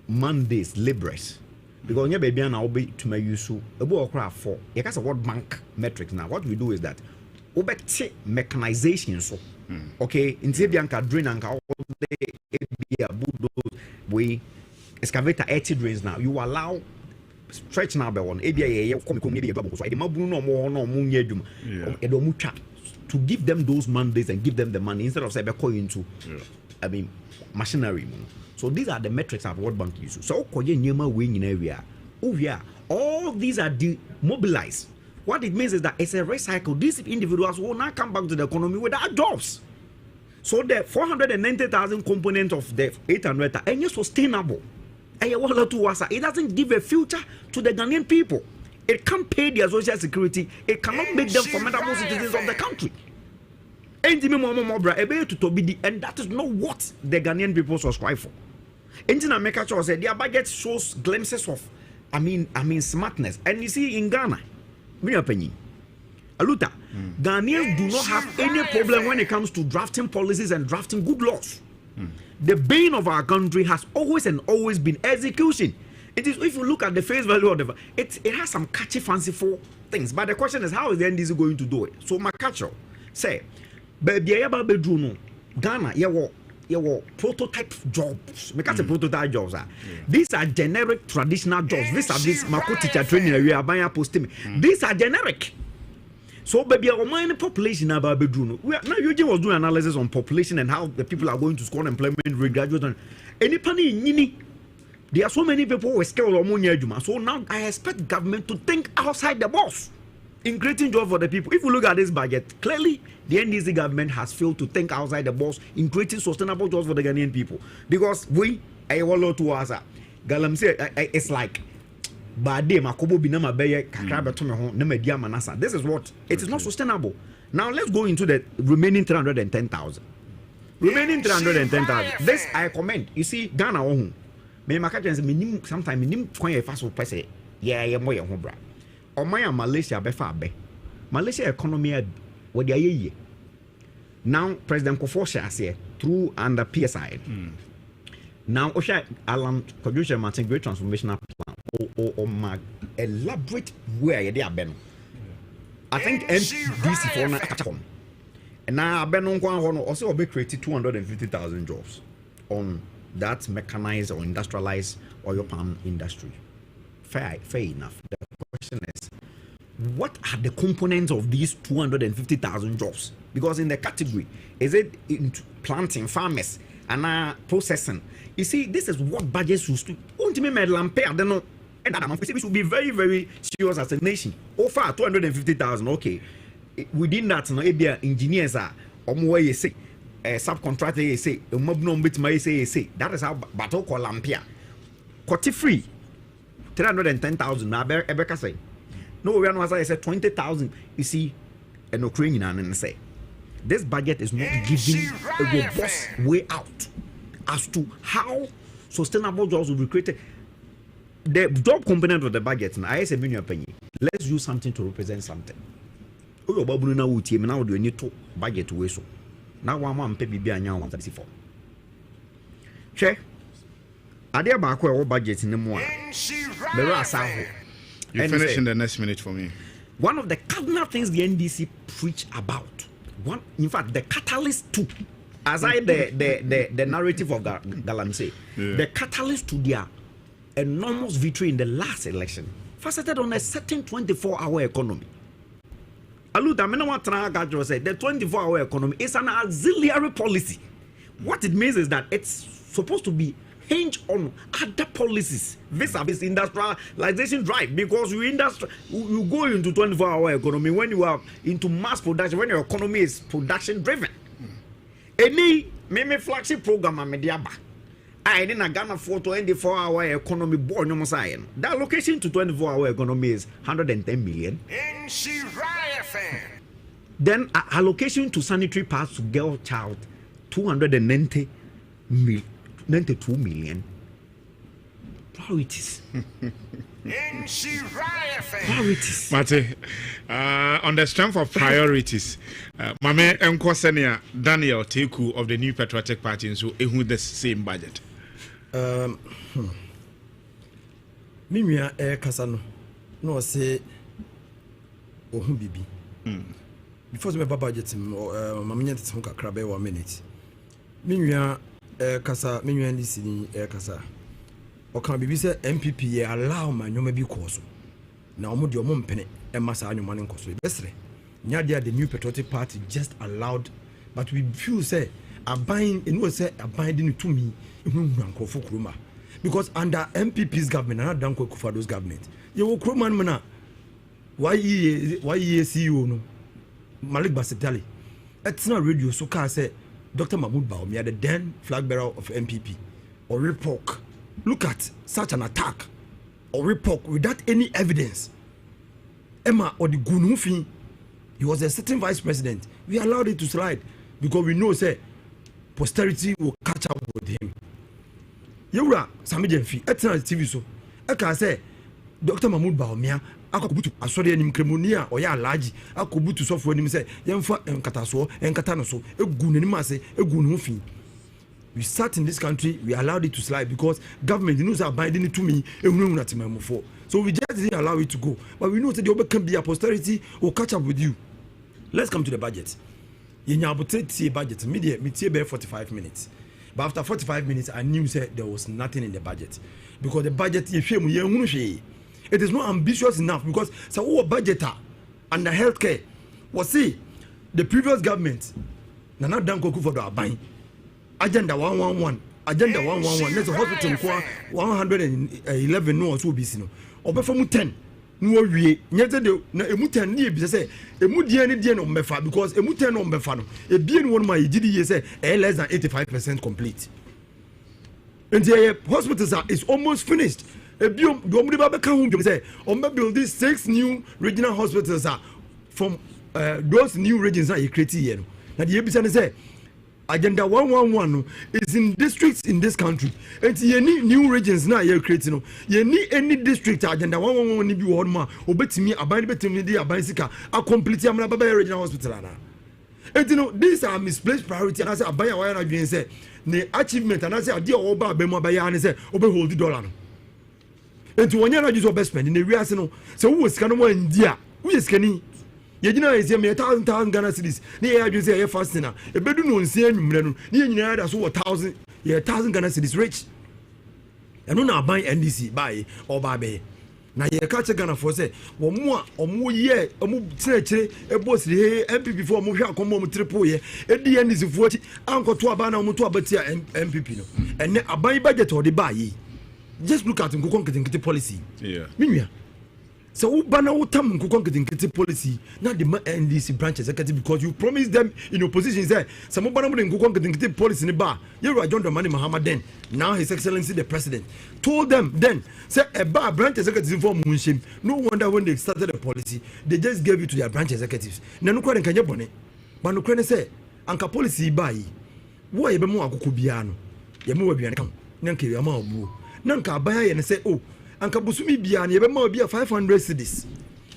Mondays laborers. Because your baby and I'll be to my use a book for you can say World Bank metrics. Now, what we do is that obey mechanization. So, okay, in Bianca drain and all day we excavator 80 drains now. You allow stretch now by one ABA to give them those Mondays and give them the money instead of say going into machinery. So these are the metrics of World Bank use. So all these are demobilized. What it means is that it's a recycle. These individuals will not come back to the economy without jobs. So the 490,000 component of the 800 are sustainable. It doesn't give a future to the Ghanaian people. It can't pay their social security. It cannot make them formidable citizens of the country. And that is not what the Ghanaian people subscribe for. America said their budget shows glimpses of smartness. And you see in Ghana, my opinion, Aluta, Ghanaians do not have any problem when it comes to drafting policies and drafting good laws. The bane of our country has always been execution. It is, if you look at the face value of it has some catchy, fanciful things. But the question is, how is the NDC going to do it? So my catcher say, Ghana, your prototype jobs. Because prototype jobs are these are generic traditional jobs. These Mako teacher training area, Banya posting. These are generic. So, baby, our mind population about bedroom. Now, Eugene was doing analysis on population and how the people are going to score employment, regraduate, and any penny nini. There are so many people who are skilled or money. So now I expect government to think outside the box in creating jobs for the people. If you look at this budget, clearly the NDC government has failed to think outside the box in creating sustainable jobs for the Ghanaian people. Because we, it's like. This is what it is not sustainable. Now let's go into the remaining 310,000. Remaining 310,000. This I comment. You see, Ghana sometimes Malaysia Malaysia economy now President Kofi through under PSI. Now Osha Alan KuroYiMuNsem great transformational plan or elaborate where they are been. I think NDC for now and now Ben also be created 250,000 jobs on that mechanized or industrialized oil palm industry. Fair enough. The question is, what are the components of these 250,000 jobs? Because in the category, is it into planting, farmers, and processing? You see, this is what budgets used to. We should be very, very serious as a nation. Over 250,000, okay. Within that, engineers are subcontractor say, that is how battle call Lampia. Quite free. 310,000 now Ebeka say. No, we are not say 20,000. You see, and Ukrainian and say. this budget is not giving a robust way out as to how sustainable jobs will be created. The job component of the budget, let's use something to represent something. Now do we need to budget to so. Now one pay BB and now 134. Che, are there back where budget in the more? You finish in the next minute for me. One of the cardinal things the NDC preach about, in fact, the catalyst to, as the narrative of Galamsey, the catalyst to their enormous victory in the last election, faceted on a certain 24-hour economy. Aluta, the 24-hour economy is an auxiliary policy. What it means is that it's supposed to be hinged on other policies vis-a-vis industrialization drive, because you go into 24-hour economy when you are into mass production, when your economy is production driven. Any flagship program I didn't Ghana for 24-hour economy born no sign. The allocation to 24-hour economy is 110 million. Then allocation to sanitary pads to girl child 292 million. Priorities. Priorities. Mate, on the strength of priorities, Mame Nkosenia Daniel Teku of the New Patriotic Party, so who the same budget. Mimia Kasano no say ohun bibi. Before me budget mamanya tete kakra be 1 minute. Mimia kasa mimia ndisi ni kasa. Okan bibi say MPP allow ma nyoma bi koso. Na omo de omo mpene e masa anyoma ne nkoso. Besre. Nya dia the New Patriotic Party just allowed, but we feel say aban enu say aban de to me for Kuruma, because under MPP's government and Danko Kufado's government, you will Kuruman Mana. Why CEO no Malik Basetali? It's not radio, so can say Dr. Mahmoud Baumia, the then flag bearer of MPP, or report. Look at such an attack or report without any evidence. Emma or the Gunufi, he was a certain vice president. We allowed it to slide because we know say posterity will catch up with him. Yura Sami Jemfi, eternal TV so. I can say Dr. Mahmoud Baumia, Akobutu, Asori and Cremonia, or Ya Laji, Akobutu software him say, Yamfa and Kataso, and Katanaso, a Gunimase, a Gunufi. We sat in this country, we allowed it to slide because government knows are binding it to me, and for. So we just didn't allow it to go. But we know that the other can be a posterity or catch up with you. Let's come to the budget. In your budget, media 45 minutes. But after 45 minutes, I knew that there was nothing in the budget. Because the budget, it is not ambitious enough. Because so budget and the healthcare was see the previous government, Nana Danko for the buying agenda 111, agenda 111. There's a hospital 111 no so busy no. Obefamu 10. No we nyete de na emutan ni bi say emudie ne die no mbefa, because emutan no mbefa no e bie no ma yidi ye say less than 85% complete. And the hospitals is almost finished. E biom do omudi ba be kan hu say ombe build these 6 new regional hospitals from those new regions that you create here no. Na the ebisa ne say agenda 111 is in districts in this country. And any new regions now you're creating. You need any district agenda 111 ni bi wo ma obetimi aban betimi di aban sika a complete am na baba regional hospital ana. And you know these are misplaced priority, and I say aban ya wa na dwen say the achievement, and I say ade o ba abem aban ya ne say obe hold $1 no. And you wanya na just obe spend in the real no. So who sika no mo ndia. Who is skani? You know, it's a 1,000 Ghana cedis. Near you say a fasting. A bedu no see no. Near that's what 1,000 Ghana cedis rich. And no buy NDC buy or buy. Now you catch a Ghana for say, or more year, a move church, a boss here, MPP for Musha come triple year. At the end is 40 Uncle to Abana Mutua Batia MPP. And a buy budget or the buy. Just look at him go conquer policy. Yeah. Mimia. So Ubana Utam Kukonk policy, not the NDC branch executive, because you promised them in opposition there. Some Ubana Kukonk policy in the bar. You are John Dramani Mahama then. Now His Excellency the President told them then, say a bar branch executive for Munshim. No wonder when they started the policy, they just gave it to their branch executives. Nanuka and Kanyabone. but no crane say anka policy buy wo ye be mu akoko bia no ye mu waduane kam nanka ye ma obu nanka aban ye ne say oh anka busumi bia no ye be ma obi 500 cedis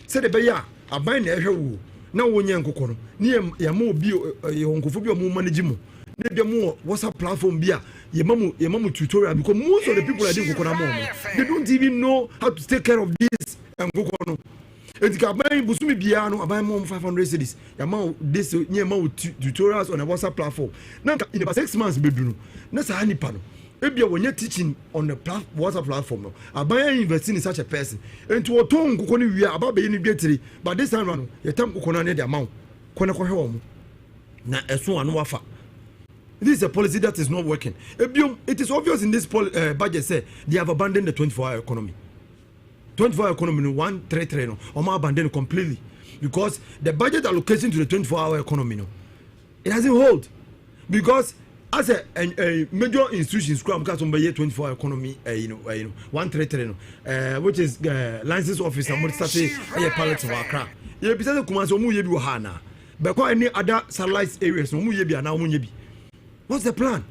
say de be ya aban na ehwe wo na wo nya nkoko no ne ye ma obi ye honkofo bi o mu manage mu ne de mu WhatsApp platform bia ye mamu tutorial because most of the people are doing nkoko na mo they don't even know how to take care of this nkoko no etika aban busumi bia no aban mo 500 cedis ya ma this nye ma tutorials on a WhatsApp platform na in about 6 months bedu no na sa nipa no ebia wonya teaching on the WhatsApp platform no aban investing in such a person enti oton nkoko no wi aba be ni dwetiri but this time no ye tam nkoko no ne de amount kone ko hwe wo mo na eso anu wafa. This is a policy that is not working. It is obvious in this budget say they have abandoned the 24-hour economy. 24-hour economy, 1 trillion, or abandoned completely. Because the budget allocation to the 24-hour economy, no, it doesn't hold. Because as a major institution, Scrum Cast on the 24-hour economy, 1 trillion, which is license office, and what started a pilot of Accra. You besides the commands of Muyebi Wahana, but any other satellite areas, no Muyebi now Muyebi. What's the plan?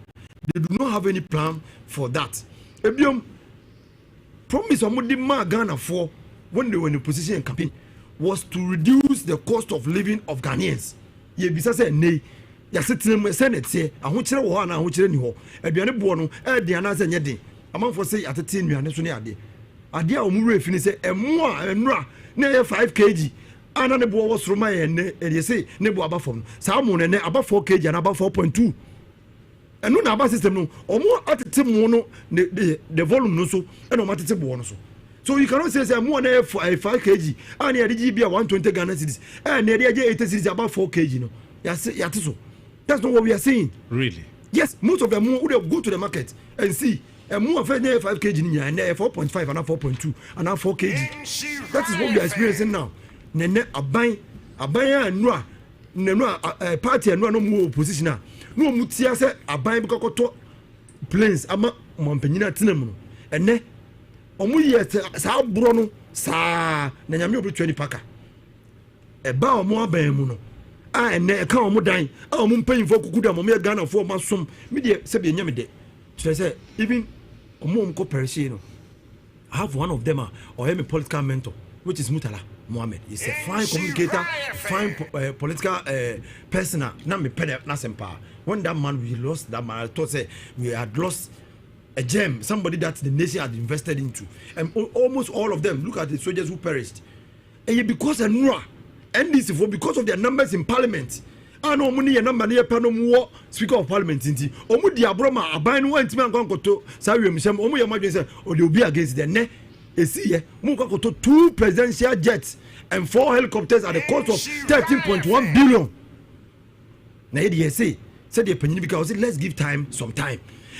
They do not have any plan for that. Ebiom promise Omudima Ghana for when they were in a position in campaign was to reduce the cost of living of Ghanaians. Ye bisa say nay. Ya sitting Senate say a hunchere wo na hunchere ni ho. Aduane bo no de anase nye den. Amanfo say atete nnuane so ne ade. Ade a omure fini say emu a enura na 5 kg. Ana ne bo wo soro ma ye ne e say ne bo aba fom. Sa mo ne aba 4 kg and aba 4.2. And no number system no omo atete mo no the volume no so and o matete bo no so. So you cannot say mo na 5 kg and e dey be 120 Ghana cedis and e dey 80 cedis about 4 kg no. Ya so. That's not what we are saying. Really? Yes, most of them would go to the market and see and more of 5 kg and 4.5 and 4.2 and 4 kg. That is what we are experiencing now. Nene aban no party and no more opposition now. No mutia say aban bikokoto planes ama mompanyina tinam no ene omu ye sa bro no sa na nyame obetwa ni paka e ba omu aban mu no a ene e ka omu dan a omu mpanyimfo kukuda mo me Ghana fo masom me de se be nyame de say even omu ko perish no I have one of them or him a political mentor which is Mutala Mohammed. He's a fine communicator, fine political person. Now me pay na sempa. When that man we lost that man, I thought say we had lost a gem, somebody that the nation had invested into, and almost all of them. Look at the soldiers who perished, and because of NUA, NDC for because of their numbers in parliament. I know money and number near Pano Speaker of Parliament. Omu diabroma aban no antimi ankonkoto sa wiemsem omu yamadwe say o de obi against the ne esi mu kwakoto 2 presidential jets and 4 helicopters at the cost of 13.1 billion. Na ye say the panyin because let's give time some time.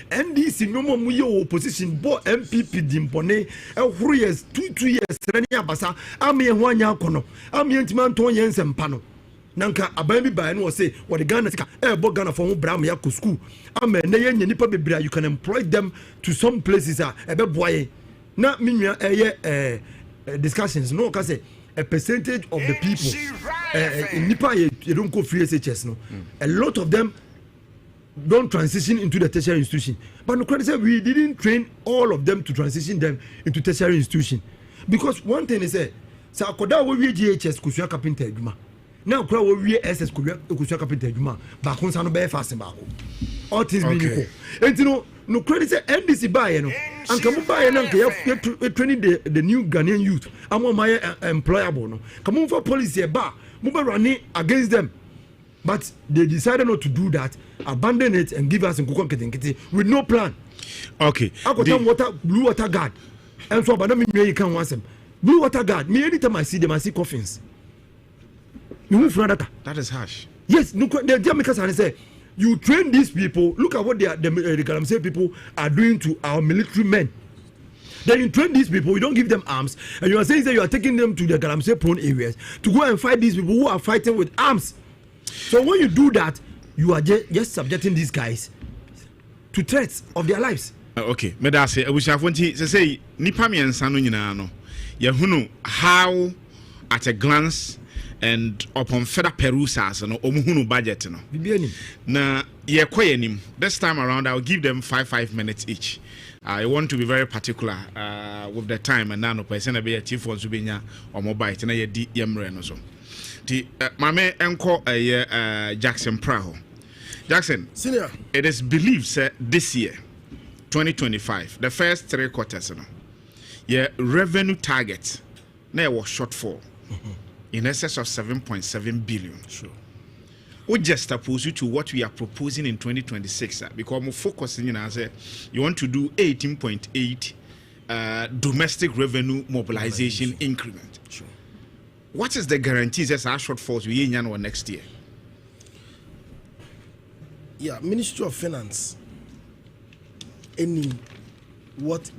NDC no more mu ye opposition bo MPP dimpone ehuru years 2 years rani abasa am ye ho anya akono am ye ntimi anton ye nsempa no nanka aban bi ba no say what the Ghana sika bo Ghana for bram ya ko school am na ye nya nipa bebra you can employ them to some places ebe boye na minua discussions no ka say a percentage of the people nipa you don't go free SHS no a lot of them don't transition into the tertiary institution but no credit say we didn't train all of them to transition them into tertiary institution because one thing is say akoda wo wie GHS kusua carpenter adwuma now kura wo wie SS kusua carpenter adwuma ba ko nsa no be fast ba ko all things be equal enti no credit say NDC buy no anka mo buy na anka training the new Ghanaian youth amo my employable no come for policy ba mo be running against them but they decided not to do that, abandon it and give us in Kukonketenkete with no plan. Okay. I got them water, blue water guard. And so, but I mean, you can't want them. Blue water guard, me anytime I see them, I see coffins. You move from that. That is harsh. Yes, no, the Jamaican say, you train these people, look at what the Galamsey people are doing to our military men. Then you train these people, you don't give them arms, and you are saying that you are taking them to the Galamsey prone areas to go and fight these people who are fighting with arms. So when you do that, you are just subjecting these guys to threats of their lives. Okay, me da say abushafo say nipa miensa no nyina no ye hunu how at a glance and upon further perusals no omuhunu budget no na yekoyenim this time around I'll give them 5 minutes each. I want to be very particular with the time, and now no person be a chief wants to be nya or mobile na ye di yemre no so ti mame enko Jackson Praho. Jackson senior, it is believed this year 2025 the first 3 quarters no your revenue target na was shortfall in excess of 7.7 billion. Sure. We just oppose you to what we are proposing in 2026 because we're focusing in as you want to do 18.8 domestic revenue mobilization increment. Sure. What is the guarantees as our shortfalls we in next year? Yeah, Ministry of Finance, any what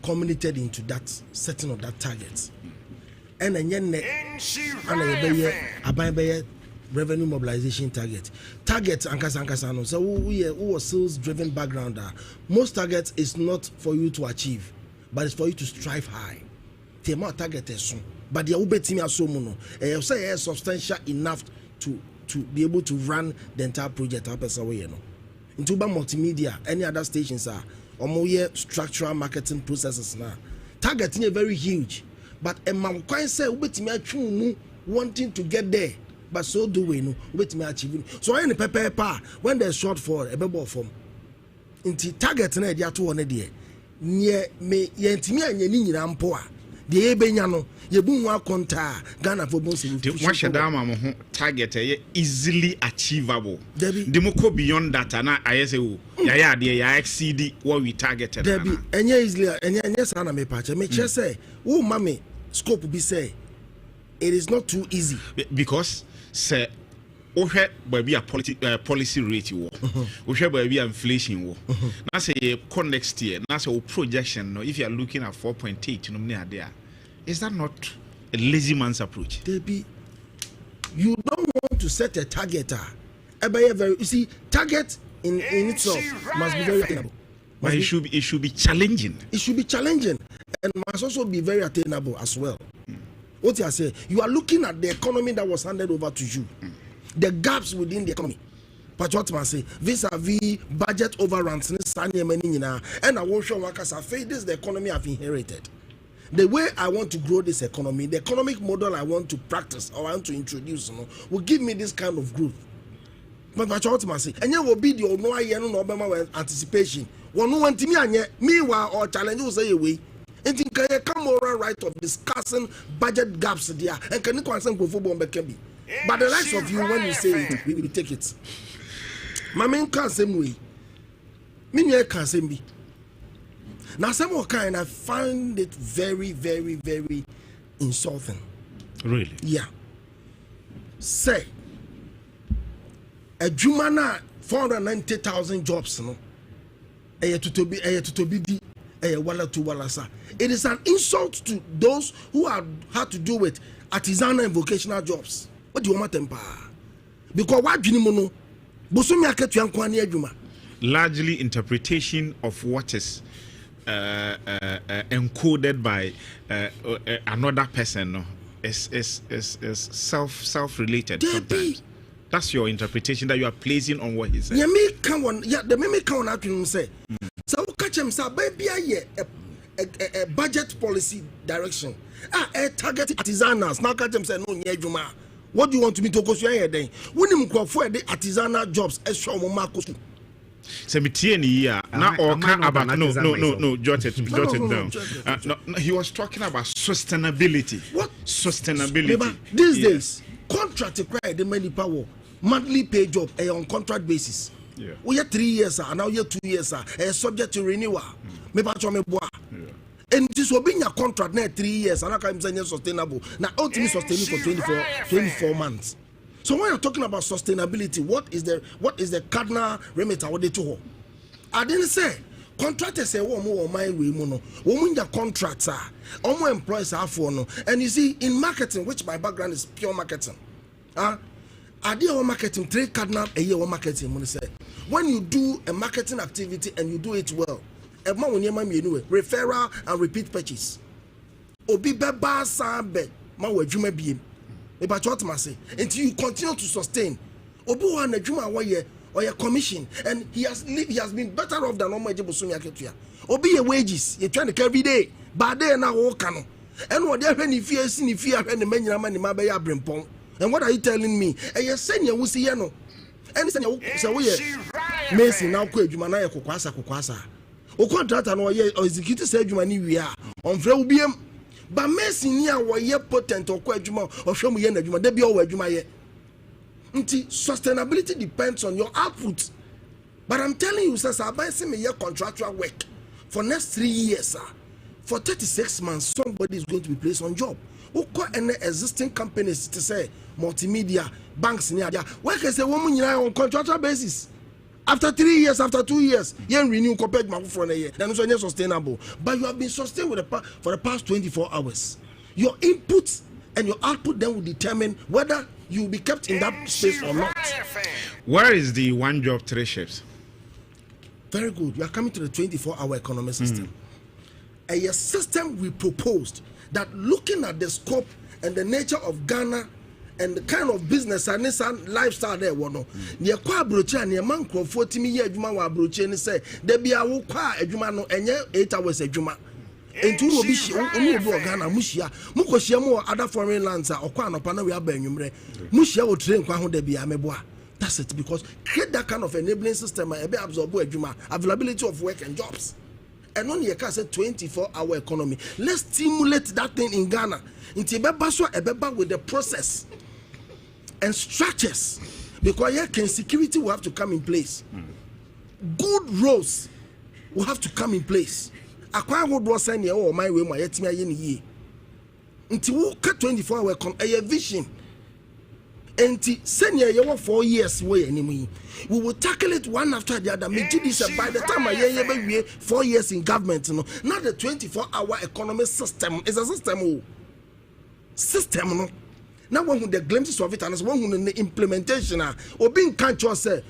culminated into that setting of that target, and then revenue mobilization target ankasa no. So who was sales driven background, most targets is not for you to achieve, but it's for you to strive high. The amount target is soon, but the ubetimi asomuno say substantial enough to be able to run the entire project up as a way, you know. Into multimedia, any other stations are or more structural marketing processes now. Targeting is very huge, but a man quite say ubetimi wanting to get there. But so do we know with me achieving. So any paper when there's shortfall a bubble form. Inti target na dia to one there. Nye me yentimi anya ni nyina mpo a. De ebenya no ye bu nwa konta Ghana for bon se. The one shadama mo target easily achievable. The moko beyond that na ayese wo. Ya de ya exceed what we targeted. Debi enya easily enya sa na me pache. Me che say wo mame scope be say it is not too easy because say ohwe baby a policy rate wo ohwe baby inflation wo na say next year na say projection no if you are looking at 4.8 no me there is that not a lazy man's approach? Debi, you don't want to set a target very, you see target in itself must be very attainable, but it should be challenging and must also be very attainable as well. What you say, you are looking at the economy that was handed over to you, the gaps within the economy. But what I say, vis-a-vis budget overruns, and I won't show workers are this is the economy I've inherited. The way I want to grow this economy, the economic model I want to practice or I want to introduce, will give me this kind of growth. But what I say, and you will be the no anticipation. One no want me meanwhile or challenge will say away. And think I come moral right of discussing budget gaps there and can you concern go football can be. But the likes of you when you say it, we will take it. My main can't same way. Me can't same be. Now some of kind I find it very, very, very insulting. Really? Yeah. Say a Jumana 490,000 jobs, no. It is an insult to those who have had to do with artisanal and vocational jobs. What do you want them? Because what do you know? Largely interpretation of what is encoded by another person no, is self-related sometimes. That's your interpretation that you are placing on what he said. Yeah, me come on. Yeah, the me come on. I say. So catch him. So baby, a budget policy direction. A target artisanals. Now catch him. Say no, yeah, Juma. What do you want me to go to here then? When you go for the artisanal jobs, extra more cost. So me here now or about no jot it down. No, he was talking about sustainability. What sustainability? Remember, these days contract require the money power monthly pay job on contract basis. Yeah. We have 3 years and now you 2 years subject to renewal. Me pa chome boa. And this will be your contract now 3 years and I can say sustainable. Now ultimately sustainable for 24 months. So when you're talking about sustainability, what is the cardinal remit what they to? I didn't say contractors say more mind we mono. Women the contracts are more employees are for no. And you see in marketing, which my background is pure marketing. I did marketing 3 cardinal a year marketing. When you do a marketing activity and you do it well, referral and repeat purchase. Obi beba sambe ma wajuma biem. About what must say until you continue to sustain. Obu and Juma or your commission, and he has been better off than normal Jebusumi Aketua. Obi your wages, you're trying to carry every day, but they now walk on. And what they're when if you see if you have any man in Mabaya Brimpong. And what are you telling me? And you're saying you will see no. And so we Messi now quit Jumana Kukwasa. O contract and or executive said Jumani we are on Freubium. But Messi near what ye potent or quadjuma or show me Juma, there be all Juma ye. Sustainability depends on your output. But I'm telling you, sir, I buy some year contractual work for next 3 years, sir. For 36 months, somebody is going to be placed on job. Who call any existing companies to say multimedia banks near there? Where can say woman on contractual basis? After 3 years, after 2 years, you renew compared to for a year. Then it's not sustainable. But you have been sustained for the past 24 hours. Your input and your output then will determine whether you will be kept in that space or not. Where is the 1 job 3 shifts? Very good. You are coming to the 24-hour economic system. A system we proposed that looking at the scope and the nature of Ghana and the kind of business and lifestyle there no near kwa broche and your man crop 40 year adwuma wa broche ni say there be a wo kwa adwuma no enye 8 hours adwuma enti wo bi shi onu obi Ghana muhia mukohia mu other foreign lands a okwa anopa na we aba anwumre muhia wo train kwa ho da bi ameboa. That's it, because create that kind of enabling system and absorb adwuma availability of work and jobs. And only a case 24-hour economy. Let's stimulate that thing in Ghana. Until ebeba with the process and structures, because here can security will have to come in place. Good roads will have to come in place. Akwa go do send here or my way my yetimi aye ye. Until we cut 24-hour economy a vision. Until send here 4 years way anymore. We will tackle it one after the other. By the time I be 4 years in government, no, not the 24-hour economic system. It's a system. System, no. Now one with the glimpses of it and as one with the implementation, or being can't say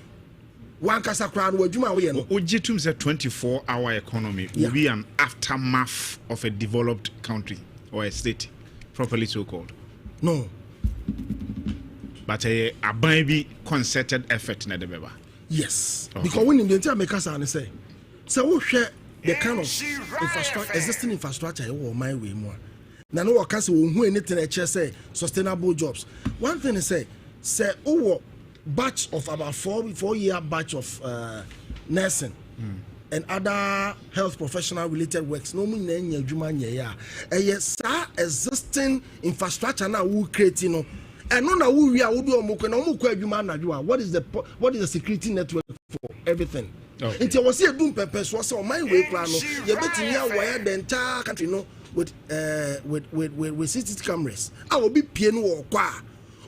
one casa crown where Juma we know. Ojitum's a 24-hour economy will be an aftermath of a developed country or a state, properly so called. No. But a baby concerted effort in the beba. Yes. Okay. Because when in the entire makers and say, so we share the kind of infrastructure, existing infrastructure or my way more. Now no workers who anything a chair say sustainable jobs. One thing is say batch of about 4 year batch of nursing and other health professional related works. No mean any juma ya. Yes, existing infrastructure now we create and no we are what is the security network for everything? Until was here doing purpose was on my way plan. You better near wire the entire country with CCTV cameras. I will be piano or qua.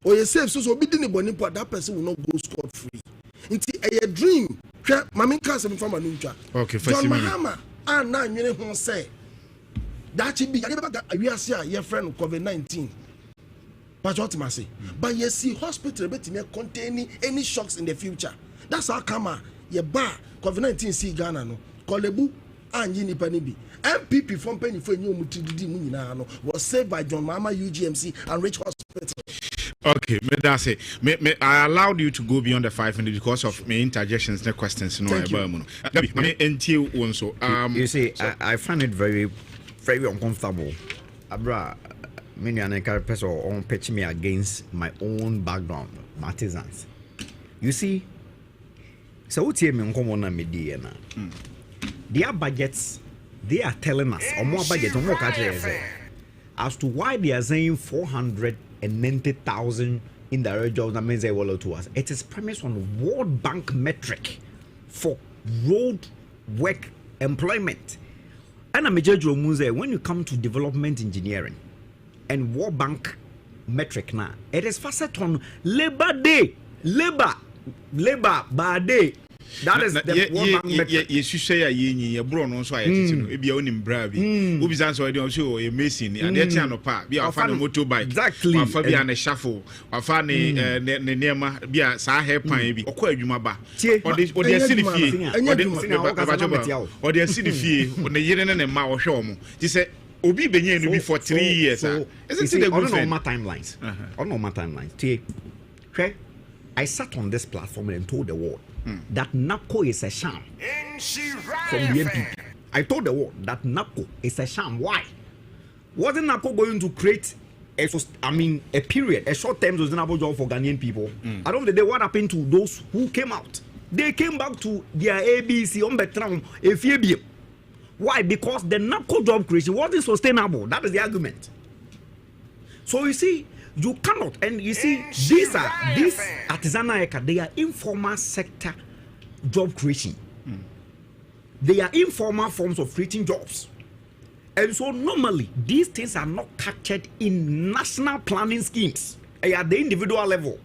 Or you say so be didn't boni that person will not go scot free. Until a dream. Mammy can't from a ninja. Okay, John Mahama and 9 minutes won't say that should be we are seeing your friend COVID-19. But what must say? But you see, hospital may contain any shocks in the future. That's how come you bar COVID-19 see Ghana no. Kolebu and Yini Panibi. MPP from Penny for new Mutidi Munino was saved by John Mama UGMC and Rich Hospital. Okay, I allowed you to go beyond the 5 minutes because of my interjections and questions. No, you see, I find it very, very uncomfortable. Abra. Many an person on pitch me against my own background, artisans. You see, so what you mean? Come on, media na. Their budgets, they are telling us or more budget or more as to why they are saying 490,000 indirect jobs. That means they will to us. It is premised on World Bank metric for road work employment. And a major when you come to development engineering. And World Bank metric now, it is facet on labor day, labor by day. That is the World Bank metric. Yes, you say a bro, no, so I be on him bravi. Who is answer? I don't show a mason and the channel part. Be a fan of motorbike. Exactly. Or Fabian a shuffle. Or Fanny Nema be a Sahel pine or quite Jumaba. Or the city fee. Or the city fee. When the year and a mile show. He said. Obi benye no be for 3 years. Isn't it a good thing? On my timelines. I sat on this platform and told the world that NAPCO is a sham from the NPP. I told the world that NAPCO is a sham. Why? Wasn't NAPCO going to create a period, a short-term sustainable job for Ghanaian people? I don't know what happened to those who came out. They came back to their ABC on the Why? Because the NAPCO job creation wasn't sustainable. That is the argument. So you see, you cannot, and you see, these artisanal, they are informal sector job creation. They are informal forms of creating jobs. And so normally, these things are not captured in national planning schemes at the individual level.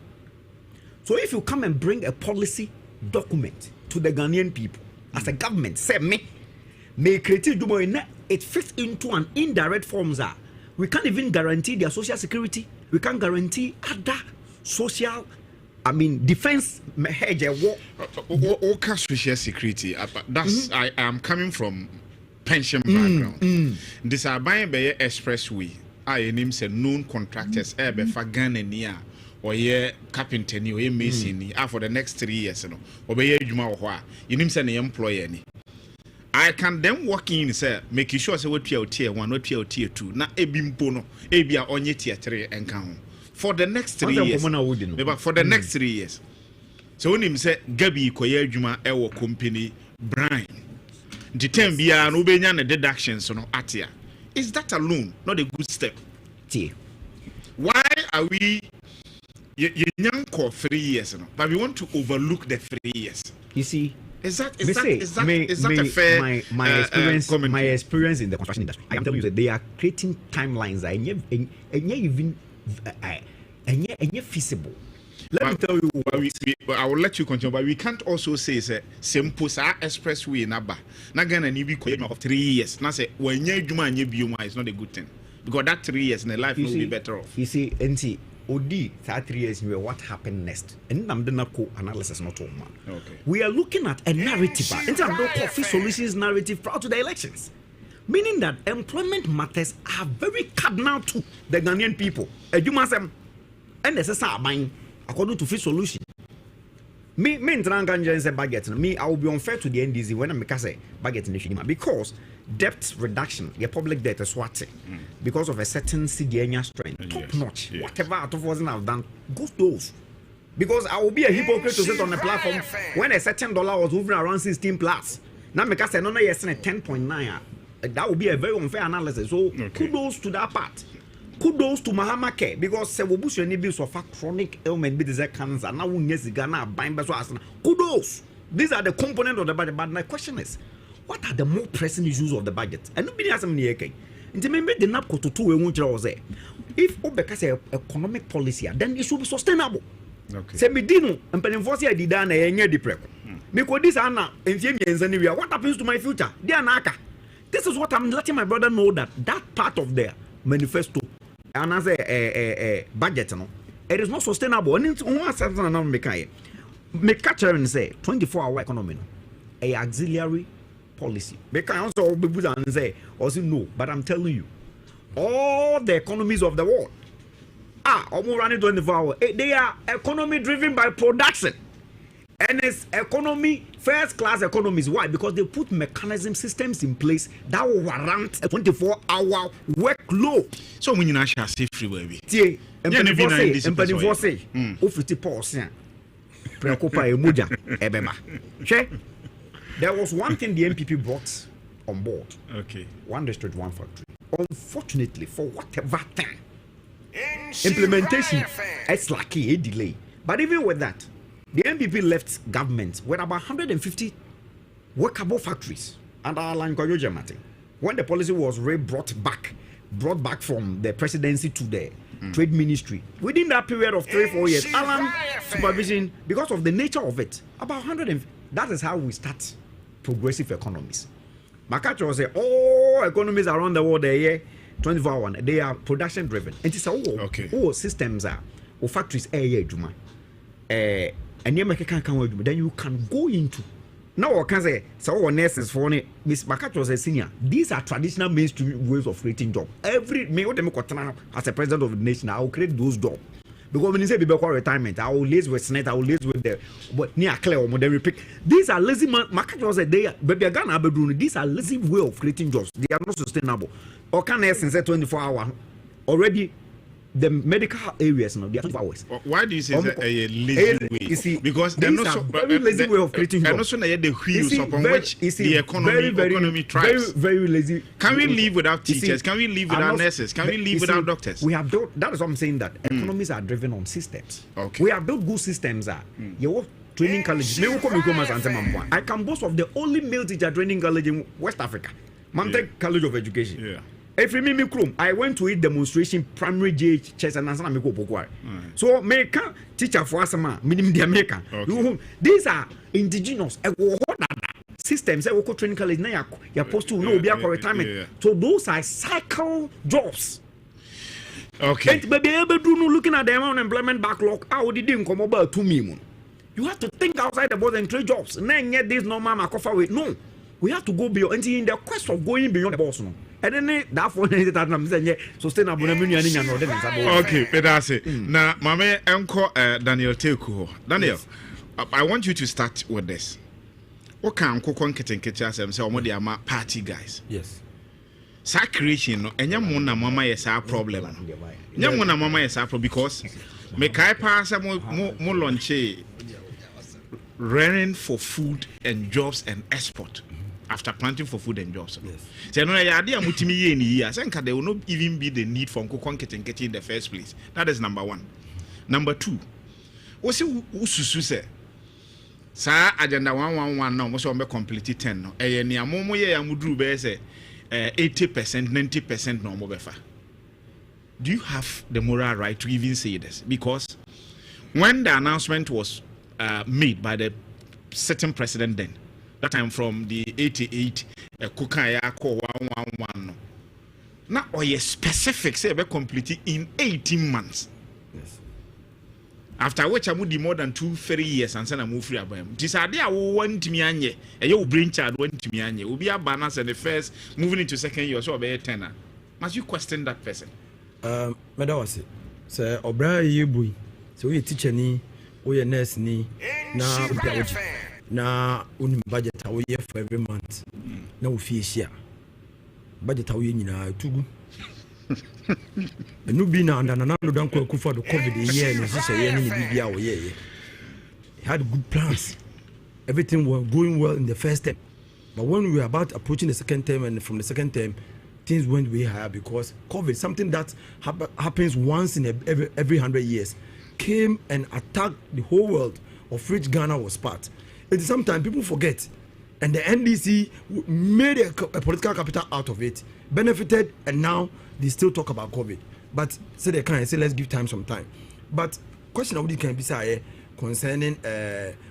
So if you come and bring a policy document to the Ghanaian people as a government, say may creative job, it fits into an indirect forms. We can't even guarantee their social security. We can't guarantee other social, defense hedge. Okay, social security. That's I am coming from pension background. This are buying by expressway. I name say known contractors. Be Ghana niya or ye carpenter ni or ye mason ni. For the next 3 years, no. Or be ye juma or you name say employer ni. I can then work in, sir, making sure say what tier 1, what tier 2. Na ebimpono, ebia onye tier 3 and count for the next 3 years. But for the next 3 years. So when him say Gabi koye juma ewo company Brian. The term bia no benya na deductions no atia. Is that alone not a good step? Why are we young for 3 years no? But we want to overlook the 3 years. You see. Is that a fair my experience in the construction industry? I am telling you that they are creating timelines that are feasible. Let me tell you. I will let you continue, but we can't also say simple expressway in Aba. Not gonna need of 3 years. Now say when you bioma is not a good thing because that 3 years in the life will be better off. You see, NT. OD, 3 years, what happened next? And I'm the NAPCO analysis, not all man. Okay. We are looking at a narrative, in terms of Kofi Solutions narrative prior to the elections. Meaning that employment matters are very cardinal to the Ghanaian people. KuroYiMuNsem, and necessary buying according to Fit Solution. Me budget. I will be unfair to the NDC when I say budget in the because debt reduction, your public debt is what because of a certain CDN strength, top notch. Whatever out of wasn't have done, go those. Because I will be a hypocrite to sit on the platform when a certain dollar was moving around 16 plus. Now because I know yes 10.9. That would be a very unfair analysis. So kudos to that part. Kudos to Mahama Care because Sewobusu any bills of a chronic ailment be the cancer. Now we need Ghana buying beso asana. Kudos. These are the components of the budget. But my question is, what are the more pressing issues of the budget? And nobody has any okay. Into me the NAPCO to 2 we won't say. If Obeka say economic policy, then it should be sustainable. Okay. Say me dino and penenforce I did an a the prep. Because this Anna and Anywhere, what happens to my future? They are naka. This is what I'm letting my brother know that part of their manifesto. And as a budget, no, it is not sustainable. And it's one something make catcher and say 24-hour economy, a auxiliary policy. Make also be and say also no, but I'm telling you, all the economies of the world almost running 24 hours. They are economy driven by production, and it's economy first class economies. Why? Because they put mechanism systems in place that will warrant a 24-hour workload. So when you shall say free baby. Empanifo say, ofiti portion. Preocupa emuja ebeba. There was one thing the MPP brought on board. Okay. One district, one factory. Unfortunately, for whatever time, implementation it's lucky a delay. But even with that, the MPP left government with about 150 workable factories under Alan KuroYiMuNsem. When the policy was brought back from the presidency to the trade ministry, within that period of 3-4 years, Alan supervision, because of the nature of it, about 100. That is how we start progressive economies. Makacho say all economies around the world they 24 hours, they are production driven. And it's all systems are or factories juma. And then you can go into now what can say so nurses for Miss Makato was a senior. These are traditional mainstream ways of creating jobs. Every me as a president of the nation, I will create those jobs. Because when you say before retirement, I will liaise with Senate, I will liaise with the but near clear or modern repick. These are lazy man. Makato was a day, but these are lazy way of creating jobs. They are not sustainable. Or can nurses say 24 hours already? The medical areas now, they are 24 hours. Why do you say that a lazy way? You see, because they're not so very lazy way of creating jobs. And also the wheels upon which the economy thrives. Very lazy. Can we live without teachers? Can we live without nurses? Can we live without doctors? We have built. That is what I'm saying. That economies are driven on systems. Okay. We have built good systems. Your training college. I can boast of the only male teacher training college in West Africa. Mamtek College of Education. Yeah. Every I went to a demonstration primary JH chess and answer me go. So make teacher for us minimum the American. These are indigenous systems that we training college now you're supposed to know be a retirement. So those are cycle jobs. Okay. But be able to looking at the unemployment backlog, how did they come about 2 million? You have to think outside the box and trade jobs. Then get this normal makofa with no. We have to go beyond and in the quest of going beyond the boss. And then that for sustainable. Okay, but that's it. Now, Mame Uncle Daniel Teku. Daniel, I want you to start with this. What can Kokon Kitchen say or party guys? Yes. Sa creation and Yamuna Mama is our problem. Yamuna Mama is our problem because me kai pass mo launch running for food and jobs and export. After planting for food and jobs. Yes. So no idea mutimi ye ni year. Say there will not even be the need for Kokon Kitchen in the first place. That is number 1. Number 2. What's ususu say? Sa agenda 111 now most of complete 10 no. Eh ni amomo ye amudru be say 80%, 90% no mo befa. Do you have the moral right to even say this? Because when the announcement was made by the certain president then, that time from the 88 Kukaya call 111 now or ye specific say be complete in 18 months. Yes. After which I would be more than 2-3 years and send a move free about him. This idea want to me anye a you bring child want to me anye will be a balance and the first moving into second year so be a tenor. Must you question that person? Meda was it. Sir Obra Yebui. So we teacher ni, we nurse ni na unim budget awo ye for every month na wo fie hia budget awo ye nyina tugu enu bi na andana na no dan kwaku for the covid year no so say ye ni bibia wo ye had good plans, everything was going well in the first term, but when we were about approaching the second term and from the second term things went way higher because covid, something that happens once in every 100 years, came and attacked the whole world of which Ghana was part. And sometimes people forget, and the NDC made a political capital out of it, benefited, and now they still talk about COVID. But say they can't say let's give time some time. But question of can be say concerning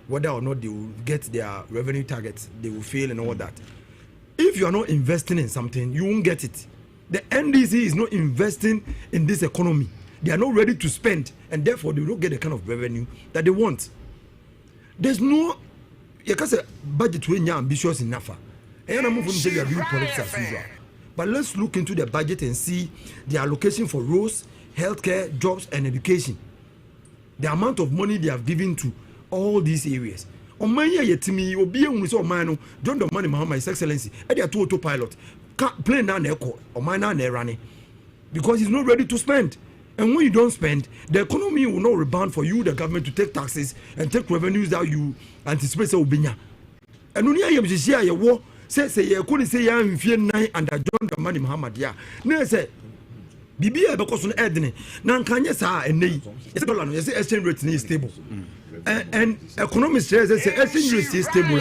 whether or not they will get their revenue targets, they will fail and all that. If you are not investing in something, you won't get it. The NDC is not investing in this economy. They are not ready to spend, and therefore they will not get the kind of revenue that they want. There's no you can say budget when you're ambitious enough. And I'm moving to say we are doing politics as usual. But let's look into the budget and see the allocation for roads, healthcare, jobs, and education. The amount of money they have given to all these areas. On my year, to me, you'll be able to man, John the money, Muhammad, His Excellency, and they are two autopilot. Can't play now, echo or mine now, running because he's not ready to spend. And when you don't spend, the economy will not rebound for you, the government, to take taxes and take revenues that you anticipate. And only I am just here, you say, you couldn't say, I am fear 9 under John the money, Muhammad. Yeah, no, say, Bibi, because on Edney, Nankanya, and they, it's exchange rate is stable. And economists say exchange rate is stable.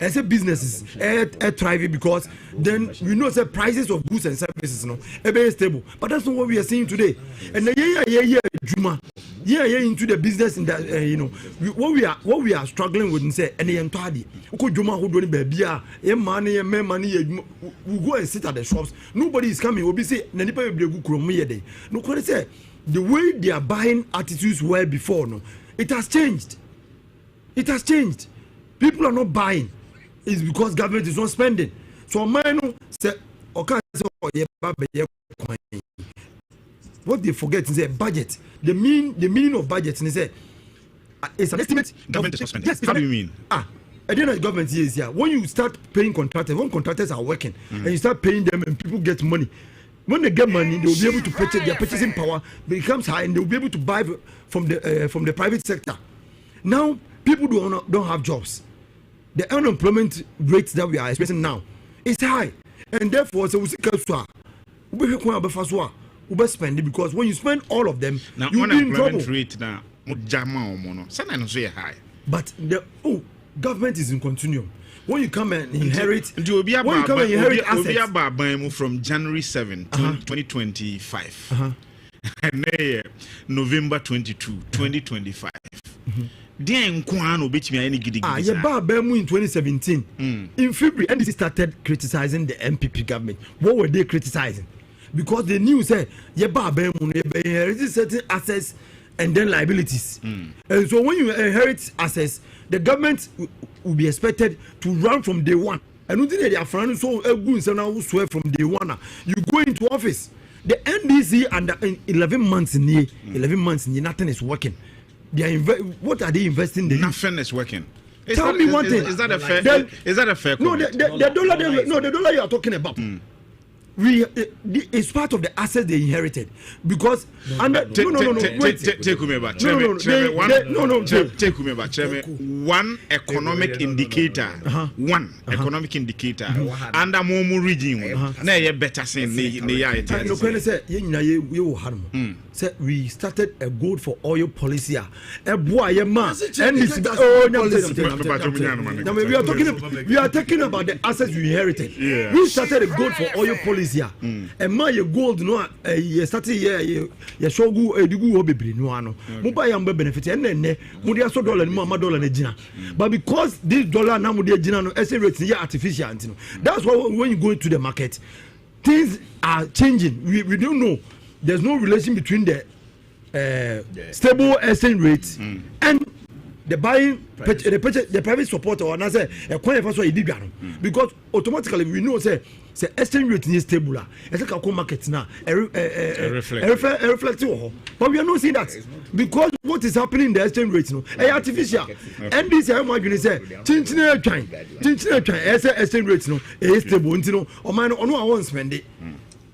And say businesses are thriving because then we know that prices of goods and services are very stable. But that's not what we are seeing today. And the Juma, into the business in that what we are struggling with and say and the entire Juma who don't baby money we go and sit at the shops. Nobody is coming. We'll be say no say the way they are buying attitudes were before no. It has changed. It has changed. People are not buying. it's because government is not spending. So mine say okay what they forget is a budget. The meaning of budget is a it's an estimate. Government is not spending. Yes, how do you mean? At the end of the government years here, when you start paying contractors, when contractors are working and you start paying them and people get money, when they get money, they will be able to purchase. Their purchasing power becomes high, and they will be able to buy from the private sector. Now people don't have jobs. The unemployment rate that we are experiencing now is high, and therefore so we spend it, because when you spend all of them, now you be in trouble. unemployment rate now high. But the government is in continuum. When you come and inherit, assets from January 7, 2025, and November 22, 2025. In 2017, in February, NDC started criticizing the MPP government. What were they criticizing? Because the news said, inherited certain assets and then liabilities. And so when you inherit assets, the government will be expected to run from day one. And they are from day one. You go into office. The NDC under 11 months in here, nothing is working. What are they investing in? Nothing is working. Tell me one thing. Is that a fair? Is that a fair? No, the dollar you are talking about. It's part of the assets they inherited, because take me back. One economic indicator, economic indicator under Momu region. Na better saying we started a gold for oil policy. We are talking about the assets we inherited. We started a gold for oil policy. And my gold no started here shogu edugu obebri no ano mo buy am benefit and then mo dey so dollar no dollar na gina, but because this dollar now mo dey gina no exchange rate is artificial, that's why when you go into the market things are changing. We don't know, there's no relation between the stable exchange rate and the buying the private support, or na say e kwan fa so e bigwa no, because automatically we know say exchange rate is stable. It's like a market now reflect, but we are not seeing that, because what is happening in the exchange rate no artificial. And this I imagine say chinchina exchange rate no is stable, o man no I won't spend it,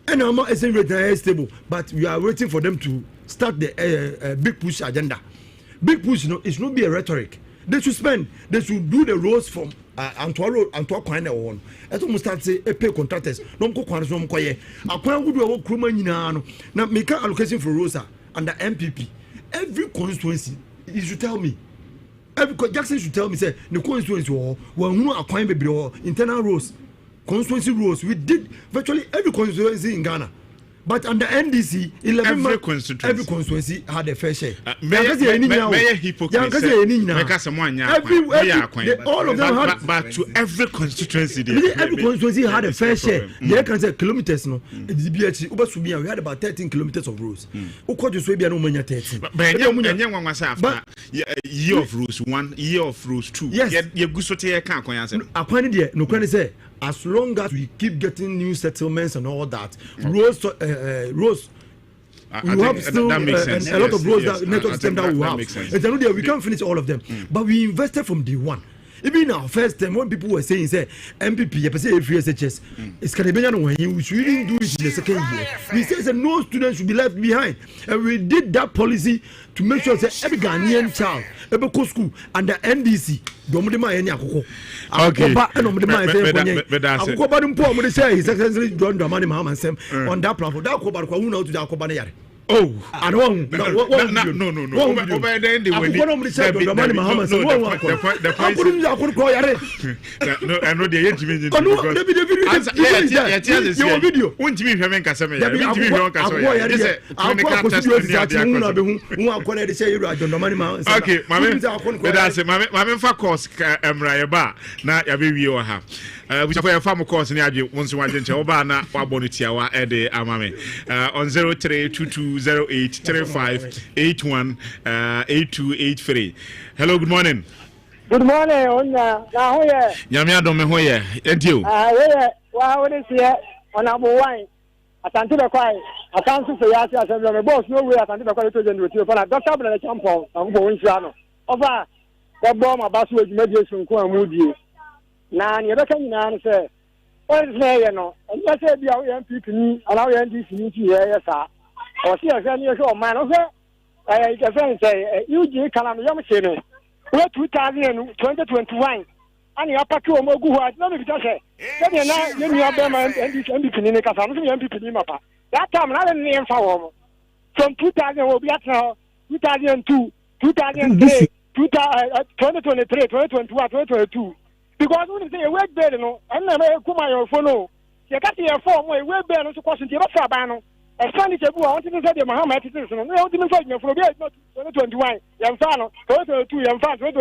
and our exchange rate is stable, but we are waiting for them to start the big push agenda. Big push, it should not be a rhetoric. They should spend. They should do the roads from Antwa Road, Antwa Kwana one. As we start say, pay contractors. No go Kwana so mkoye. Akwana would do Kruma nyina no. Now make an allocation for Rosa under MPP. Every constituency, you should tell me. Jackson should tell me say the constituency or who Akwana bebre or internal roads, constituency roads. We did virtually every constituency in Ghana. But under NDC, every constituency had a fair share. All of them had, but to every constituency, had a fair share. They can say kilometers. No, we had about 13 kilometers of roads. But year of rules 1, year of rules 2. Yes, as long as we keep getting new settlements and all that, roads, we have still a lot of roads that network system that we have. And we can't finish all of them, but we invested from day one. Even in our first time, when people were saying, say, MPP, you say free SHS, it's Caribbean when we should even do it in the second year. We say that no students should be left behind, and we did that policy to make sure that every Ghanaian child, every school under NDC, Domodema any akoko. Okay. On that platform, that oh, I don't know. No. Which of your farm course in the once one Obana Wabonitiawa Ede Amame on 0322083581 8283. Hello, good morning. Good morning, Onya. Now, yeah. Yamia don't me hoye. Edio. Yeah. Wow, this year on number one. I can't do the quiet. I can't say yes. I said, "My boss, no way. I can't do the quiet to the with you." But Doctor Brennan Champo, I'm going to over the bomb about which mediation ko amudi. Na ni be kan na say, "What is there no?" And I said, "Be our MPP ni, allow NDC ni here sir." Or see as any show man, okay? The friend say, "You ji kana me yam say no. We 2021 and you are to Mogu. Let me just say, you are Berman and this MPP in the Casa, MPP in Mapa. That time, I didn't name for from 2000 will be at now 2002, 2003, 2023, 2021, 2022. Because when they work better, no, and never come my phone. You got your form where we're better to question the Rabano. A Sunday, I want to say the Muhammad citizens, and they ultimately for 2021, young fan, 22 young fans, will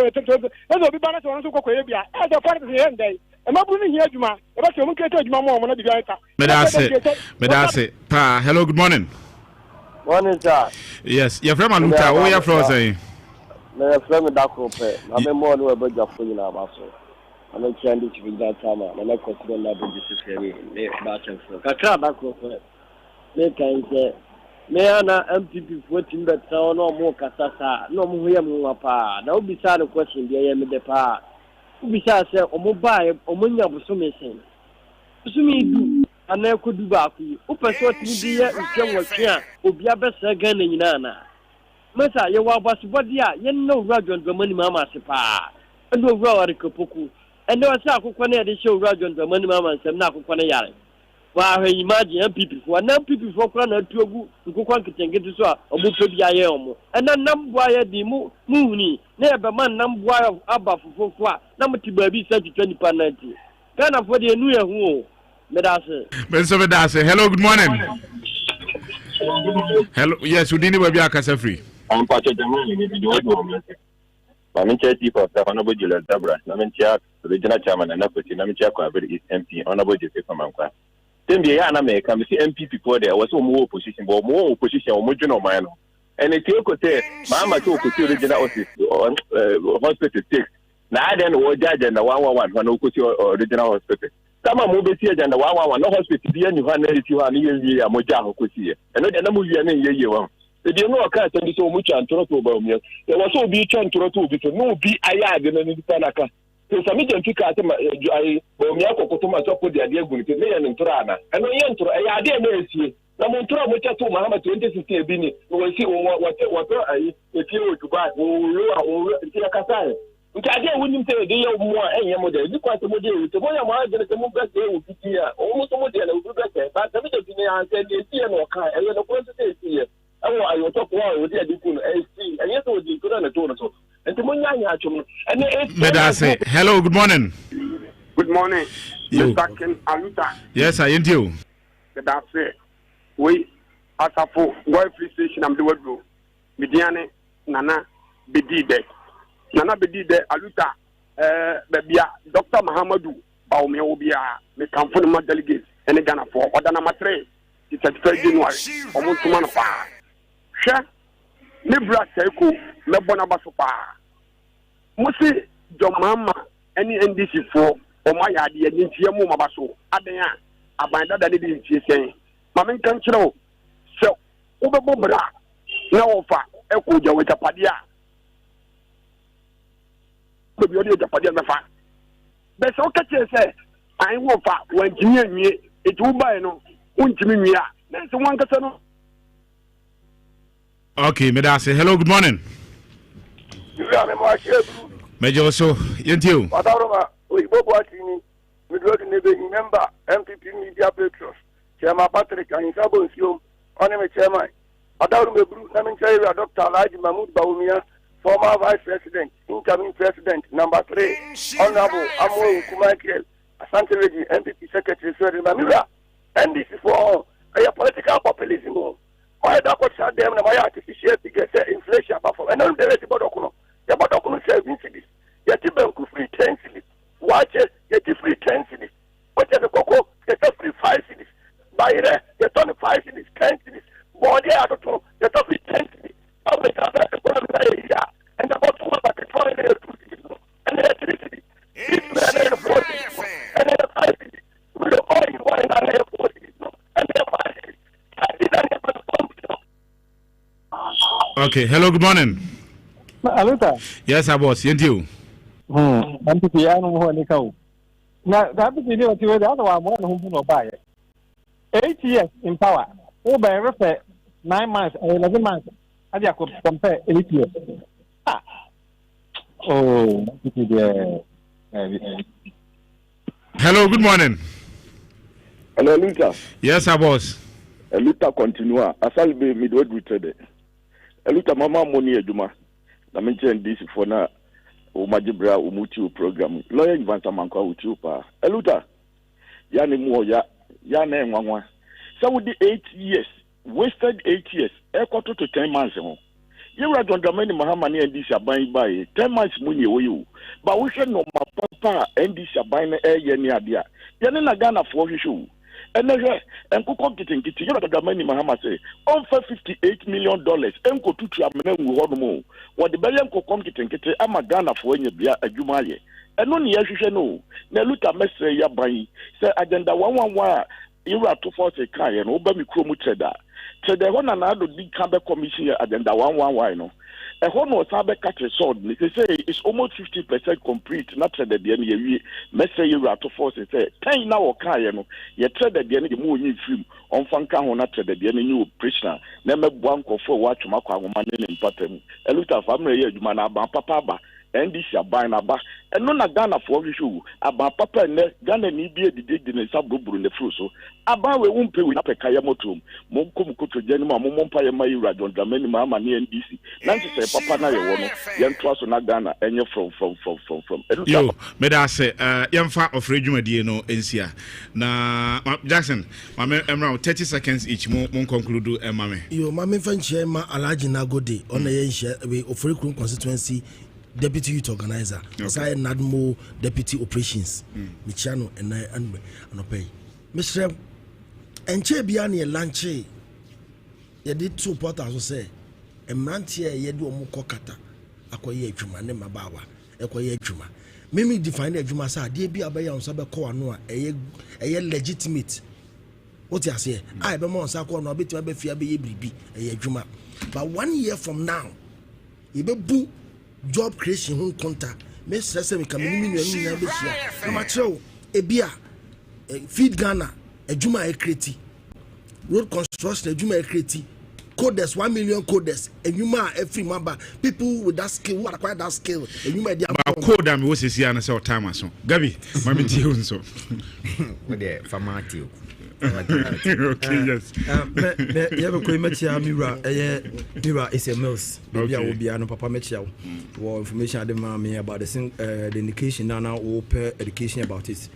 be balanced on Sukovia. As a part of the end day. And I'm putting here, Juma, about your mother, Mama, one of the guys. Medase. Pa, hello, good morning. Morning, sir. Yes, you're from Aluta. Oh, you're frozen. My friend, Dako, I'm more about your phone now, I'm not trying to be that time, and I consider that this is very Dako. Me ana MPP 14 better no more kasasa no mo yam no pa na obi sa the question dey yam de pa obi sa say omo bae omo nya bosome sen bosome du ana ko du ba ku o person ti di ya ntwem wasia obi abesa gan na nyina na mesa ye wa basbodi a ye no wura dwondwamani mama se pa endo wura ware kopoku endo wasa akokọ na ye de show wura dwondwamani mama nsem na akokọ na yare wa imagine MPP for na MPP for kra na tuogu nkokwa nketengeti so a obuto bia ye omo ena namboa ye di mu huni na ye be man namboa aba fofofo a na mutiba bi sa 20 Ghana for the enu ye hu o medase hello good morning hello yes udini ba bia kasa free am pa che jamu ni bi do ma min che ti for honorable Julius Dabra na min che regional chairman na Nakoti na min che kwa very MP honorable Jefe Mankwa Tembi ya na me ka me MPP for there was more opposition but more opposition o mo dwena o man no and it ekote ma to okoti original office hospital take na aden wo judge na 111 na okoti original hospital kama mo beti agenda 111 no hospital bi ani ho na eti ho na ye ya mo ja okoti e no de na mo wi na ye wa e de no ka tan so mo twa ntoro to ba o mi e wo so bi twa ntoro to bi to no bi aya de na ni pa ka so sami Jantuah ate ai bo mi akokoto ma so ko de ade agu ni te me ya ntoro ana eno ye ntoro e ya ade na esie na mo ntoro mo chato Muhammad 2016 bi ni wo si wo ai eti o Dubai wo ti ka sai nti ade wo nim te de ye mo enye mo de di kwa te mo de te mo ya mo ade te mo best e wo fiti a o mo so mo de na wo best e ba sami de ni an se de ti e no ka e no ko se ti e awo ayo to ko wo de adi kun e si enye to di ko na to no so and hello, good morning. Good morning. Mr. Ken Aluta. Yes, I am you. That's it. We Asafo Boy Free Station am the word go. Midiane Nana Bedide. Nana Bedide Aluta Bebia Dr. Mahamadou Baumia Obia me come for the delegates and Ghana for order number 3. It's at 3 January. Almost 2 months. Sure. Libra Seko Mebona Basopa. Musi Jomama any NDC for Omaya the Nintiamu Mabaso Adaya Abanda that didn't say Mamin Kanchro so Ubabobra no offer Ekuja with a padia. But you did a padia mefa. But so catch say I offer when Jimmy it will buy no Untimia. That's one casano. Okay, Medase. Hello, good morning. Major so, you. Padaroma, we both watching with the member MPP Media Patrons, Chairman Patrick and Sabon Sium, Honorable Chairman. Padaroma, Namin Chair, Dr. Elijah Mahmoud Baumia, former Vice President, incoming President, number 3, Honorable Amo Kumakiel, Asante Reggie, MPP Secretary, Sir Mamura, and this is for a political populism. Why that was them na artificial figure inflation perform and on the rest bodokuno ya bodokuno 7 cities ya tibanku free 10 cities watch ya free 10 cities what the coco ya free 5 cities bayre ya 25 cities 10 cities body adoto ya free 10 cities and the bottom of the toilet 2 cities and Okay, hello, good morning. Aluta. Yes, I was. You. I'm to be on the cow. Now, that is the other one who will buy it. 8 years in power. Oh, by refer 9 months or 11 months. I could compare 8 years. Oh, hello, good morning. Hello, Luta. Yes, I was. Luta continua. Asal be midway retreated. Luta mama money eduma. Na mention this for na umajibra umuti program. Lawyer Ivanta Manko uti pa. Luta. Yani mo ya na enwanwa. So with the 8 years, wasted 8 years. E kwato to 10 months ho. You were on the many Mahamani and this abai by 10 months money away you. But we should know my papa and this abai air yeni adia. Yanina Ghana for issue. And Kuko getting you know the many Mahama say on $58 million and go to Tramene Wonomo. What the Belgian come getting I'm a Ghana for any beer a Jumaye. And only yes you know. Neluta Messe Yabai say agenda 111 you are to force a car and Obami Chromu Trader. So the one another big Campbell Commission agenda 111 no. A one was Sabe catch a sword. They say it's almost 50% complete. Not that the end you message you are to force it. Say 10 now or car no. You trade the end the more you film on Fanka or not the end new prisoner. Never one for watch Mako man in pattern. A little family you man about papa. And this is buying a bar. And none of Ghana for issue about Papa and Ghana need be the suburb in the fruit. So about we won't pay with a Kayamotum. Monkum Kutu Genima, Mompa Mayra, John Dramani Mama near DC. Nancy say Papa Naya, Jantuah Barima Ghana, and you're from. Yo, may I say, young fat of Regiment Dino Encia. Now, Jackson, I'm around 30 seconds each. Mon conclude, Mammy. Yo, Mammy Fanchema, Alaji Nagode, on the Asia, we offer constituency. Deputy Youth Organizer, okay. Nadmo Deputy Operations, Michano and Opay. Mr. Enche Biani a Lanche, you did 2 portals, say, a mantia yedu mukokata, acquire Juma, Nema Bawa, acquire Juma. Mimi define a Juma sa, dear be a bay on Sabaco Noa, a legitimate. What you say? I be more Sako no bit to be fear be a Juma. But 1 year from now, you be boo. Job creation who contact me stress me come in be here na ma chew e bia feed Ghana ejuma e create road construction ejuma e create coders 1 million coders ejuma every member people with that skill who acquire that skill ejuma dey code am we say na say time aso Gabi mami ti hu nso we dey famati okay, yes. You have a Koimatia Mira, Mira is a mouse. Maybe I will be an Papa Metia or information I demand me about the indication now per education about it.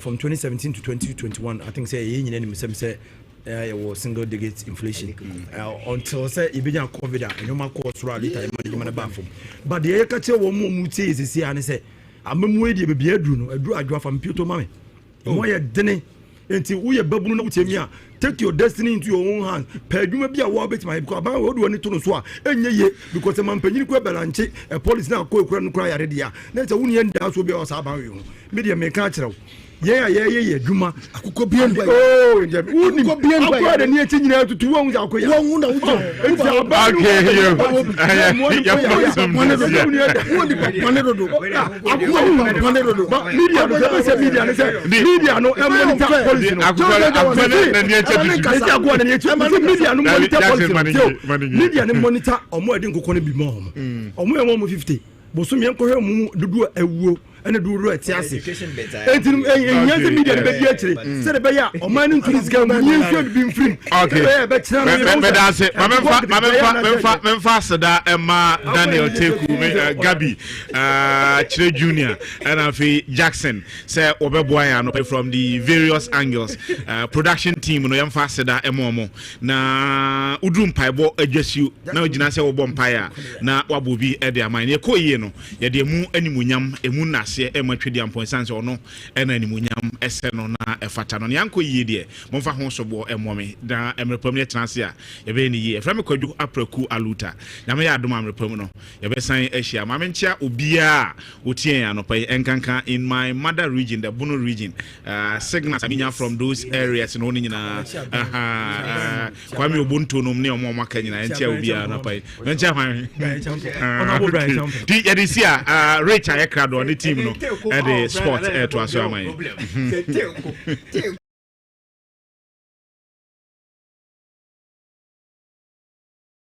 From 2017 to 2021, I think say Union say was single digit inflation until say it began COVID and no more course rally time in bathroom. But the Ekacha woman is here and say, I'm waiting to be a draw from Puto Mammy. Why a dinner? Until we are babu no temia, take your destiny into your own hands. Peduma be a war bit my because about what do I need to know so any because a man penny quebelanche a police now cry already. That's a union house will be us about you. Media may catch out. Yeah, Juma. I could be in oh, wouldn't go be in near to 2 hours. Okay, media monitor or more than go be more. Or more 50. Bosumi enko mu dudu awuo ene duru atiase entin enyanse media be bi akire se de be ya o man increase ga mu nyenhwe bi mfrim okay be tira me da se memfa seda emma Daniel Teku Gabi Chire Junior and afi Jackson say obeboa ya no from the various angles production team no yemfa seda emomo na udum paibo adwasu na ogina se wo bom paia na wabobi e de aman ye koyie no ye de mu animunyam emu nas aseɛ ɛma twedi ampon sanse ɔno ɛna animunyam ɛsɛ no na ɛfata no ne yankɔ yie deɛ momfa ho so bo ɛmɔme da ɛmrepam ne tenase a yɛbɛyɛ ne yie ɛfrɛ me kwadwo apraku aluta nyame yɛ adom amrepam no yɛbɛsan ahyia ma menkyia obiaa wotie anɔpa yi ɛnkanka in my mother region the Bono region signals aminya from those areas no ne nyinaa kwame obunto nom ne ɔmo maka nyinaa ɛntia obiaa anɔpa yi menkyia hwan di yɛde si a Rich ayɛkra do ne team no ɛde sport to aso aman